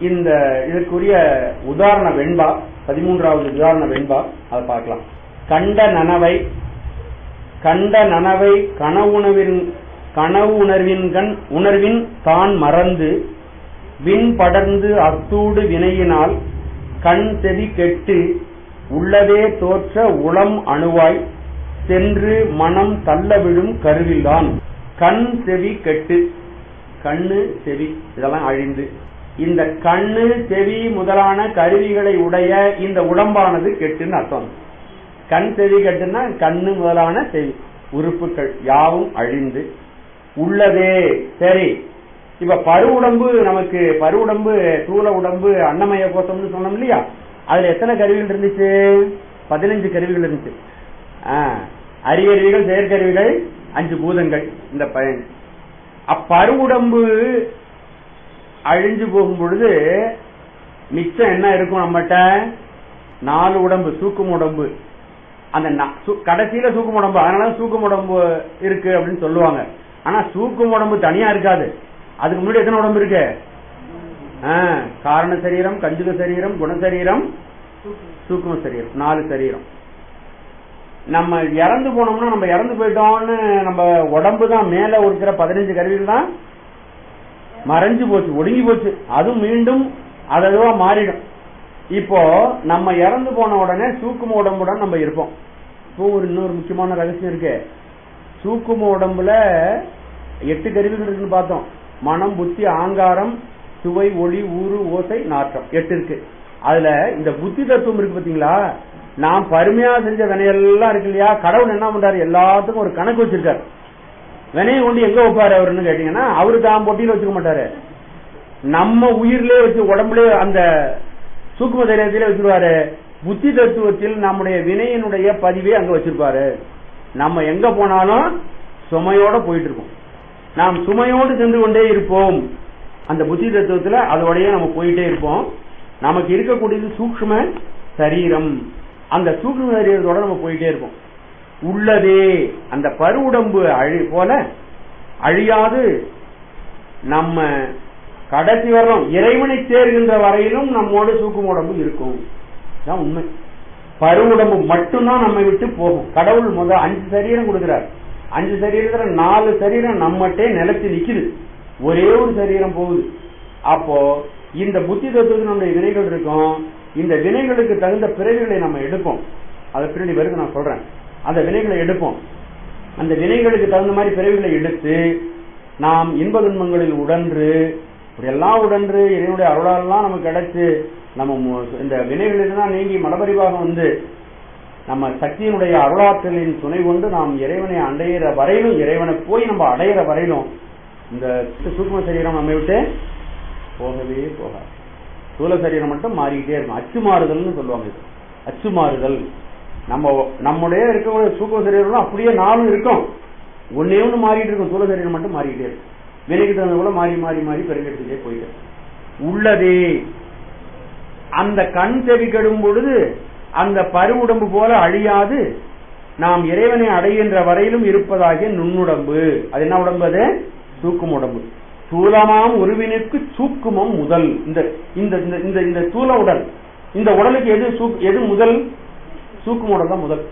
இந்த இதற்குரிய உதாரண வெண்பா 13வது உதாரண வெண்பா, அதை பார்க்கலாம். கண்ட நனவை கனவு உணர்வின் தான் மறந்து விண் படர்ந்து அத்தூடு வினையினால் கண் செவி கெட்டு உள்ளதே தோற்ற உளம் அணுவாய் சென்று மனம் தள்ள விழும் கருவில்தான். கண் செவி கெட்டு, கண்ணு செவி இதெல்லாம் அழிந்து இந்த கண்ணு செவி முதலான கருவிகளை உடைய இந்த உடம்பானது கெட்டுன்னு அர்த்தம். கண் செவி கெட்டுன்னா கண்ணு முதலான செவி உறுப்புகள் யாவும் அழிந்து உள்ளதே. சரி, இப்ப பருவுடம்பு, நமக்கு பருவுடம்பு தூள உடம்பு அன்னமய கோஷம்னு சொன்னோம் இல்லையா, அதுல எத்தனை கருவிகள் இருந்துச்சு? 15 கருவிகள் இருந்துச்சு. அறிகருவிகள், செயற்கருவிகள், 5 பூதங்கள். இந்த அப்பருவுடம்பு அழிஞ்சு போகும் பொழுது மிச்சம் என்ன இருக்கும் நம்மகிட்ட? 4 உடம்பு, சூக்கும உடம்பு. அந்த கடைசியில சூக்கும உடம்பு, அதனால சூக்கும உடம்பு இருக்கு அப்படின்னு சொல்லுவாங்க. ஆனா சூக்கும உடம்பு தனியா இருக்காது. அதுக்கு முன்னாடி எத்தனை உடம்பு இருக்கு? காரண சரீரம், கஞ்சுக சரீரம், குணசரீரம், சூக்கும சரீரம், 4 சரீரம். நம்ம இறந்து போனோம்னா, நம்ம இறந்து போயிட்டோம்னு நம்ம உடம்பு தான் மேல இருக்கிற 15 கருவிகள் தான் மறைஞ்சு போச்சு, ஒடுங்கி போச்சு. அதுவும் மீண்டும் அதுவா மாறிடும். இப்போ நம்ம இறந்து போன உடனே சூக்கும உடம்புடன் நம்ம இருப்போம். இப்போ இன்னொரு முக்கியமான ரகசியம் இருக்கு. சூக்கும உடம்புல 8 கருவிகள் இருக்குன்னு பார்த்தோம். மனம், புத்தி, ஆங்காரம், சுவை, ஒளி, ஊறு, ஓசை, நாற்றம், 8 இருக்கு. அதுல இந்த புத்தி தத்துவம் இருக்கு பாத்தீங்களா, நாம் பருமையா செஞ்ச வினையெல்லாம் இருக்கு இல்லையா, கடவுள் என்ன பண்றாரு, எல்லாத்துக்கும் ஒரு கணக்கு வச்சிருக்காரு. வினையை கொண்டு எங்க வைப்பாரு அவருன்னு கேட்டீங்கன்னா, அவரு தான் பொட்டியில வச்சுக்க மாட்டாரு. நம்ம உயிரிலே வச்சு உடம்புல அந்த சூக்கும சரீரத்திலே வச்சிருவாரு. புத்தி தத்துவத்தில் நம்முடைய வினையினுடைய பதிவே அங்க வச்சிருப்பாரு. நம்ம எங்க போனாலும் சுமையோட போயிட்டு இருக்கோம். நாம் சுமையோடு சென்று கொண்டே இருப்போம். அந்த புத்தி தத்துவத்துல அதோடய நம்ம போயிட்டே இருப்போம். நமக்கு இருக்கக்கூடியது சூக்ஷ்ம சரீரம். அந்த சூக்ஷ்ம சரீரத்தோட நம்ம போயிட்டே இருப்போம். உள்ளதே அந்த பரு உடம்பு போல அழியாது நம்ம கடைசி வரலாம் இறைவனை சேர்கின்ற வரையிலும் நம்மோட சூக்கும உடம்பு இருக்கும். உண்மை. பரு உடம்பு மட்டும்தான் நம்மை விட்டு போகும். கடவுள் முதல் 5 சரீரம் கொடுக்கிறார். 5 சரீரத்துல 4 சரீரம் நம்மகிட்டே நிலைச்சு நிக்குது. ஒரே ஒரு சரீரம் போகுது. அப்போ இந்த புத்தி தத்துவத்தில் நம்முடைய வினைகள் இருக்கும். இந்த வினைகளுக்கு தகுந்த பிறவிகளை நம்ம எடுப்போம். அதை பின்னாடி வருது நான் சொல்றேன். அந்த வினைகளை எடுப்போம். அந்த வினைகளுக்கு தகுந்த மாதிரி பிறவிகளை எடுத்து நாம் இன்ப துன்பங்களில் உடன்று எல்லாம் உடன்று இறைவனுடைய அருளாலாம் நமக்கு கிடைச்சு நம்ம இந்த வினைகளில்தான் நீங்கி மலபரிவாகம் வந்து நம்ம சக்தியினுடைய அருளாற்றலின் துணை கொண்டு நாம் இறைவனை அடையிற வரையிலும் இறைவனை போய் நம்ம அடையிற வரையிலும் இந்த சூக்ம சரீரம் நம்ம விட்டு போகவே போகாது. ஸ்தூல சரீரம் மட்டும் மாறிக்கிட்டே இருக்கும். அச்சு மாறுதல்னு சொல்லுவாங்க. அச்சு மாறுதல் நம்முடைய இருக்கக்கூடிய சூக்ம சரீரம் அப்படியே நாளும் இருக்கும். ஒன்னே ஒண்ணு மாறிட்டு இருக்கும். ஸ்தூல சரீரம் மட்டும் மாறிக்கிட்டே இருக்கும். வினைக்கு தகுந்த கூட மாறி மாறி மாறி பெருக்கெடுத்துட்டே போயிட்டு உள்ளதே. அந்த கண் செவி கெடும் பொழுது அந்த பரு உடம்பு போல அழியாது நாம் இறைவனை அடைகின்ற வரையிலும் இருப்பதாகிய நுண்ணுடம்பு. அது என்ன உடம்பு? அது சூக்கும உடம்பு. சூலமாம் உருவினுக்கு சூக்குமம் முதல். இந்த சூல உடல், இந்த உடலுக்கு எது முதல்? சூக்கும உடல் தான் முதல்.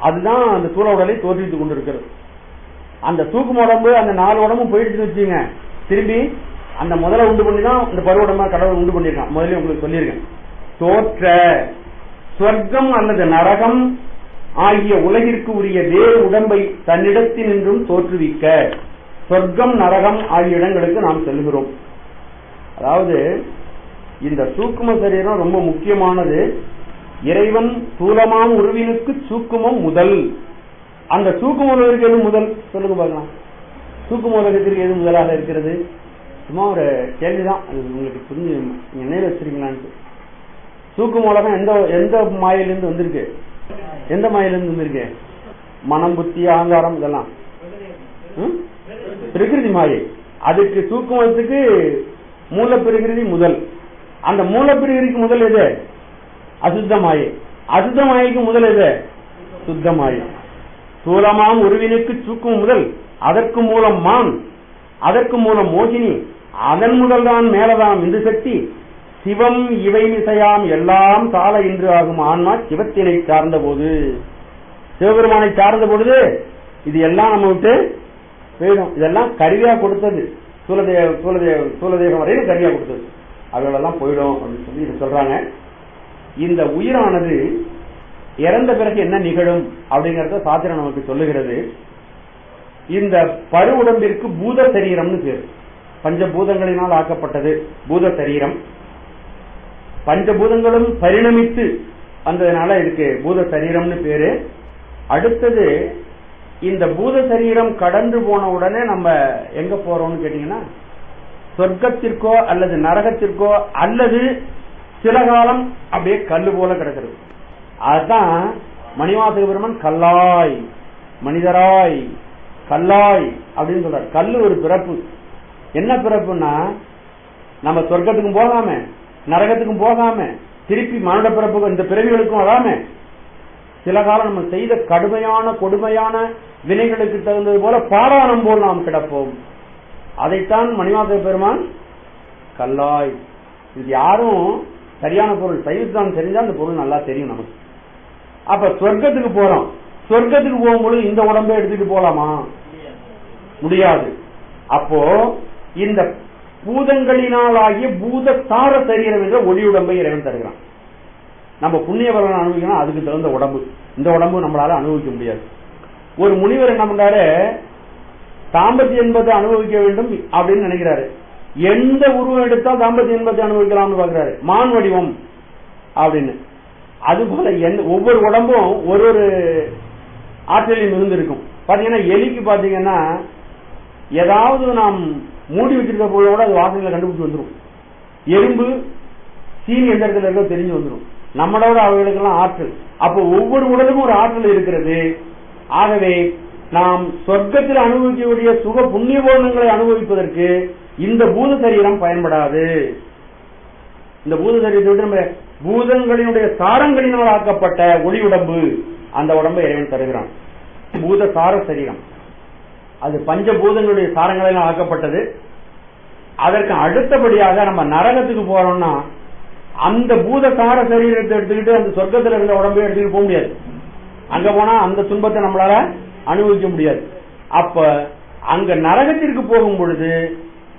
அதுதான் அந்த சூல உடலை தோற்றுவித்துக் கொண்டிருக்கிறது. அந்த சூக்கும உடம்பு அந்த 4 உடம்பும் போயிடுச்சுன்னு வச்சுங்க, திரும்பி அந்த முதல்ல உண்டு பண்ணி தான் இந்த பரு உடம்பா கடவுள் உண்டு பண்ணிருக்கான். முதல்ல உங்களுக்கு சொல்லியிருக்கேன். தோற்ற சொர்க்கம் அல்லது நரகம் ஆகிய உலகிற்கு உரிய வேறு உடம்பை தன்னிடத்தில் நின்றும் தோற்றுவிக்க சொர்க்கம் நரகம் ஆகிய இடங்களுக்கு நாம் செல்கிறோம். அதாவது இந்த சூக்கும சரீரம் ரொம்ப முக்கியமானது. இறைவன் ஸ்தூலமாம் உருவினுக்கு சூக்குமம் முதல். அந்த சூக்கும உலகிற்கு எது முதல் சொல்லுங்க பார்க்கலாம். சூக்கும உலகத்திற்கு எது முதலாக இருக்கிறது? சும்மா ஒரு கேள்விதான், அது உங்களுக்கு புரிஞ்சு நினைவு வச்சிருக்கீங்களான்னு. சூக்கும உலகம் எந்த மாயிலிருந்து வந்திருக்கு? எந்த மாயிலிருந்து வந்திருக்கு? மனம், புத்தி, அகங்காரம் இதெல்லாம் பிரகிருதி மாயை. அதுக்கு சூக்குமத்துக்கு மூல பிரகிருதி முதல். அந்த மூல பிரகிருதிக்கு முதல் எது? அசுத்த மாயை. அசுத்த மாயைக்கு முதல் எது? சுத்த மாயை. சூலமாம் உருவினுக்கு சூக்கும் முதல். அதற்கு மூலம் மான், அதற்கு மூலம் மோகினி, அதன் முதல் தான் மேலதாம் இந்து சக்தி. சிவம் இவை மிசையாம் எல்லாம் சால இன்று ஆகும் ஆன்மா சிவத்தினை சார்ந்த போது, சிவபெருமானை சார்ந்த பொழுது இது எல்லாம் நம்ம விட்டு போயிடும். இதெல்லாம் கருவியா கொடுத்தது. சூலதேகம் வரையிலும் கருவியா கொடுத்தது. அதெல்லாம் போயிடும் அப்படின்னு சொல்லி இது சொல்றாங்க. இந்த உயிரானது இறந்த பிறகு என்ன நிகழும் அப்படிங்கறத சாத்திரம் நமக்கு சொல்லுகிறது. இந்த பரு உடம்பிற்கு பூத சரீரம்னு பேரு. பஞ்சபூதங்களினால் ஆக்கப்பட்டது பூத சரீரம். பஞ்சபூதங்களும் பரிணமித்து வந்ததுனால இதுக்கு பூத சரீரம்னு பேரு. அடுத்தது இந்த பூத சரீரம் கடந்து போன உடனே நம்ம எங்க போறோம்னு கேட்டீங்கன்னா, சொர்க்கத்திற்கோ அல்லது நரகத்திற்கோ அல்லது சில காலம் அப்படியே கல்லு போல கிடக்கிறது. அதுதான் மணிவாசக பெருமான் கல்லாய் மனிதராய் கல்லாய் அப்படின்னு சொல்றாரு. கல்லு ஒரு பிறப்பு. என்ன பிறப்புன்னா, நம்ம சொர்க்கத்துக்கும் போகாம நரகத்துக்கும் போகாம திருப்பி மனித பிறப்புக்கும் இந்த பிறவிகளுக்கும் வராம சில காலம் நம்ம செய்த கடுமையான கொடுமையான வினைகளுக்கு தகுந்தது போல பாராணம் போல் நாம் கிடப்போம். அதைத்தான் மணிவாசக பெருமான் கல்லாய். இது யாரும் சரியான பொருள் சைவத்தான் தெரிஞ்சா அந்த பொருள் நல்லா தெரியும் நமக்கு. அப்ப சொர்க்கத்துக்கு போறோம். சொர்க்கத்துக்கு போகும்போது இந்த உடம்பை எடுத்துட்டு போலாமா? முடியாது. அப்போ இந்த பூதங்களினால் ஆகிய பூத சார சரீரம் என்ற ஒளி உடம்பை இறைவன் தருகிறான். நம்ம புண்ணிய பலனை அனுபவிக்கணும், அதுக்கு தகுந்த உடம்பு. இந்த உடம்பு நம்மளால அனுபவிக்க முடியாது. ஒரு முனிவர் என்ன பண்றாரு, தாம்பத்திய இன்பத்தை அனுபவிக்க வேண்டும் அப்படின்னு நினைக்கிறாரு. எந்த உருவம் எடுத்தால் தாம்பத்திய இன்பத்தை அனுபவிக்கலாம்னு பாக்குறாரு. மான் வடிவம் அப்படின்னு. அதுபோல ஒவ்வொரு உடம்பும் ஒரு ஒரு ஆற்றலில் இருந்திருக்கும். பாத்தீங்கன்னா எலிக்கு பாத்தீங்கன்னா ஏதாவது நாம் மூடி வச்சிருக்க பொருளோட அது வாசனையில கண்டுபிடிச்சு வந்துடும். எறும்பு சீனி எந்த இடத்துல இருக்கோ தெரிஞ்சு வந்துடும். நம்மளோட அவைகளுக்கெல்லாம் ஆற்றல். அப்போ ஒவ்வொரு உடலுக்கும் ஒரு ஆற்றல் இருக்கிறது. ஆகவே நாம் சொர்க்கத்தில் அனுபவிக்கக்கூடிய சுக புண்ணிய போதங்களை அனுபவிப்பதற்கு இந்த பூத சரீரம் பயன்படாது. இந்த பூத சரீரத்தை விட்டு நம்ம பூதங்களினுடைய சாரங்களினால் ஆக்கப்பட்ட ஒளி உடம்பு, அந்த உடம்பை இறைவன் தருகிறான். பூத சார சரீரம் அது பஞ்சபூதங்களுடைய சாரங்களினால் ஆக்கப்பட்டது. அதற்கு அடுத்தபடியாக நம்ம நரகத்துக்கு போறோம்னா அந்த பூத சார சரீரத்தை எடுத்துக்கிட்டு அந்த சொர்க்கத்தில் இருந்த உடம்பை எடுத்துக்கிட்டு போக முடியாது. அங்க போனா அந்த துன்பத்தை நம்மளால அனுபவிக்க முடியாது. அப்ப அங்க நரகத்திற்கு போகும் பொழுது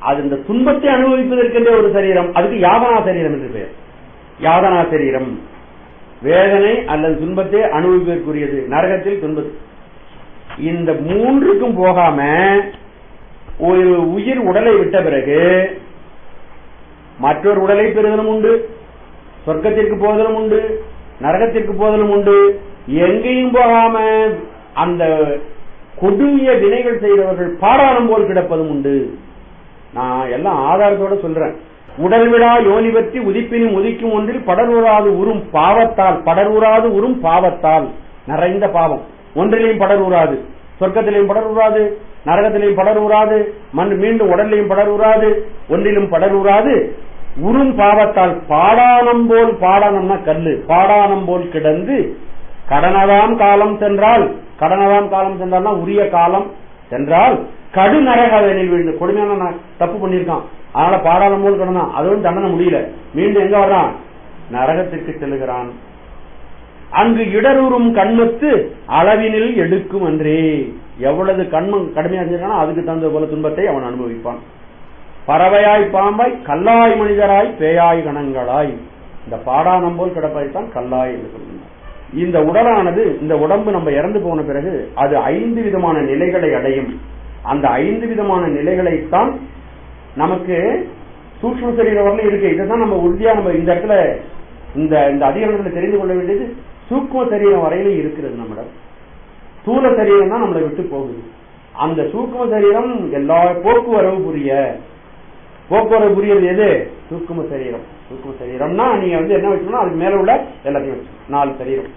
அது இந்த துன்பத்தை அனுபவிப்பதற்கென்றே ஒரு சரீரம், அதுக்கு யாதனா சரீரம் என்று பெயர். யாதனா சரீரம் வேதனை அல்லது துன்பத்தை அனுபவிப்பதற்குரியது. நரகத்தில் துன்பத்தை இந்த மூன்றுக்கும் போகாம ஒரு உயிர் உடலை விட்ட பிறகு மற்றொரு உடலை பெறுதலும் உண்டு, சொர்க்கத்திற்கு போதலும் உண்டு, நரகத்திற்கு போதலும் உண்டு. எங்கேயும் போகாம அந்த கொடிய வினைகள் செய்தவர்கள் பாடாளம் போல் கிடப்பதும் உண்டு. நான் எல்லாம் ஆதாரத்தோட சொல்றேன். உடல் விழா யோனி பற்றி உதிப்பினும் உதிக்கும் ஒன்றில் படர்வுறாது உறும் பாவத்தால், படர்வுறாது உறும் பாவத்தால் நிறைந்த பாவம் ஒன்றிலையும் படர்வுறாது, சொர்க்கத்திலையும் படர்வுறாது, நரகத்திலையும் படர்வுறாது, மீண்டும் உடலையும் படர்வுறாது, ஒன்றிலும் படர்வுறாது உறும் பாவத்தால் பாடானம் போல், பாடானம்னா கல்லு, பாடானம் போல் கிடந்து கடனதாம் காலம் சென்றால், கடனதாம் காலம் சென்றால்னா உரிய காலம் சென்றால் கடு நரகவேனில் விழுந்து, கொடுமையான தப்பு பண்ணிருக்கான் அதனால பாடாளம் போல் கிடந்தான், அதுவும் தண்டனை முடியல, மீண்டும் எங்க வர்றான் நரகத்திற்கு செல்லுகிறான். அங்கு இடரூறும் கண்மத்து அளவினில் எடுக்கும் அன்றே. எவ்வளவு கண்மம் கடுமையா செஞ்சிருக்கானோ அதுக்கு தகுந்த போல துன்பத்தை அவன் அனுபவிப்பான். பறவையாய் பாம்பாய் கல்லாய் மனிதராய் பேயாய் கணங்களாய், இந்த பாடானம் போல் கிடப்பதைத்தான் கல்லாய் என்று சொல்லுங்க. இந்த உடலானது, இந்த உடம்பு நம்ம இறந்து போன பிறகு அது 5 விதமான நிலைகளை அடையும். அந்த 5 விதமான நிலைகளைத்தான் நமக்கு சூக்ஷ்ம சரீரம் வரல இருக்கு. இதைதான் நம்ம உறுதியா நம்ம இந்த இடத்துல இந்த அதிகாரத்தில் தெரிந்து கொள்ள வேண்டியது. சூக்ஷ்ம சரீரம் வரையிலும் இருக்கிறது நம்மிடம். ஸ்தூல சரீரம் தான் நம்மளை விட்டு போகுது. அந்த சூக்ஷ்ம சரீரம் எல்லா போக்குவரவு புரியறது எது? சூக்ஷ்ம சரீரம். சூக்ஷ்ம சரீரம்னா நீங்க என்ன வச்சுக்கணும், அதுக்கு மேல உள்ள எல்லாத்தையும் வச்சு 4 சரீரம்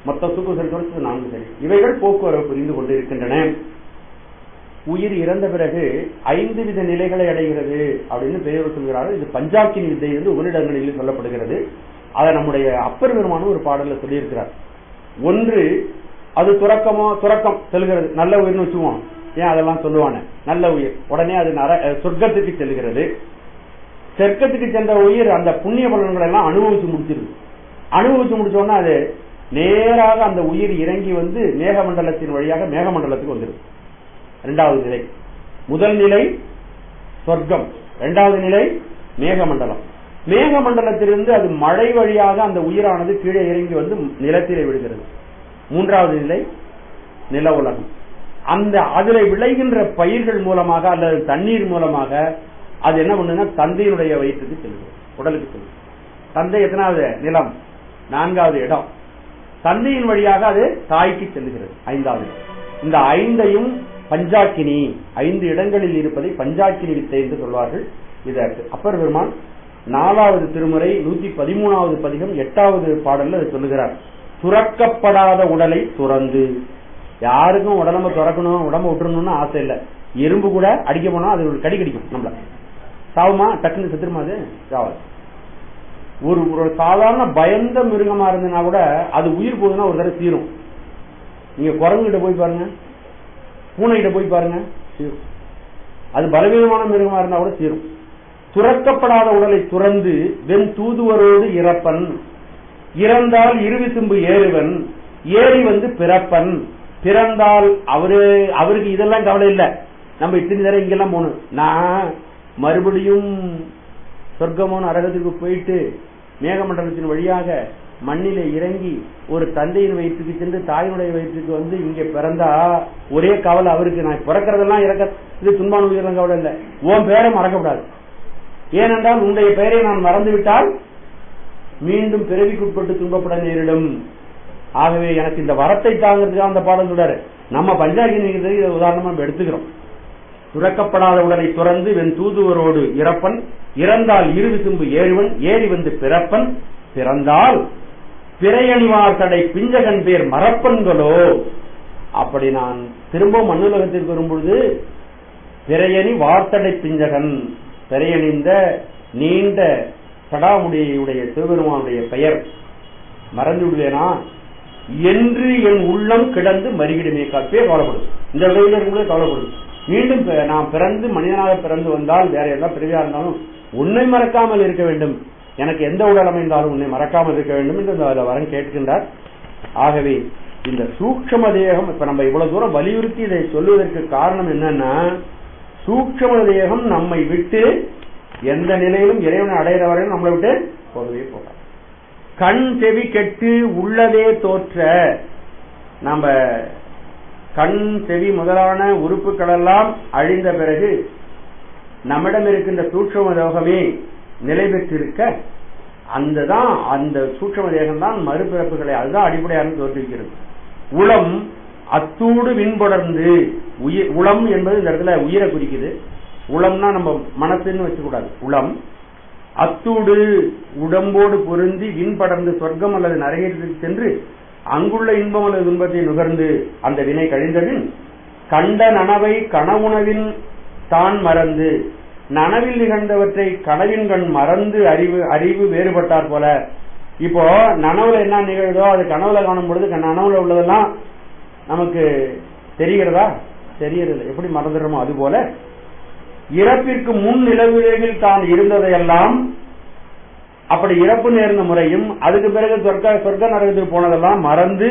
மொத்த சூக்ஷ்ம சரீரம் 4 சரீரம். இவைகள் போக்குவரவு புரிந்து கொண்டு இருக்கின்றன. உயிர் இறந்த பிறகு 5 வித நிலைகளை அடைகிறது அப்படின்னு பெரியவர் சொல்கிறார்கள். இது பஞ்சாக்கினி வித்தை என்று உபநிடங்களில் சொல்லப்படுகிறது. அதை நம்முடைய அப்பர் பெருமானும் ஒரு பாடல்ல சொல்லியிருக்கிறார். ஒன்று, அது துறக்கம் செல்கிறது. நல்ல உயிர்னு வச்சுக்குவோம், ஏன் அதெல்லாம் சொல்லுவானே, நல்ல உயிர் உடனே அது சொர்க்கத்துக்கு செல்கிறது. சொர்க்கத்துக்கு சென்ற உயிர் அந்த புண்ணிய பலன்களை எல்லாம் அனுபவிச்சு முடிச்சிருது. அனுபவிச்சு முடிச்சோன்னா அது நேராக அந்த உயிர் இறங்கி வந்து மேகமண்டலத்தின் வழியாக மேகமண்டலத்துக்கு வந்துடும். 2வது நிலை. முதல் நிலை சொர்க்கம், 2வது நிலை மேகமண்டலம். மேகமண்டலத்திலிருந்து அது மழை வழியாக அந்த உயிரானது கீழே இறங்கி வந்து நிலத்திலே விடுகிறது. 3வது நிலை நில உலகம். அதுல விளைகின்ற பயிர்கள் மூலமாக அல்லது தண்ணீர் மூலமாக அது என்ன பண்ணுன்னா தந்தையினுடைய வயிற்றுக்கு செல்கிறது, உடலுக்கு செல்கிறது. தந்தை எத்தனாவது நிலம்? 4வது இடம். தந்தையின் வழியாக அது தாய்க்கு செல்லுகிறது, 5வது. இந்த 5ஐயும் பஞ்சாக்கினி, 5 இடங்களில் இருப்பதை பஞ்சாக்கினி வித்தை என்று சொல்வார்கள். இதற்கு அப்பர் பெருமான் 4வது திருமுறை 113வது பதிகம் 8வது பாடல்ல அதை சொல்லுகிறார். துறக்கப்படாத உடலை துறந்து. யாருக்கும் உடம்ப துறக்கணும், உடம்ப விட்டுறணும்னு ஆசை இல்லை. எறும்பு கூட அடிக்க போனா அது ஒரு கடி கடிக்கும், நம்மள சாவுமா, டக்குன்னு செத்துருமா, அது சாவாது. ஒரு சாதாரண பயந்த மிருகமா இருந்ததுன்னா கூட அது உயிர் போகுதுன்னா ஒரு தடவை தீரும். நீங்க குரங்குகிட்ட போய் பாருங்க, பூனைகிட்ட போய் பாருங்க, தீரும். அது பலவீனமான மிருகமா இருந்தா கூட தீரும். துறக்கப்படாத உடலை துறந்து வெண் தூதுவரோடு இறப்பன். இறந்தால் இருவிசும்பு ஏறுவன், ஏறி வந்து பிறப்பன். பிறந்தால் அவருக்கு இதெல்லாம் கவலை இல்லை. நம்ம இத்தனை நேரம் இங்கெல்லாம் போகணும், நான் மறுபடியும் சொர்க்கமோ நரகத்துக்கு போயிட்டு மேகமண்டலத்தின் வழியாக மண்ணிலே இறங்கி ஒரு தந்தையின் வயிற்றுக்கு சென்று தாயினுடைய வயிற்றுக்கு வந்து இங்க பிறந்தா ஒரே கவலை அவருக்கு. நான் பிறக்கிறதெல்லாம் இது துன்பான உயிரெல்லாம் கவலை இல்லை, உன் பேரை மறக்கப்படாது. ஏனென்றால் உன்னுடைய பெயரை நான் மறந்துவிட்டால் மீண்டும் பிறவிக்குட்பட்டு துன்பப்பட நேரிடும். ஆகவே எனக்கு இந்த வரத்தை தாங்கிறதுக்காக அந்த பாடல் சொல்றாரு. நம்ம பஞ்சாக்கினி உதாரணமா எடுத்துக்கிறோம். துறக்கப்படாத உடலை துறந்து வெண் தூதுவரோடு இறப்பன். இறந்தால் இருவிசும்பு ஏழுவன் ஏறி வந்து பிறப்பன் பிறந்தால் பிறையணிவார் தடை பிஞ்சகன் பேர் மரப்பன்களோ. அப்படி நான் திரும்ப மண்ணுலகத்திற்கு வரும்பொழுது பிறையணி வார்த்தடை பிஞ்சகன், பிறையணிந்த நீண்ட சடாமுடியுடைய சிவபெருமானுடைய பெயர் மறந்து விடுவேனா என்று என் உள்ளம் கிடந்து மறுகிடுமே. காப்பே கவலைப்படுது, இந்த விலையில இருக்கும்போது கவலைப்படுது. மீண்டும் நான் பிறந்து மனிதனாக பிறந்து வந்தால் வேற எல்லாம் பிறவியா இருந்தாலும் உன்னை மறக்காமல் இருக்க வேண்டும், எனக்கு எந்த உடல் அமைந்தாலும் உன்னை மறக்காமல் இருக்க வேண்டும் என்று வரன் கேட்கின்றார். ஆகவே இந்த சூக்ஷ்ம தேகம், இப்ப நம்ம இவ்வளவு தூரம் வலியுறுத்தி இதை சொல்வதற்கு காரணம் என்னன்னா, சூக்ஷ்ம தேகம் நம்மை விட்டு எந்த நிலையிலும் இறைவனை அடைகிற வரையும் நம்மளை விட்டு போகவே போகாது. கண் செவி கெட்டு உள்ளதே தோற்ற, நம்ம கண் செவி முதலான உறுப்புகள் எல்லாம் அழிந்த பிறகு நம்மிடம் இருக்கின்ற சூக்ஷ்ம தேகமே நிலை பெற்றிருக்க, அந்த சூக்ஷ்ம தேகம் தான் மறுபிறப்புகளை அதுதான் அடிப்படையாக தோற்றுவிக்கிறது. உளம் அத்தூடு விண்பொடர்ந்து, உளம் என்பது இந்த இடத்துல உயிரை குறிக்குது. உளம்னா நம்ம மனசுன்னு வச்சுக்கூடாது. உளம் அத்தூடு உடம்போடு பொருந்தி விண்படர்ந்து சொர்க்கம் அல்லது நரகத்திற்கு சென்று அங்குள்ள இன்பம் அல்லது துன்பத்தை நுகர்ந்து அந்த வினை கழிந்தபின் கண்ட நனவை கனவுணவின் தான் மறந்து, நனவில் நிகழ்ந்தவற்றை கனவின் கண் மறந்து அறிவு வேறுபட்டார் போல. இப்போ நனவுல என்ன நிகழ்தோ அது கனவுல காணும் பொழுது நனவுல உள்ளதெல்லாம் நமக்கு தெரிகிறதா? தெரியறதில்லை. எப்படி மறந்துடுறோமோ அது போல இறப்பிற்கு முன் நிலவுலகில் தான் இருந்ததையெல்லாம், அப்படி இறப்பு நேர்ந்த முறையும் அதுக்கு பிறகு சொர்க்க நரகத்துக்கு போனதெல்லாம் மறந்து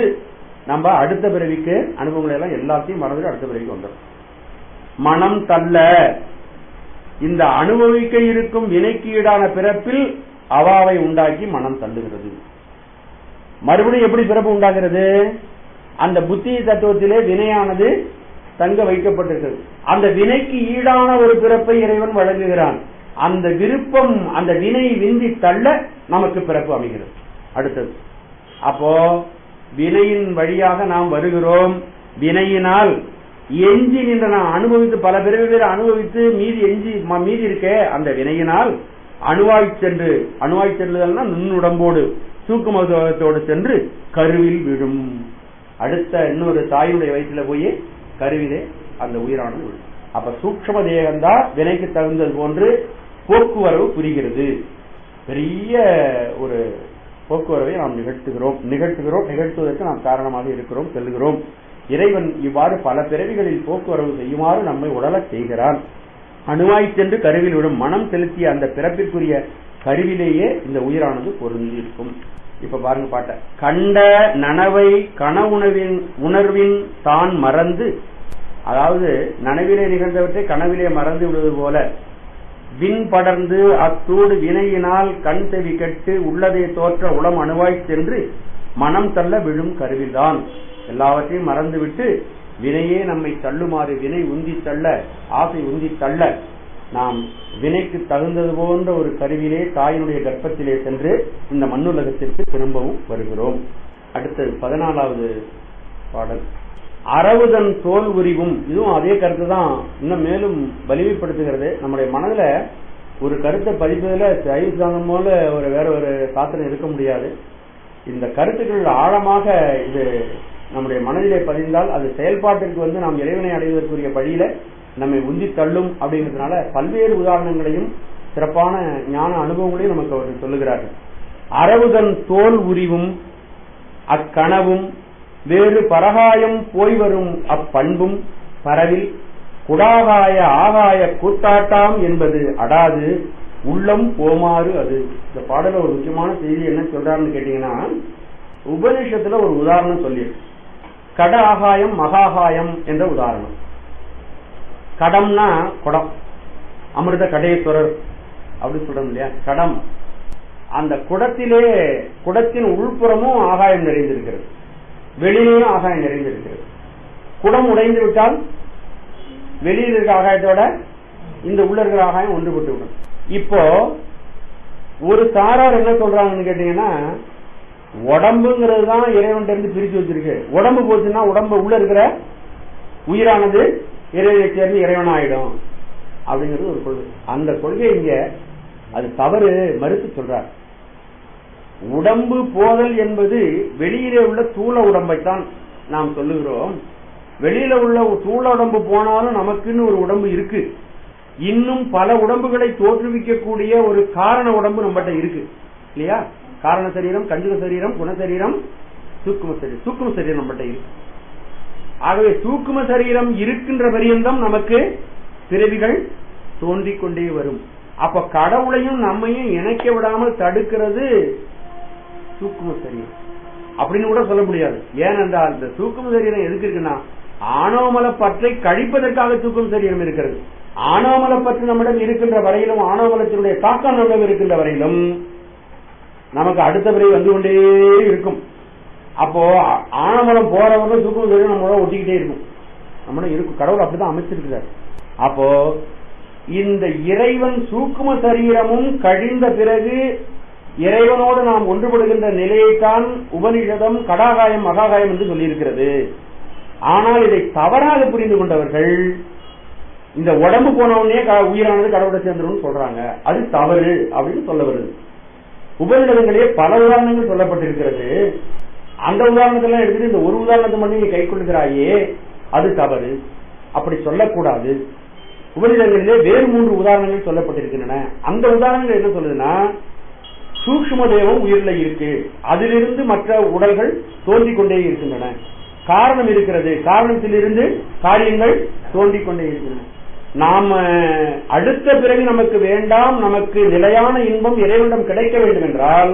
நம்ம அடுத்த பிறவிக்கு அனுபவங்களை எல்லாம் எல்லாத்தையும் மறந்து அடுத்த பிறவிக்கு வந்துடும். மனம் தள்ள, இந்த அனுபவிக்க இருக்கும் வினைக்கு ஈடான பிறப்பில் அவாவை உண்டாக்கி மனம் தள்ளுகிறது. மறுபடியும் எப்படி பிறப்பு உண்டாகிறது? அந்த புத்தி தத்துவத்திலே வினையானது தங்க வைக்கப்பட்டிருக்கிறது. அந்த வினைக்கு ஈடான ஒரு பிறப்பை இறைவன் வழங்குகிறான். அந்த விருப்பம், அந்த வினை விந்தி தள்ள நமக்கு பிறப்பு அமைகிறது. அடுத்தது, அப்போ வினையின் வழியாக நாம் வருகிறோம். வினையினால் எஞ்சி நின்ற நான் அனுபவித்து பல பிறகு அனுபவித்து மீதி இருக்கே, அந்த வினையினால் அணுவாய் சென்றுதல்னா நுண்ணுடம்போடு தூக்குமதத்தோடு சென்று கருவில் விழும். அடுத்த இன்னொரு தாயுடைய வயிற்றுல போய் கருவிலே அந்த உயிரானது விழும். அப்ப சூக்ஷ்ம தேகம்தான் வினைக்கு தகுந்தது போன்று போக்குவரவு புரிகிறது. பெரிய ஒரு போக்குவரவை நாம் நிகழ்த்துவதற்கு நாம் காரணமாக இருக்கிறோம், செல்கிறோம். இறைவன் இவ்வாறு பல பிறவிகளில் போக்குவரவு செய்யுமாறு நம்மை உடலச் செய்கிறான். அணுவாய் சென்று கருவில் விடும். மனம் செலுத்திய அந்த பிறப்பிற்குரிய கருவிலேயே இந்த உயிரானது பொருந்தி இருக்கும். இப்ப பாருங்க பாட்ட, கண்ட நனவை உணர்வின் தான் மறந்து, அதாவது நனவிலே நிகழ்ந்தவற்றை கனவிலே மறந்து விடுவது போல, விண் படர்ந்து அத்தூடு வினையினால் கண் செவி கெட்டு உள்ளதை தோற்ற உளம் அணுவாய் சென்று மனம் தள்ள விழும் கருவில்தான். எல்லாவற்றையும் மறந்துவிட்டு வினையே நம்மை தள்ளுமாறு, வினை உந்தி தள்ள, ஆசை உந்தி தள்ள, நாம் வினைக்கு தகுந்தது போன்ற ஒரு கருவிலே தாயினுடைய கர்ப்பத்திலே சென்று இந்த மண்ணுலகத்திற்கு திரும்பவும் வருகிறோம். அடுத்தது 14வது பாடல், அறவுதன் தோல் உரிவும். இதுவும் அதே கருத்து தான், இன்னும் மேலும் வலிமைப்படுத்துகிறது. நம்முடைய மனதுல ஒரு கருத்தை பதிப்பதில் சைவ சித்தாந்தம் போல வேற ஒரு சாத்திரம் இருக்க முடியாது. இந்த கருத்துக்கள் ஆழமாக இது நம்முடைய மனதிலே பதிந்தால் அது செயல்பாட்டிற்கு நாம் இறைவனை அடைவதற்குரிய வழியில நம்மை உந்தி தள்ளும். அப்படிங்கிறதுனால பல்வேறு உதாரணங்களையும் சிறப்பான ஞான அனுபவங்களையும் நமக்கு அவர்கள் சொல்லுகிறார்கள். அறவுதன் தோல் உரிவும் அக்கனவும் வேறு பரகாயம் போய் வரும் அப்பண்பும் பரவில் குடாகாய ஆகாய கூத்தாட்டாம் என்பது அடாது உள்ளம் போமாறு அது. இந்த பாடல ஒரு முக்கியமான செய்தி என்ன சொல்றாருன்னு கேட்டீங்கன்னா, உபநிஷத்துல ஒரு உதாரணம் சொல்லியிருக்கு. கட ஆகாயம் மகாகாயம் என்ற உதாரணம். கடம்னா குடம், அமிர்த கடேஸ்வரர் அப்படி சொல்றோம் இல்லையா, கடம். அந்த குடத்தின் உள்புறமும் ஆகாயம் நிறைந்திருக்கிறது, வெளியிலும் ஆகாயம் நிறைந்திருக்கிறது. குடம் உடைந்து விட்டால் வெளியில் இருக்கிற ஆகாயத்தோட இந்த உள்ள இருக்கிற ஆகாயம் ஒன்றுபட்டு விடும். இப்போ ஒரு சாரார் என்ன சொல்றாங்கன்னு கேட்டீங்கன்னா, உடம்புங்கிறது தான் இறைவன் இருந்து பிரிச்சு வச்சிருக்கு. உடம்பு போச்சுன்னா உடம்பு உள்ள இருக்கிற உயிரானது இறைவனை சேர்ந்து இறைவன் ஆயிடும் அப்படிங்கிறது ஒரு கொள்கை. அந்த கொள்கை இங்க அது தவறு மறுத்து சொல்றார். உடம்பு போதல் என்பது வெளியிலே உள்ள தூள உடம்பைத்தான் நாம் சொல்லுகிறோம். வெளியில உள்ள தூள உடம்பு போனாலும் நமக்குன்னு ஒரு உடம்பு இருக்கு. இன்னும் பல உடம்புகளை தோற்றுவிக்கக்கூடிய ஒரு காரண உடம்பு நம்மகிட்ட இருக்கு இல்லையா? காரண சரீரம், கஞ்சுக சரீரம், குணசரீரம், சூக்கும சரீரம். சூக்கும சரீரம் நம்மகிட்ட இருக்கு. ஆகவே சூக்கும சரீரம் இருக்கின்ற பரியந்தம் நமக்கு பிறவிகள் தோன்றிக் கொண்டே வரும். அப்ப கடவுளையும் நம்மையும் இணைக்க விடாமல் தடுக்கிறது சூக்கும சரீரம் அப்படின்னு கூட சொல்ல முடியாது. ஏனென்றால் இந்த சூக்கும சரீரம் எதுக்கு இருக்குன்னா ஆணவமல பற்றை கழிப்பதற்காக சூக்கும சரீரம் இருக்கிறது. ஆணவமல பற்று நம்மிடம் இருக்கின்ற வரையிலும், ஆணவமலத்தினுடைய தாக்கம் நம்மிடம் இருக்கின்ற வரையிலும் நமக்கு அடுத்த பிறகு வந்து கொண்டே இருக்கும். அப்போ ஆணவமலம் போறவங்க சூக்கும சரீரம் நம்மளோட ஒட்டிக்கிட்டே இருக்கும், நம்மளோட இருக்கும். கடவுள் அப்படிதான் அமைச்சிருக்கிறார். அப்போ இந்த இறைவன் சூக்கும சரீரமும் கழிந்த பிறகு இறைவனோடு நாம் ஒன்றுபடுகின்ற நிலையைத்தான் உபனிஷதம் கடாகாயம் மகாகாயம் என்று சொல்லியிருக்கிறது. ஆனால் இதை தவறாக புரிந்து கொண்டவர்கள் இந்த உடம்பு போனவனே உயிரானது கடவுளை சேர்ந்துடும் சொல்றாங்க. அது தவறு அப்படின்னு சொல்ல வருது. உபநிடதங்களே பல உதாரணங்கள் சொல்லப்பட்டிருக்கிறது. அந்த உதாரணத்தெல்லாம் எடுத்துட்டு இந்த ஒரு உதாரணத்தை மட்டும் நீ கை கொள்ளுகிறாயே, அது தவறு, அப்படி சொல்லக்கூடாது. உபநிடதங்களிலே வேறு 3 உதாரணங்கள் சொல்லப்பட்டிருக்கின்றன. அந்த உதாரணங்கள் என்ன சொல்லுதுன்னா, சூக்ஷ்ம தேவம் உயிரில இருக்கு, அதிலிருந்து மற்ற உடல்கள் தோன்றிக் கொண்டே இருக்கின்றன. காரணம் இருக்கிறது, காரணத்திலிருந்து காரியங்கள் தோன்றிக் கொண்டே இருக்கின்றன. நாம அடுத்த பிறகு நமக்கு வேண்டாம், நமக்கு நிலையான இன்பம் இறைவனிடம் கிடைக்க வேண்டும் என்றால்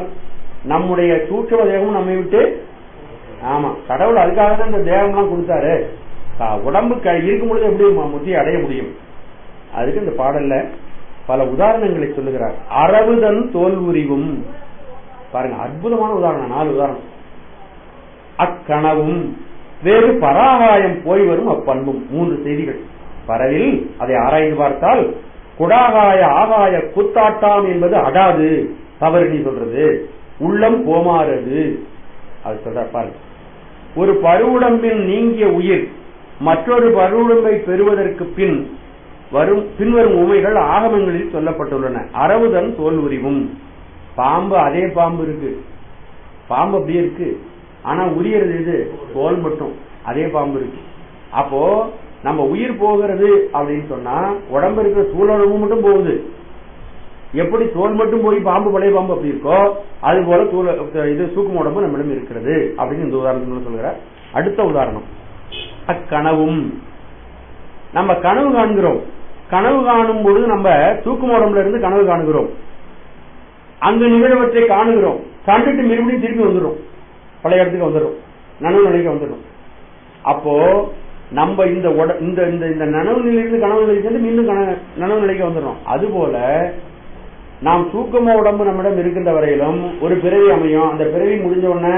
நம்முடைய சூட்சும தேகமும் நம்மை விட்டு, ஆமா கடவுள் அதுக்காக தான் இந்த தேகம்லாம் கொடுத்தாரு. உடம்பு இருக்கும் பொழுது எப்படி முத்தி அடைய முடியும்? அதுக்கு இந்த பாடல்ல பல உதாரணங்களை சொல்லுகிறார். அரவுதன் தோல் உரிவும், பாருங்க அற்புதமான உதாரணம், 4 உதாரணம். அக்கனவும் வேறு பராகாயம் போய் வரும் அப்பண்பும், 3 செய்திகள். பரவில் அதை ஆராய்ந்து பார்த்தால் குடாகாய ஆகாய குத்தாட்டாம் என்பது அடாது, தவறு நீ சொல்றது, உள்ளம் போமாறது. அது சொல்ற பாருங்க, ஒரு பருவுடம்பில் நீங்கிய உயிர் மற்றொரு பருவுடம்பை பெறுவதற்கு பின்வரும் உமைகள் ஆகமங்களில் சொல்லப்பட்டுள்ளன. அரவுதன் தோல் உரிவும், பாம்பு அதே பாம்பு இருக்கு, பாம்பு அப்படியே இருக்கு, ஆனா உரியறது இது தோல் மட்டும், அதே பாம்பு இருக்கு. அப்போ நம்ம உயிர் போகிறது அப்படின்னு சொன்னா உடம்பு இருக்கிற சூழலும் மட்டும் போகுது. எப்படி தோல் மட்டும் போய் பாம்பு பழைய பாம்பு அப்படி இருக்கோ அது போல இது சூக்கும உடம்பு நம்மிடம் இருக்கிறது அப்படின்னு இந்த உதாரணம் சொல்கிறார். அடுத்த உதாரணம், அக்கனவும், நம்ம கனவு காண்கிறோம். கனவு காணும் பொழுது நம்ம சூக்கும உடம்புல இருந்து கனவு காணுகிறோம், அங்கு நிகழ்வற்றை காணுகிறோம், கண்டுட்டு மறுபடியும் திருப்பி வந்துடும், பழைய இடத்துக்கு வந்துடும், நனவு நிலைக்கு வந்துடும். அப்போ நம்ம இந்த நனவு நிலையிலிருந்து கனவு நிலைக்கு வந்து மீண்டும் நனவு நிலைக்கு வந்துடும். அதுபோல நாம் சூக்கும உடம்பு நம்மிடம் இருக்கின்ற வரையிலும் ஒரு பிறவி அமையும். அந்த பிறவி முடிஞ்ச உடனே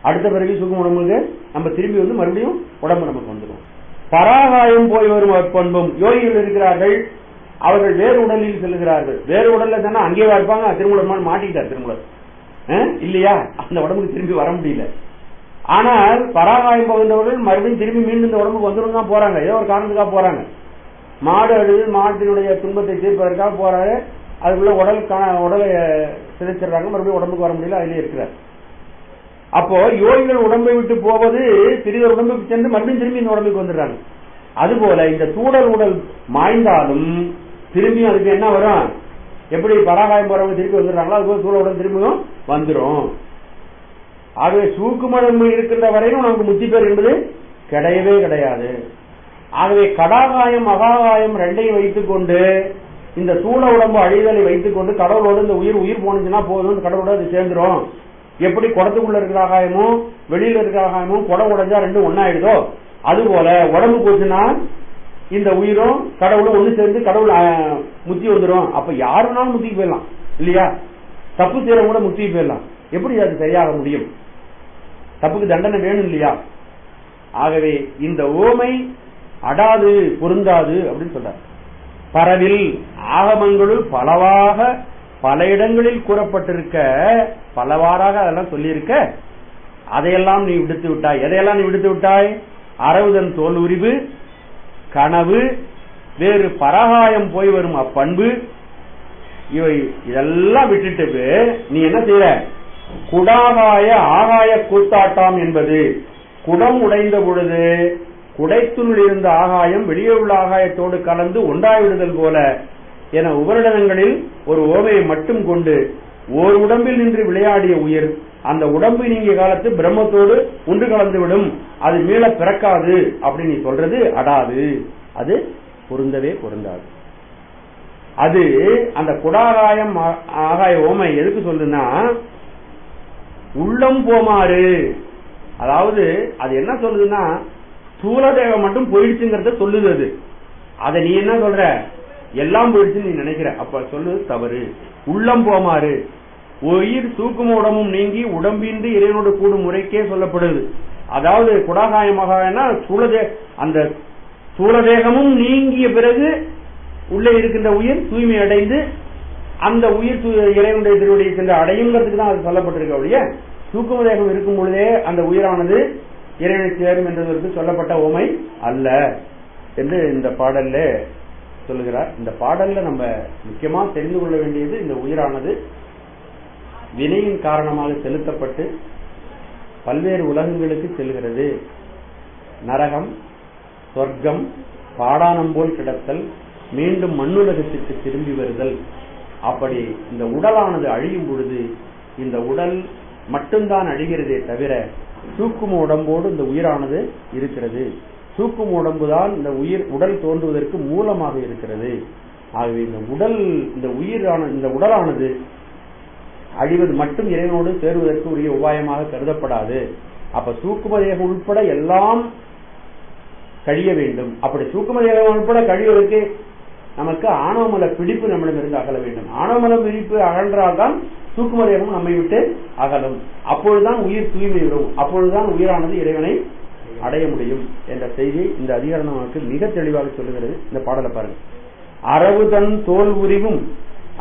அடுத்த பிறவி சூக்கும உடம்புக்கு நம்ம திரும்பி வந்து மறுபடியும் உடம்பு நமக்கு வந்துடும். பராகாயம் போய் வரும் அப்பண்பும், யோகிகள் இருக்கிறார்கள், அவர்கள் வேறு உடலில் செல்கிறார்கள். வேறு உடல்ல தானே அங்கேயே இருப்பாங்க, திருமூலமான மாட்டிக்கிட்டார் திருமூலர் இல்லையா, அந்த உடம்புக்கு திரும்பி வர முடியல. ஆனால் பராகாயம் போகின்றவர்கள் மறுபடியும் திரும்பி மீண்டும் இந்த உடம்புக்கு வந்துடும் தான் போறாங்க, ஏதோ ஒரு காரணத்துக்காக போறாங்க. மாடு அழுது மாட்டினுடைய துன்பத்தை தீர்ப்பதற்காக போறாரு, அதுக்குள்ள உடலை சிதைச்சிடுறாங்க, மறுபடியும் உடம்புக்கு வர முடியல, அதிலே இருக்கிறார். அப்போ யோகிகள் உடம்பை விட்டு போவது சிறிது உடம்புக்கு சென்று மறுபடியும் திரும்பி இந்த உடம்புக்கு வந்துடுறாங்க. அதுபோல இந்த தூடல் உடல் மாய்ந்தாலும் திரும்பியும் அதுக்கு என்ன வரும், எப்படி பராகாயம் போறவங்க திருப்பி வந்துடுறாங்களோ அதுபோல தூட உடல் திரும்பியும் வந்துடும். ஆகவே சூக்குமடம்பு இருக்கின்ற வரையிலும் நமக்கு முத்தி பேர் என்பது கிடையவே கிடையாது. ஆகவே கடாகாயம் மகாகாயம் ரெண்டையும் வைத்துக் கொண்டு இந்த தூள உடம்பு அழிதலை வைத்துக் கொண்டு கடவுளோடு இந்த உயிர் போனுச்சுன்னா போதும், கடவுளோட அது சேர்ந்துரும். எப்படி குடத்துக்குள்ள இருக்கிற ஆகாயமும் வெளியில இருக்கிற ஆகாயமும் குடம் உடைஞ்சா ரெண்டும் ஒன்னாயிடுதோ, அதுபோல உடம்பு போச்சுன்னா இந்த உயிரும் கடவுளும் ஒண்ணு சேர்ந்து கடவுள் முத்தி வந்துடும். அப்ப யாருனாலும் முத்திக்கு போயிடலாம் இல்லையா, தப்பு செய்யறவங்க கூட முத்திக்கு போயிடலாம். எப்படி அது சரியாக முடியும்? தப்புக்கு தண்டனை வேணும் இல்லையா? ஆகவே இந்த ஓமை அடாது, பொருந்தாது அப்படின்னு சொல்றார். பரவில் ஆகமங்களுள் பலவாக பல இடங்களில் கூறப்பட்டிருக்க, பலவாறாக அதெல்லாம் சொல்லியிருக்க, அதையெல்லாம் நீ விடுத்து விட்டாய். எதையெல்லாம் நீ விடுத்து விட்டாய்? அரவுதன் தோல் உரிவு, கனவு, வேறு பரகாயம் போய் வரும் அப்பண்பு, இவை இதெல்லாம் விட்டுட்டு நீ என்ன செய்யற? குடாகாய ஆகாய கூத்தாட்டாம் என்பது குடம் உடைந்த பொழுது குடைத்துள் இருந்த ஆகாயம் வெளியே உள்ள ஆகாயத்தோடு கலந்து ஒன்றாய்விடுதல் போல என உபரிடங்களில் ஒரு ஓமையை மட்டும் கொண்டு ஓர் உடம்பில் நின்று விளையாடிய உயிர் அந்த உடம்பு நீங்கிய காலத்து பிரம்மத்தோடு ஒன்று கலந்து விடும், அது மீள பிறக்காது அப்படின்னு நீ சொல்றது அடாது, அது பொருந்தவே பொருந்தாது. அது அந்த குடாகாயம் ஆகாய ஓமை எதுக்கு சொல்லுன்னா உள்ளம் போமாறு, அதாவது அது என்ன சொல்லுதுன்னா ஸ்தூல தேகம் மட்டும் போயிடுச்சுங்கிறத சொல்லுது. அது அதை நீ என்ன சொல்ற? எல்லாம் போயிடுச்சுன்னு நீ நினைக்கிற. அப்ப சொல்லுது தவறு. உள்ளம் போமாறு உயிர் சூக்கும உடம்பும் நீங்கி உடம்பின்றி இறைவனோடு கூடும் முறைக்கே சொல்லப்படுது. அதாவது குடாகாயமாக அந்த ஸ்தூலதேகமும் நீங்கிய பிறகு உள்ளே இருக்கின்ற உயிர் தூய்மை அடைந்து அந்த உயிர் இறைவனுடைய திருவடியை சென்று அடையுங்கிறதுக்கு தான் அது சொல்லப்பட்டிருக்க ஒழிய சூக்கும தேகம் இருக்கும் பொழுதே அந்த உயிரானது இறைவனை சேரும் என்றதற்கு சொல்லப்பட்ட உமை அல்ல என்று இந்த பாடல்ல சொல்லுகிறார். இந்த பாடல்ல நம்ம முக்கியமா தெரிந்து கொள்ள வேண்டியது, இந்த உயிரானது வினையின் காரணமாக செலுத்தப்பட்டு பல்வேறு உலகங்களுக்கு செல்கிறது. நரகம், சொர்க்கம், பாடானம் போல் கிடத்தல், மீண்டும் மண்ணுலகத்திற்கு திரும்பி வருதல். அப்படி இந்த உடலானது அழியும் பொழுது இந்த உடல் மட்டும்தான் அழிகிறதே தவிர சூக்கும உடம்போடு இந்த உயிரானது இருக்கிறது. சூக்கும உடம்புதான் இந்த உடல் தோன்றுவதற்கு மூலமாக இருக்கிறது. ஆகவே இந்த உடலானது அழிவது மட்டும் இறைவனோடு சேருவதற்கு உரிய உபாயமாக கருதப்படாது. அப்ப சூக்கும தேகம் உட்பட எல்லாம் கழிய வேண்டும். அப்படி சூக்கும தேகம் உட்பட கழிவதற்கு நமக்கு ஆணவமல பிடிப்பு நம்மிடமிருந்து அகல வேண்டும். ஆணவமல பிடிப்பு அகன்றால்தான் சூக்கும தேகம் நம்மை விட்டு அகலும். அப்பொழுதுதான் உயிர் தூய்மை வரும். அப்பொழுதுதான் உயிரானது இறைவனை அடைய முடியும் என்ற செய்தியை இந்த அதிகாரம் நமக்கு மிக தெளிவாக சொல்லுகிறது. இந்த பாடலை பாருங்க. அரவு தன் தோல் உரிவும்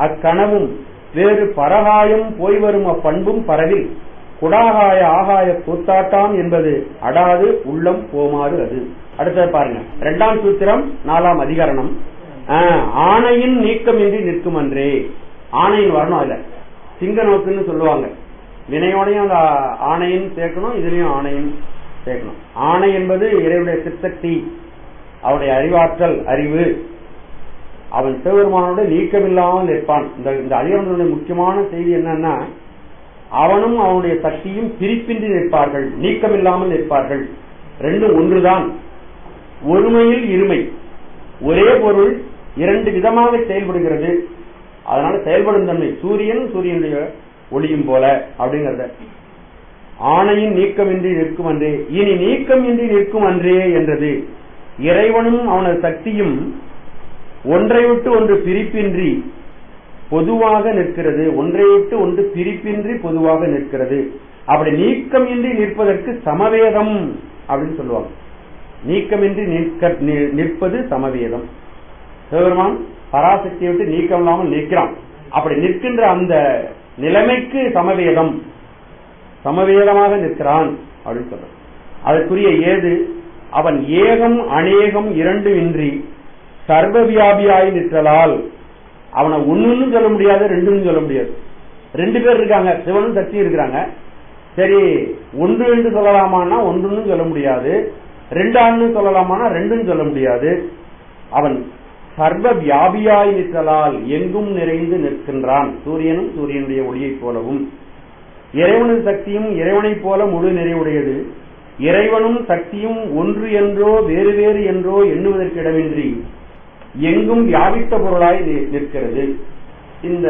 அக்கனவும் வேறு பரகாயம் போய் வரும் அப்பண்பும் பரவில் குடாகாய ஆகாய கூத்தாட்டாம் என்பது அடாது உள்ளம் போமாறு அது. அடுத்தது பாருங்க. 2ஆம் சூத்திரம் 4ஆம் அதிகரணம். ஆணையின் நீக்கமின்றி நிற்கும் அன்றே. ஆணையின் வரணும். அதுல சிங்க நோக்குன்னு சொல்லுவாங்க. வினையோடையும் அந்த ஆணையின் சேர்க்கணும், இதுலயும் ஆணையின் சேர்க்கணும். ஆணை என்பது இறைவனுடைய சித்தக்தி, அவருடைய அறிவாற்றல், அறிவு. அவன் சிவபெருமானோட நீக்கமில்லாமல் நிற்பான். இந்த அதிகாரத்தினுடைய முக்கியமான செய்தி என்னன்னா, அவனும் அவனுடைய சக்தியும் பிரிப்பின்றி நிற்பார்கள், நீக்கமில்லாமல் நிற்பார்கள். ரெண்டும் ஒன்றுதான். ஒருமையில் இருமை. ஒரே பொருள் இரண்டு விதமாக செயல்படுகிறது. அதனால செயல்படும் தன்மை சூரியனுடைய ஒளியும் போல அப்படிங்கறத. ஆணையின் நீக்கமின்றி நிற்கும் அன்றே. இனி நீக்கம் இன்றி நிற்கும் அன்றே என்றது இறைவனும் அவனது சக்தியும் ஒன்றை விட்டு ஒன்று பிரிப்பின்றி பொதுவாக நிற்கிறது. ஒன்றை விட்டு ஒன்று பிரிப்பின்றி பொதுவாக நிற்கிறது. அப்படி நீக்கம் இன்றி நிற்பதற்கு சமவேதம் அப்படின்னு சொல்லுவாங்க. நீக்கமின்றி நிற்பது சமவேதம். சிவபெருமான் பராசக்தியை விட்டு நீக்கம் இல்லாமல் நிற்கிறான். அப்படி நிற்கின்ற அந்த நிலைமைக்கு சமவேதமாக நிற்கிறான் அப்படின்னு சொல்ற. அதற்குரிய ஏது அவன் ஏகம் அநேகம் இரண்டும் இன்றி சர்வ வியாபியாய் நிற்றலால் அவனை ஒன்னு சொல்ல முடியாது, ரெண்டும் சொல்ல முடியாது. 2 பேர் இருக்காங்க, சிவனும் சக்தியும் இருக்கிறாங்க. சரி, ஒன்று என்று சொல்லலாமான்னா ஒன்றுன்னு சொல்ல முடியாது, 2 ஆண்னு சொல்லலாமான்னா 2ன்னு சொல்ல முடியாது. அவன் சர்வ வியாபியாய் நிற்றலால் எங்கும் நிறைந்து நிற்கின்றான். சூரியனும் சூரியனுடைய ஒளியைப் போலவும். இறைவனின் சக்தியும் இறைவனைப் போல முழு நிறைவுடையது. இறைவனும் சக்தியும் ஒன்று என்றோ வேறு வேறு என்றோ எண்ணுவதற்கு இடமின்றி எங்கும் வியாபித்த பொருளாய் நிற்கிறது. இந்த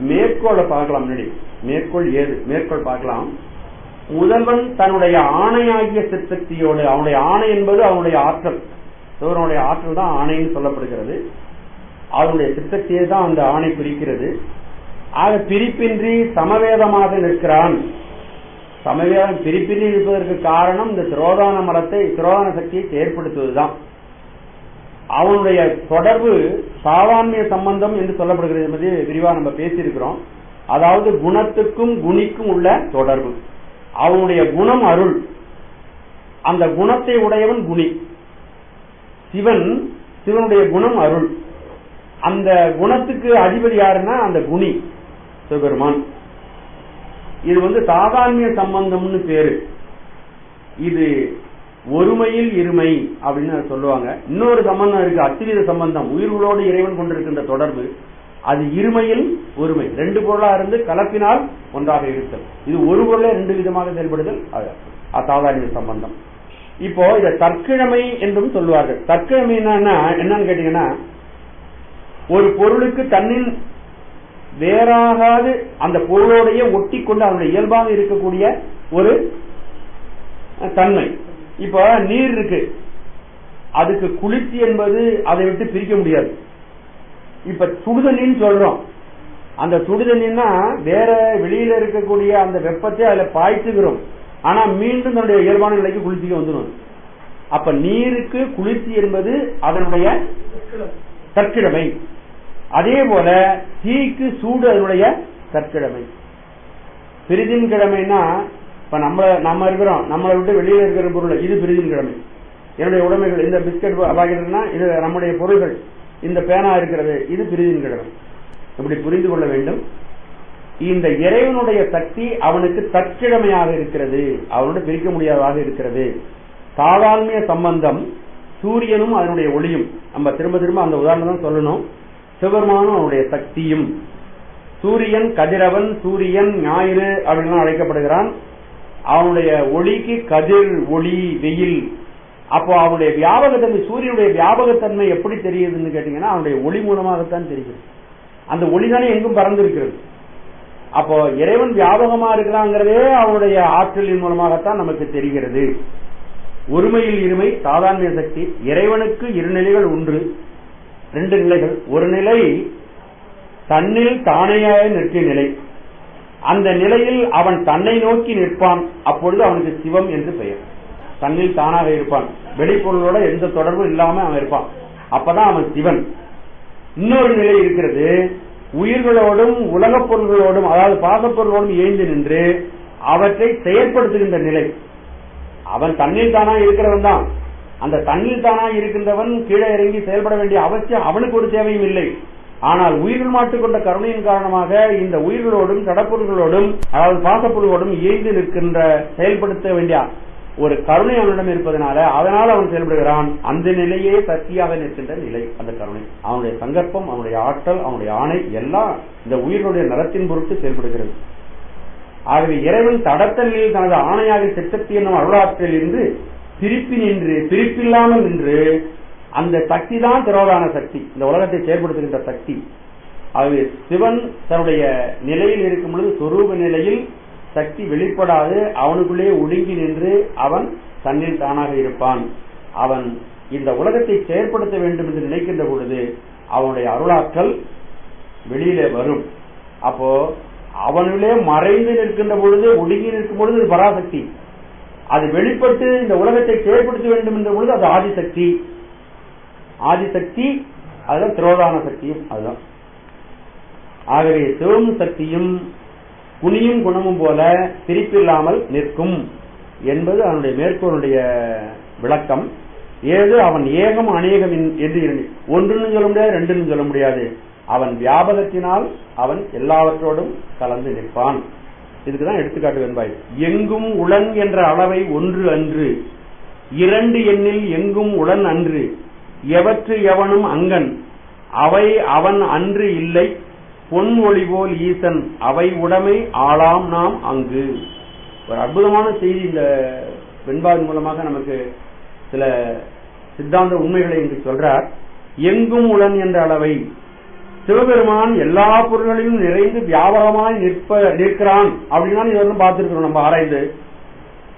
மேற்கோளை பார்க்கலாம். மேற்கோள் ஏது? மேற்கோள் பார்க்கலாம். முதல்வன் தன்னுடைய ஆணையாகிய சிற்சக்தியோடு, அவனுடைய ஆணை என்பது அவனுடைய ஆற்றல், சிவனுடைய ஆற்றல் தான் ஆணைன்னு சொல்லப்படுகிறது. அவனுடைய சிற்சக்தியை தான் அந்த ஆணை பிரிக்கிறது. ஆக பிரிப்பின்றி சமவேதமாக நிற்கிறான். சமவேதம் பிரிப்பின்றி இருப்பதற்கு காரணம் இந்த திரோதான மரத்தை, திரோதான சக்தியை ஏற்படுத்துவதுதான். அவனுடைய தொடர்பு சாவான்மிய சம்பந்தம் என்று சொல்லப்படுகிறது என்பது விரிவா நம்ம பேசியிருக்கிறோம். அதாவது குணத்துக்கும் குணிக்கும் உள்ள தொடர்பு. அவனுடைய குணம் அருள், அந்த குணத்தை உடையவன் குணி. சிவனுடைய குணம் அருள், அந்த குணத்துக்கு அதிபதி யாருன்னா அந்த குணி சிவபெருமான். இது சாதான்மிய சம்பந்தம்னு பேரு. இது ஒருமையில் இருமை அப்படின்னு சொல்லுவாங்க. இன்னொரு சம்பந்தம் இருக்கு, அத்வித சம்பந்தம், உயிர்களோடு இறைவன் கொண்டிருக்கின்ற தொடர்பு. அது இருமையில் ஒருமை, ரெண்டு பொருளா இருந்து கலப்பினால் ஒன்றாக இருத்தல். இது ஒரு பொருளே ரெண்டு விதமாக செயல்படுதல், சாதாரண சம்பந்தம். இப்போ இத தற்கிழமை என்றும் சொல்லுவார்கள். தற்கிழமை என்னன்னு கேட்டீங்கன்னா, ஒரு பொருளுக்கு தன்னின் வேறாகாது அந்த பொருளோடைய ஒட்டி கொண்டு அதனுடைய இயல்பாக இருக்கக்கூடிய ஒரு தன்மை. இப்ப நீர் இருக்கு, அதுக்கு குளிர்ச்சி என்பது அதை விட்டு பிரிக்க முடியாது. இப்ப சுடுதண்ணின்னு சொல்றோம், அந்த சுடுதண்ணின்னா வேற வெளியில இருக்கக்கூடிய அந்த வெப்பத்தை அதுல பாய்ச்சுகிறோம், ஆனா மீண்டும் தன்னுடைய இயல்பான நிலைக்கு குளிர்ச்சிக்கு வந்துடும். அப்ப நீருக்கு குளிர்ச்சி என்பது அதனுடைய தற்கிழமை. அதே போல தீக்கு சூடு அதனுடைய தற்கிழமை. பிரிதின் கிழமைனா இப்ப நம்ம இருக்கிறோம், நம்மளை விட்டு வெளியில இருக்கிற பொருள், இது பிரிதின் கிழமை. என்னுடைய உடைமைகள், இந்த பிஸ்கட் பாக்கெட்னா இது நம்முடைய பொருள்கள், இந்த பேனா இருக்கிறது, இது பிரிதின் கிழமை. இப்படி புரிந்து கொள்ள வேண்டும். இந்த இறைவனுடைய சக்தி அவனுக்கு தற்கிழமையாக இருக்கிறது, அவனோட பிரிக்க முடியாததாக இருக்கிறது. சாதான்மிய சம்பந்தம் சூரியனும் அதனுடைய ஒளியும். நம்ம திரும்ப திரும்ப அந்த உதாரணம் தான் சொல்லணும். சிவபெருமானும் அவனுடைய சக்தியும். சூரியன் கதிரவன், சூரியன் ஞாயிறு அப்படின்னு அழைக்கப்படுகிறான். அவனுடைய ஒளிக்கு கதிர், ஒளி, வெயில். அப்போ அவனுடைய வியாபகத்தன்மை, சூரியனுடைய வியாபகத்தன்மை எப்படி தெரியுதுன்னு கேட்டீங்கன்னா அவனுடைய ஒளி மூலமாகத்தான் தெரிகிறது. அந்த ஒளி தானே எங்கும் பறந்திருக்கிறது. அப்போ இறைவன் வியாபகமா இருக்கிறாங்கிறதே அவனுடைய ஆற்றலின் மூலமாகத்தான் நமக்கு தெரிகிறது. ஒருமையில் இருமை, சாதாரண சக்தி. இறைவனுக்கு இரு நிலைகள் உண்டு, ரெண்டு நிலைகள். ஒரு நிலை தன்னில் தானேயாக நிற்கும் நிலை. அந்த நிலையில் அவன் தன்னை நோக்கி நிற்பான், அப்பொழுது அவனுக்கு சிவம் என்று பெயர். தன்னில் தானாக இருப்பான், வெளிப்பொருளோட எந்த தொடர்பும் இல்லாம அவன் இருப்பான், அப்பதான் அவன் சிவன். இன்னொரு நிலை இருக்கிறது, உயிர்களோடும் உலகப் பொருள்களோடும், அதாவது பாசப்பொருளோடும் இயைந்து நின்று அவற்றை செயற்படுத்துகின்ற நிலை. அவன் தன்னில் தானா இருக்கிறவன் தான். அந்த தன்னில் தானா இருக்கின்றவன் கீழே இறங்கி செயல்பட வேண்டிய அவசியம் அவனுக்கு ஒரு தேவையும் இல்லை. ஆனால் உயிர்கள் மாட்டுக்கொண்ட கருணையின் காரணமாக இந்த உயிர்களோடும் கடப்பொருள்களோடும், அதாவது பாசப்பொருள்களோடும் இயைந்து நிற்கின்ற செயல்படுத்த வேண்டிய ஒரு கருணை அவனிடம் இருப்பதனால அதனால் அவன் செயல்படுகிறான். அந்த நிலையே சக்தியாக நிற்கின்ற நிலை அந்த கருணை. அவனுடைய சங்கற்பம், அவனுடைய ஆற்றல், அவனுடைய ஆணை எல்லாம் இந்த உயிர்களுடைய நலத்தின் பொருட்டு செயல்படுகிறது. ஆகவே இறைவன் தடத்த நிலையில் தனது ஆணையாக சித்தத்தி என்னும் அருளாற்றல் என்று பிரிப்பி நின்று, பிரிப்பில்லாமல் நின்று, அந்த சக்தி தான் திரோதான சக்தி, இந்த உலகத்தை செயல்படுத்துகின்ற சக்தி. ஆகவே சிவன் தன்னுடைய நிலையில் இருக்கும் பொழுது சொரூப நிலையில் சக்தி வெளிப்படாது, அவனுக்குள்ளே ஒடுங்கி நின்று அவன் தன்னில் தானாக இருப்பான். அவன் இந்த உலகத்தை செயற்படுத்த வேண்டும் என்று நினைக்கின்ற பொழுது அவனுடைய அருளாற்றல் வெளியிலே வரும். அப்போ அவனுள்ளே மறைந்து நிற்கின்ற பொழுது, ஒடுங்கி நிற்கும் பொழுது அது பராசக்தி. அது வெளிப்பட்டு இந்த உலகத்தை செயற்படுத்த வேண்டும் என்ற பொழுது அது ஆதிசக்தி. ஆதிசக்தி அதுதான் திரோதான சக்தியும் அதுதான். ஆகவே சிவம் சக்தியும் குனியும் குணமும் போல பிரிப்பில்லாமல் நிற்கும் என்பது அவனுடைய மேற்கோளுடைய விளக்கம். ஏது அவன் ஏகம் அநேகம் என்று ஒன்றுன்னு சொல்ல முடியாது, ரெண்டுன்னு சொல்ல முடியாது. அவன் வியாபகத்தினால் அவன் எல்லாவற்றோடும் கலந்து நிற்பான். இதுக்குதான் எடுத்துக்காட்டு வெண்பாய். எங்கும் உளன் என்ற அளவை ஒன்று அன்று, இரண்டு எண்ணில் எங்கும் உளன் அன்று, எவற்று எவனும் அங்கன், அவை அவன் அன்று இல்லை, பொன் ஒளி போல் ஈசன், அவை உடைமை ஆளாம் நாம் அங்கு. ஒரு அற்புதமான செய்தி இந்த வெண்பாவின் மூலமாக நமக்கு சில சித்தாந்த உண்மைகளை இன்று சொல்றார். எங்கும் உளன் என்ற அளவை, சிவபெருமான் எல்லா பொருள்களிலும் நிறைந்து வியாபகமாய் நிற்கிறான் அப்படின்னா இதெல்லாம் பார்த்திருக்கிறோம் நம்ம ஆராய்ந்து.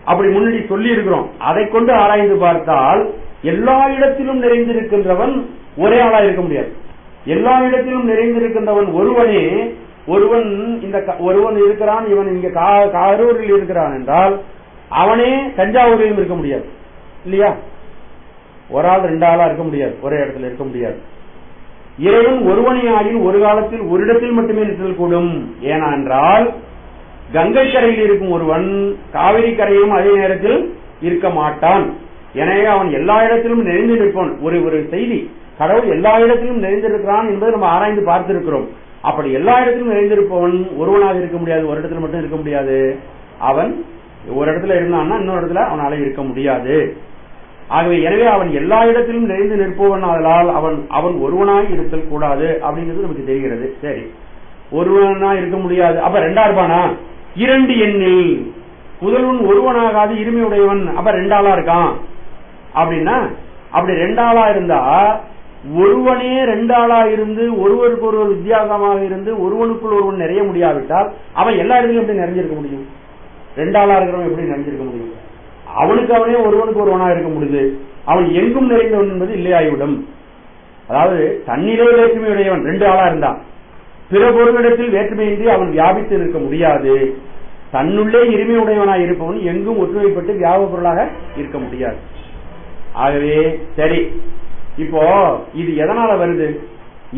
அப்படி முன்னாடி சொல்லி இருக்கிறோம். அதை கொண்டு ஆராய்ந்து பார்த்தால் எல்லா இடத்திலும் நிறைந்திருக்கின்றவன் ஒரே ஆளா இருக்க முடியாது. எல்லா இடத்திலும் நிறைந்திருக்கின்றவன் ஒருவனே. ஒருவன் இருக்கிறான், இவன் இங்க கரூரில் இருக்கிறான் என்றால் அவனே தஞ்சாவூரிலும் இருக்க முடியாது இல்லையா? ஒரு ஆள் ரெண்டு ஆளா இருக்க முடியாது, ஒரே இடத்துல இருக்க முடியாது. இறைவன் ஒருவனே ஆயின் ஒரு காலத்தில் ஒரு இடத்தில் மட்டுமே நிற்றல் கூடும். ஏனென்றால் கங்கை கரையில் இருக்கும் ஒருவன் காவிரி கரையும் அதே நேரத்தில் இருக்க மாட்டான். எனவே அவன் எல்லா இடத்திலும் நிறைந்து நிற்பான். ஒரு செய்தி கடவுள் எல்லா இடத்திலும் நிறைந்திருக்கிறான் என்பதை நம்ம ஆராய்ந்து பார்த்திருக்கிறோம். அப்படி எல்லா இடத்திலும் நிறைந்திருப்பவன் ஒருவனாக இருக்க முடியாது, ஒரு இடத்துல மட்டும் இருக்க முடியாது. அவன் ஒரு இடத்துல இருந்தான்னா இன்னொரு இடத்துல அவனால இருக்க முடியாது. ஆகவே எனவே அவன் எல்லா இடத்திலும் நிறைந்து நிற்பவன், அதனால் அவன் ஒருவனாய் இருத்தல் கூடாது அப்படிங்கிறது நமக்கு தெரிகிறது. சரி, ஒருவனா இருக்க முடியாது, அப்ப ரெண்டா இருப்பானா? இரண்டு எண்ணில் முதல்வன் ஒருவனாகாது இருமையுடையவன், அப்ப ரெண்டாளா இருக்கான் அப்படின்னா, அப்படி ரெண்டாளா இருந்தா ஒருவனே ரெண்டாளா இருந்து ஒருவருக்கு ஒருவர் வித்தியாசமாக இருந்து ஒருவனுக்குள் ஒருவன் நிறைய முடியாவிட்டால் அவன் எல்லா இடத்துலையும் எப்படி நிறைஞ்சிருக்க முடியும்? ரெண்டாளா இருக்கிறவன் எப்படி நிறைஞ்சிருக்க முடியும்? அவனுக்கு அவனே ஒருவனுக்கு ஒருவனா இருக்க முடியுது. அவன் எங்கும் நிறைந்தவன் என்பது இல்லையாய்விடும். அதாவது தன்னிலே வேற்றுமையுடையவன் ரெண்டு ஆளா இருந்தான், பிற பொருளிடத்தில் வேற்றுமையின்றி அவன் வியாபித்து இருக்க முடியாது. தன்னுள்ளே இருமையுடையவனாய் இருப்பவன் எங்கும் ஒற்றுமைப்பட்டு வியாபக பொருளாக இருக்க முடியாது. ஆகவே சரி, இப்போ இது எதனால வருது?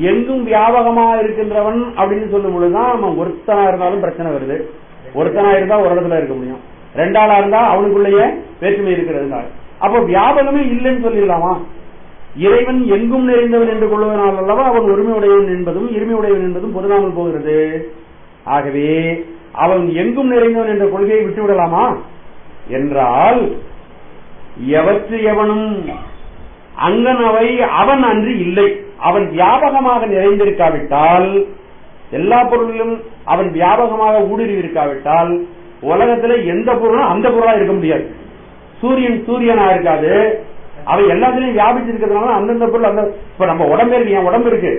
எங்கும் வியாபகமா இருக்கின்றவன் அப்படின்னு சொல்லும் பொழுதுதான் நம்ம ஒருத்தனா இருந்தாலும் பிரச்சனை வருது. ஒருத்தனா இருந்தா ஒரு இடத்துல இருக்க முடியும், ரெண்டாளா இருந்தா அவனுக்குள்ளேயே வேற்றுமை இருக்கிறது. அப்போ வியாபகமே இல்லைன்னு சொல்லிடலாமா? இறைவன் எங்கும் நிறைந்தவன் என்று கொள்வதனால் அல்லவா அவன் ஒருமையுடையவன் என்பதும் இருமையுடையவன் என்பதும் பொருளாமல் போகிறது. ஆகவே அவன் எங்கும் நிறைந்தவன் என்ற கொள்கையை விட்டுவிடலாமா என்றால், எவற்று எவனும் அங்கனவை அவன் அன்று இல்லை. அவன் வியாபகமாக நிறைந்திருக்காவிட்டால், எல்லா பொருளிலும் அவன் வியாபகமாக ஊடுருவி இருக்காவிட்டால் உலகத்துல எந்த பொருளும் அந்த பொருளா இருக்க முடியாது. சூரியனா இருக்காது, அவன் எல்லாத்திலையும் வியாபிச்சு இருக்கிறதுனால அந்தந்த பொருள் அந்த, இப்ப நம்ம உடம்பு இருக்கு, என் உடம்பு இருக்கு,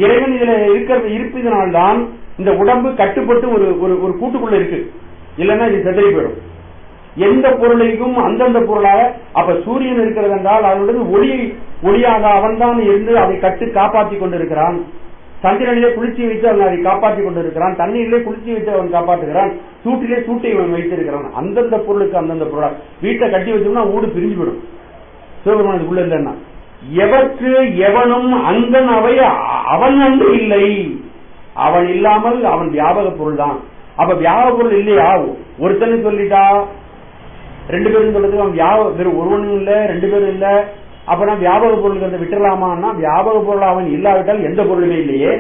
இறைவன் இதுல இருப்பதனால்தான் இந்த உடம்பு கட்டுப்பட்டு ஒரு கூட்டுக்குள்ள இருக்கு, இல்லைன்னா இது செதறி போயிடும். எந்த பொருளையும் அந்தந்த பொருளாக, அப்ப சூரியன் இருக்கிறது என்றால் அதனுடைய ஒளியாக அவன் தான் இருந்து அதை கட்டு காப்பாற்றி கொண்டிருக்கிறான். சந்திரனிலே குளிர்ச்சி வைத்து அவன் அதை காப்பாற்றி கொண்டிருக்கிறான், தண்ணீரிலே குளிர்ச்சி வைத்து அவன் காப்பாற்றுகிறான், சூட்டிலே சூட்டை அவன் வைத்திருக்கிறான். அந்தந்த பொருளுக்கு அந்தந்த பொருளா வீட்டை கட்டி வச்சோம்னா ஊடு பிரிஞ்சு விடும். சிவபெருமான் உள்ள இல்லைன்னா எவற்று எவனும் அங்கன் அவை அவன் அன்று இல்லை, அவன் இல்லாமல் அவன் வியாபக பொருள் தான். அப்ப வியாபக பொருள் இல்லையா? ஒருத்தன்னு சொல்லிட்டா ரெண்டு பேரும் சொல்றதுக்கு அவன் ஒருவனும் இல்ல ரெண்டு பேரும் இல்ல, அப்ப வியாபக பொருள் விட்டுலாமான்னா வியாபக பொருள் அவன் இல்லாவிட்டால் எந்த பொருளுமே இல்லையே.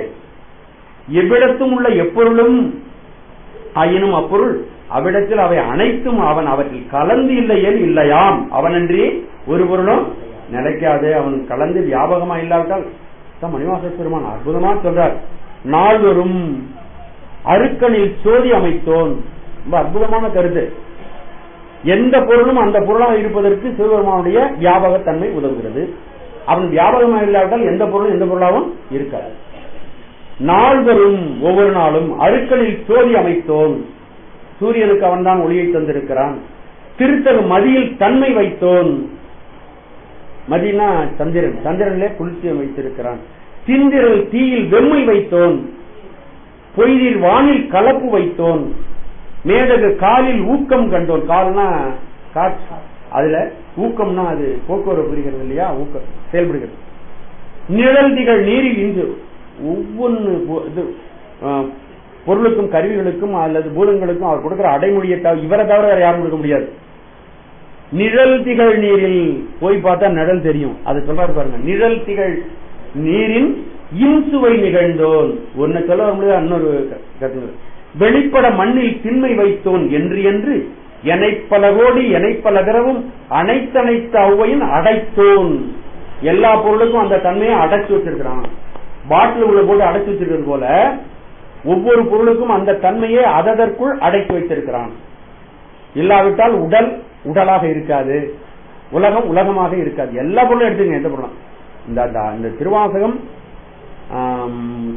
எவ்விடத்தும் உள்ள எப்பொருளும் ஆயினும் அப்பொருள் அவ்விடத்தில் அவை அனைத்தும் அவன் அவற்றில் கலந்து இல்லையேல் இல்லையாம். அவனன்றி ஒரு பொருளும் நிலைக்காது. அவன் கலந்து வியாபகமா இல்லாவிட்டால் மணிவாச பெருமான் அற்புதமா சொல்றார், நாள்வரும் அருக்கனில் சோதி அமைத்தோன். ரொம்ப அற்புதமான கருத்து. எந்த பொருளும் அந்த பொருளாக இருப்பதற்கு சிவபெருமானுடைய வியாபகத்தன்மை உதவுகிறது. அவன் வியாபகமாக இல்லாவிட்டால் எந்த பொருளும் எந்த பொருளாகவும் இருக்காது. நாள்வரும் ஒவ்வொரு நாளும் அருக்கனில் சோதி அமைத்தோன். சூரியனுக்கு அவன் தான் ஒளியை தந்திருக்கிறான். திருத்தகு மதியில் தன்மை வைத்தோன். மதினா சந்திரன், சந்திரனிலே குளிர்ச்சியை வைத்திருக்கிறான். திந்திரல் தீயில் வெம்மை வைத்தோன். பொய்தில் வானில் கலப்பு வைத்தோன். மேதகு காலில் ஊக்கம் கண்டோன். கால்னா காற்று, அதுல ஊக்கம்னா அது போக்குவரத்து புரிகிறது இல்லையா, ஊக்கம் செயல்படுகிறது. நிழல் திகழ் நீரில் இன்று ஒவ்வொன்று பொருளுக்கும் கருவிகளுக்கும் அல்லது பூதங்களுக்கும் அவர் கொடுக்கிற அடைமொழியை இவரை தவிர வேற யாரும் கொடுக்க முடியாது. நிழல் திகழ் நீரில் போய் பார்த்தா நிழல் தெரியும், அது சொல்றாரு பாருங்க. நிழல் திகழ் நீரின் இன்சுவை நிகழ்ந்தோன். ஒன்னு சொல்ல வர முடியாது, இன்னொரு கருத்து. வெளிப்பட மண்ணில் திண்மை வைத்தோன் என்று என்று எனைப்பல கோடி எனைப்பல திரவும் அனைத்தனைத்த அவ்வையின் அடைத்தோன். எல்லா பொருளுக்கும் அந்த தன்மையை அடைச்சு வச்சிருக்கிறான். பாட்டில் உள்ள போட்டு அடைச்சு வச்சிருக்கிறது போல ஒவ்வொரு பொருளுக்கும் அந்த தன்மையை அதற்குள் அடைத்து வைத்திருக்கிறான். இல்லாவிட்டால் உடல் உடலாக இருக்காது, உலகம் உலகமாக இருக்காது. எல்லா பொருளும் எடுத்துங்க, எந்த பொருளும். இந்த திருவாசகம்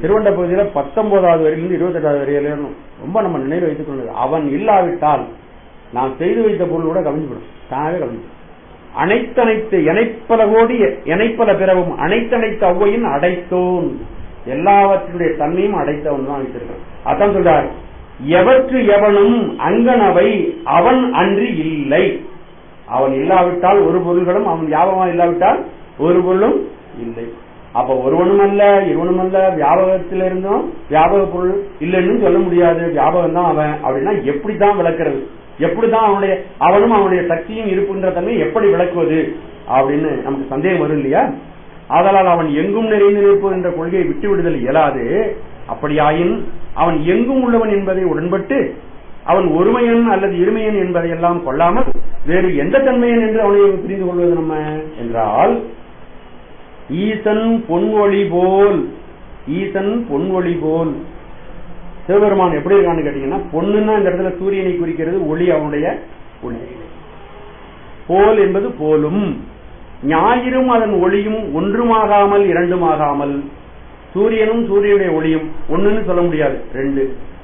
திருவண்ட பகுதியில 19வது வரையிலிருந்து 28வது வரையிலும் ரொம்ப நம்ம நினைவு வைத்துக் கொண்டது. அவன் இல்லாவிட்டால் நாம் செய்து வைத்த பொருள் கூட கவிழ்ந்துவிடும், தானே கவிழ்ந்து. அனைத்தனைத்து எனைப்பல கோடி எனைப்பல பிறவும் அனைத்தனைத்து அவ்வையின் அடைத்தோன். எல்லாவற்றுடைய தன்மையும் அடைத்தவன் தான் வைத்திருக்கிறான். அதான் சொல்றார், எவற்று எவனும் அங்கனவை அவன் அன்றி இல்லை. அவன் இல்லாவிட்டால் ஒரு பொருள்களும், அவன் வியாபகமா இல்லாவிட்டால் ஒரு பொருளும் இல்லை. அப்ப ஒருவனும் அல்ல இருவனும் அல்ல, வியாபகத்திலிருந்தும் வியாபக பொருள் இல்லைன்னு சொல்ல முடியாது. வியாபகம் தான் அவன். அப்படின்னா எப்படித்தான் விளக்குறது, எப்படிதான் அவனும் அவனுடைய சக்தியும் இருப்புன்ற தன்மை எப்படி விளக்குவது அப்படின்னு நமக்கு சந்தேகம் வரும் இல்லையா? ஆதலால் அவன் எங்கும் நிறைந்து நிற்பது என்ற கொள்கையை விட்டுவிடுதல் இயலாது. அப்படியாயின் அவன் எங்கும் உள்ளவன் என்பதை உடன்பட்டு அவன் ஒருமையன் அல்லது இருமையன் என்பதை எல்லாம் கொள்ளாமல் வேறு எந்த தன்மையன் என்று அவனை புரிந்து கொள்வது நம்ம என்றால், ஈசன் பொன்வொளி போல், ஈசன் பொன்வொளி போல் சிவபெருமான் எப்படி இருக்கான்னு கேட்டீங்கன்னா, பொண்ணுன்னா இந்த இடத்துல சூரியனை குறிக்கிறது, ஒளி அவனுடைய ஒளி. போல் என்பது போலும், ஞாயிறும் அதன் ஒளியும் ஒன்றுமாகாமல் இரண்டுமாகாமல், சூரியனும் சூரியனுடைய ஒளியும் ஒண்ணுன்னு சொல்ல முடியாது,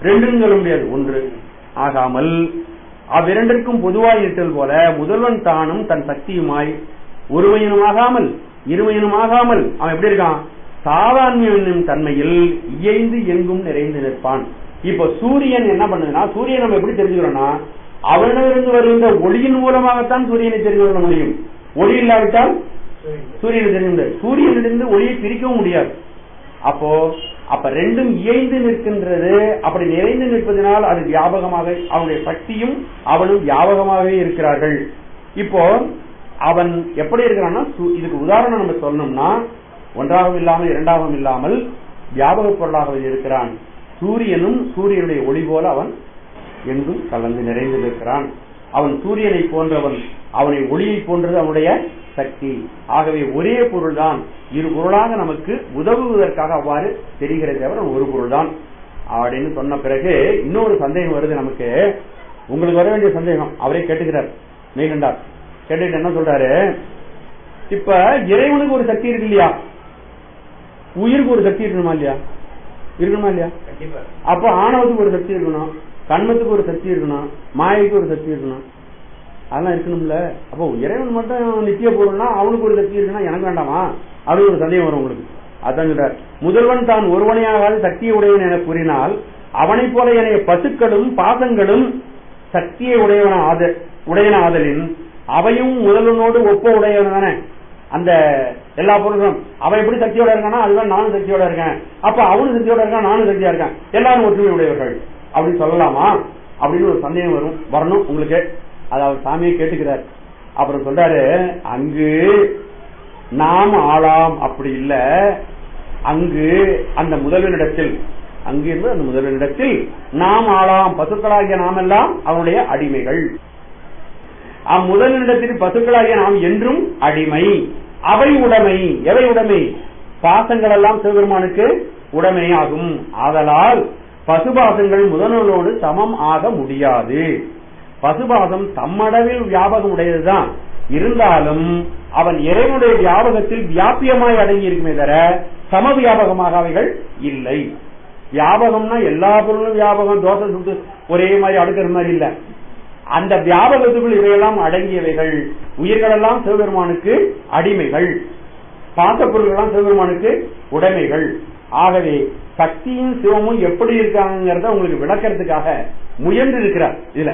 ரெண்டுன்னு சொல்ல முடியாது, ஒன்று ஆகாமல் அவ்விரண்டிற்கும் பொதுவாய் இருத்தல் போல முதல்வன் தானும் தன் சக்தியுமாய் ஒருமையனுமாகாமல் இருமையனுமாகாமல் அவன் எப்படி இருக்கான், சாதான்மையின் தன்மையில் இயைந்து எங்கும் நிறைந்து நிற்பான். இப்ப சூரியன் என்ன பண்ணுதுன்னா, சூரியன் நம்ம எப்படி தெரிஞ்சுக்கிறோம்னா, அவனிடமிருந்து வருகின்ற ஒளியின் மூலமாகத்தான் சூரியனை தெரிந்து கொள்ள முடியும். ஒளி இல்லாவிட்டால் சூரியனை தெரிந்து முடியாது, சூரியனிலிருந்து ஒளியை பிரிக்கவும் முடியாது. அப்ப ரெண்டும் இயைந்து நிற்கின்றது. அப்படி நிறைந்து நிற்பதனால் அது வியாபகமாக, அவனுடைய சக்தியும் அவனும் வியாபகமாகவே இருக்கிறார்கள். இப்போ அவன் எப்படி இருக்கிறான்னா, இதுக்கு உதாரணம் நம்ம சொல்லணும்னா, ஒன்றாகவும் இல்லாமல் இரண்டாகவும் இல்லாமல் வியாபக பொருளாக இருக்கிறான். சூரியனும் சூரியனுடைய ஒளி போல அவன் எங்கும் கலந்து நிறைந்து நிற்கிறான். அவன் சூரியனை போன்றவன், அவனை ஒளியை போன்றது அவனுடைய சக்தி. ஆகவே ஒரே பொருள் தான், இரு பொருளாக நமக்கு உதவுவதற்காக அவ்வாறு தெரிகிறது தவிர ஒரு பொருள் தான் அப்படின்னு சொன்ன பிறகு இன்னொரு சந்தேகம் வருது நமக்கு. உங்களுக்கு வர வேண்டிய சந்தேகம் அவரே கேட்டுக்கிறார், மெய்கண்டார். கேட்டுட்டு என்ன சொல்றாரு, இப்ப இறைவனுக்கு ஒரு சக்தி இருக்கு இல்லையா, உயிருக்கு ஒரு சக்தி இருக்கணுமா இல்லையா, இருக்கணுமா இல்லையா? அப்ப ஆணவத்துக்கு ஒரு சக்தி இருக்கணும், கண்மத்துக்கு ஒரு சக்தி இருக்கணும், மாயைக்கு ஒரு சக்தி இருக்கணும், அதெல்லாம் இருக்கணும்ல. அப்போ இறைவன் மட்டும் நித்திய பொருள்னா அவனுக்கு ஒரு சக்தி இருக்குன்னா எனக்கு வேண்டாமா அப்படின்னு ஒரு சந்தேகம் வரும் உங்களுக்கு. அதான் சொல்றார், முதல்வன் தான் ஒருவனையாகாத சக்தியை உடையவன் என கூறினால் அவனை போல என பசுக்களும் பாசங்களும் சக்தியை உடையன ஆதலின் அவையும் முதல்வனோடு ஒப்ப உடையவன் தானே. அந்த எல்லா பொருளும் அவன் எப்படி சக்தியோட இருக்கானா அதுதான் நானும் சக்தியோட இருக்கேன், அப்ப அவனும் சக்தியோட இருக்கான் நானும் சக்தியா இருக்கேன், எல்லாரும் ஒற்றுமை உடையவர்கள் அப்படின்னு சொல்லலாமா அப்படின்னு ஒரு சந்தேகம் வரணும் உங்களுக்கு. அது அவர் சாமியை கேட்டுக்கிறார். அப்புறம் சொல்றாரு, அங்கு நாம் ஆளாம், அப்படி இல்ல, அங்கு அந்த முதல்வனிடத்தில், அங்கு என்பது அந்த முதல்வனிடத்தில் நாம் ஆளாம், பசுக்களாகிய நாம் எல்லாம் அவனுடைய அடிமைகள். அம்முதலிடத்தில் பசுக்களாகிய நாம் என்றும் அடிமை. அவை உடைமை, எவை உடைமை, பாசங்கள் எல்லாம் சிவபெருமானுக்கு உடைமை ஆகும். ஆதலால் பசுபாசங்கள் முதல்வனோடு சமம் ஆக முடியாது. பசுபாசம் தம்மளவில் வியாபகம் உடையதுதான், இருந்தாலும் அவன் இறைவனுடைய வியாபகத்தில் வியாபியமாய் அடங்கி இருக்குமே தவிர சம வியாபகமாக அவைகள் இல்லை. வியாபகம்னா எல்லா பொருளும் வியாபகம், தோசை சுட்டு ஒரே மாதிரி அடுக்கிற மாதிரி இல்ல. அந்த வியாபகத்துக்குள் இவையெல்லாம் அடங்கியவைகள். உயிர்கள் எல்லாம் சிவபெருமானுக்கு அடிமைகள், பாச பொருள்கள் சிவபெருமானுக்கு உடைமைகள். ஆகவே சக்தியும் சிவமும் எப்படி இருக்காங்கிறத உங்களுக்கு விளக்கறதுக்காக முயன்று இருக்கிறார் இதுல.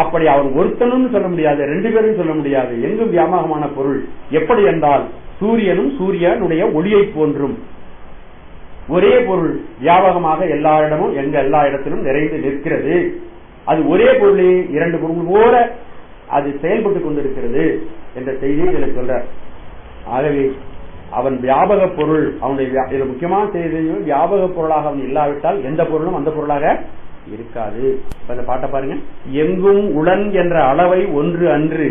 அப்படி அவன் ஒருத்தனும் சொல்ல முடியாது, ரெண்டு பேரும் சொல்ல முடியாது. எங்கும் வியாபகமான பொருள் எப்படி என்றால் சூரியனும் சூரியனுடைய ஒளியை போன்றும் ஒரே பொருள் வியாபகமாக எல்லா இடமும் எல்லா இடத்திலும் நிறைந்து நிற்கிறது. அது ஒரே பொருளே இரண்டு பொருள் போல அது செயல்பட்டுக் கொண்டிருக்கிறது என்ற செய்தியை இதில் சொல்றார். ஆகவே அவன் வியாபக பொருள், அவனுடைய முக்கியமான செய்தி வியாபக பொருளாக அவன் இல்லாவிட்டால் எந்த பொருளும் அந்த பொருளாக இருக்காது. அந்த பாட்டை பாருங்க, எங்கும் உளன் என்ற அளவை ஒன்று அன்று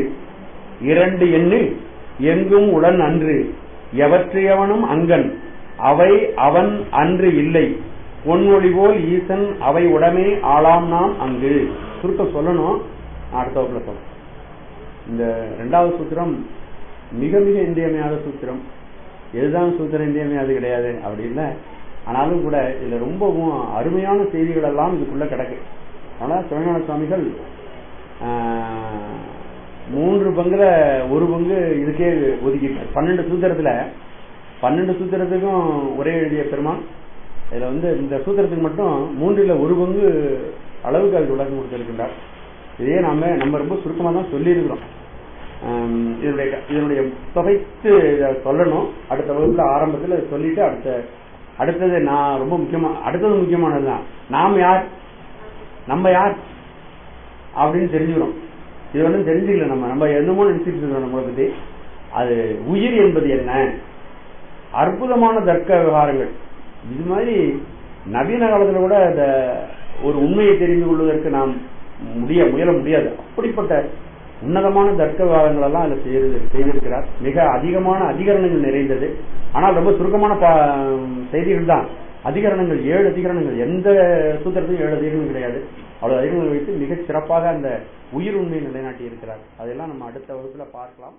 இரண்டு எண்ணு எங்கும் உளன் அன்று எவற்றையவனும் அங்கன் அவை அவன் அன்று இல்லை பொன்மொழி போல் ஈசன் அவை உடமே ஆளாம் நாம் அங்கு. சுருக்கம் சொல்லணும், அடுத்த வகுப்புல சொல்ல. இந்த இரண்டாவது சூத்திரம் மிக மிக இன்றியமையாத சூத்திரம். எதுதான் சூத்திரம் இன்றியமையாது கிடையாது அப்படி இல்லை, ஆனாலும் கூட இதுல ரொம்பவும் அருமையான செய்திகள் எல்லாம் இதுக்குள்ள கிடக்கு. அதனால சிவஞான சுவாமிகள் 3 பங்குல 1 பங்கு இதுக்கே ஒதுக்கிட்டார். 12 சூத்திரத்துல 12 சூத்திரத்துக்கும் ஒரே எழுதிய பெருமான் இதுல இந்த சூத்திரத்துக்கு மட்டும் 1/3 பங்கு அளவுக்கு அதுக்கு விளக்கம் கொடுத்திருக்கின்றார். இதே நம்ம ரொம்ப சுருக்கமா தான் சொல்லி இருக்கிறோம். இதனுடைய தொகைத்து சொல்லணும். அடுத்த வகுப்புல ஆரம்பத்தில் சொல்லிட்டு அடுத்தது நான் ரொம்ப அடுத்தது முக்கியமானதுதான். நாம் யார், நம்ம யார் அப்படின்னு தெரிஞ்சுக்கிறோம். இது தெரிஞ்சுக்கல, நம்ம என்னமோ நினைச்சிட்டு இருக்கோம் நம்மளை பத்தி. அது உயிர் என்பது என்ன, அற்புதமான தர்க்க விவகாரங்கள். இது மாதிரி நவீன காலத்துல கூட இந்த ஒரு உண்மையை தெரிந்து கொள்வதற்கு நாம் முயல முடியாது. அப்படிப்பட்ட உன்னதமான தர்க்க விவகாரங்கள் எல்லாம் அதுல செய்திருக்கிறார். மிக அதிகமான அதிகரணங்கள் நிறைந்தது. ஆனால் ரொம்ப சுருக்கமான செய்திகள் தான். அதிகரணங்கள் 7 அதிகரணங்கள், எந்த சூத்திரத்தையும் 7 அதிகரணங்கள் கிடையாது. அவ்வளவு அதிகரணங்கள் வைத்து மிகச் சிறப்பாக அந்த உயிர் உண்மையை நிலைநாட்டி இருக்கிறார். அதெல்லாம் நம்ம அடுத்த வகுப்புல பார்க்கலாம்.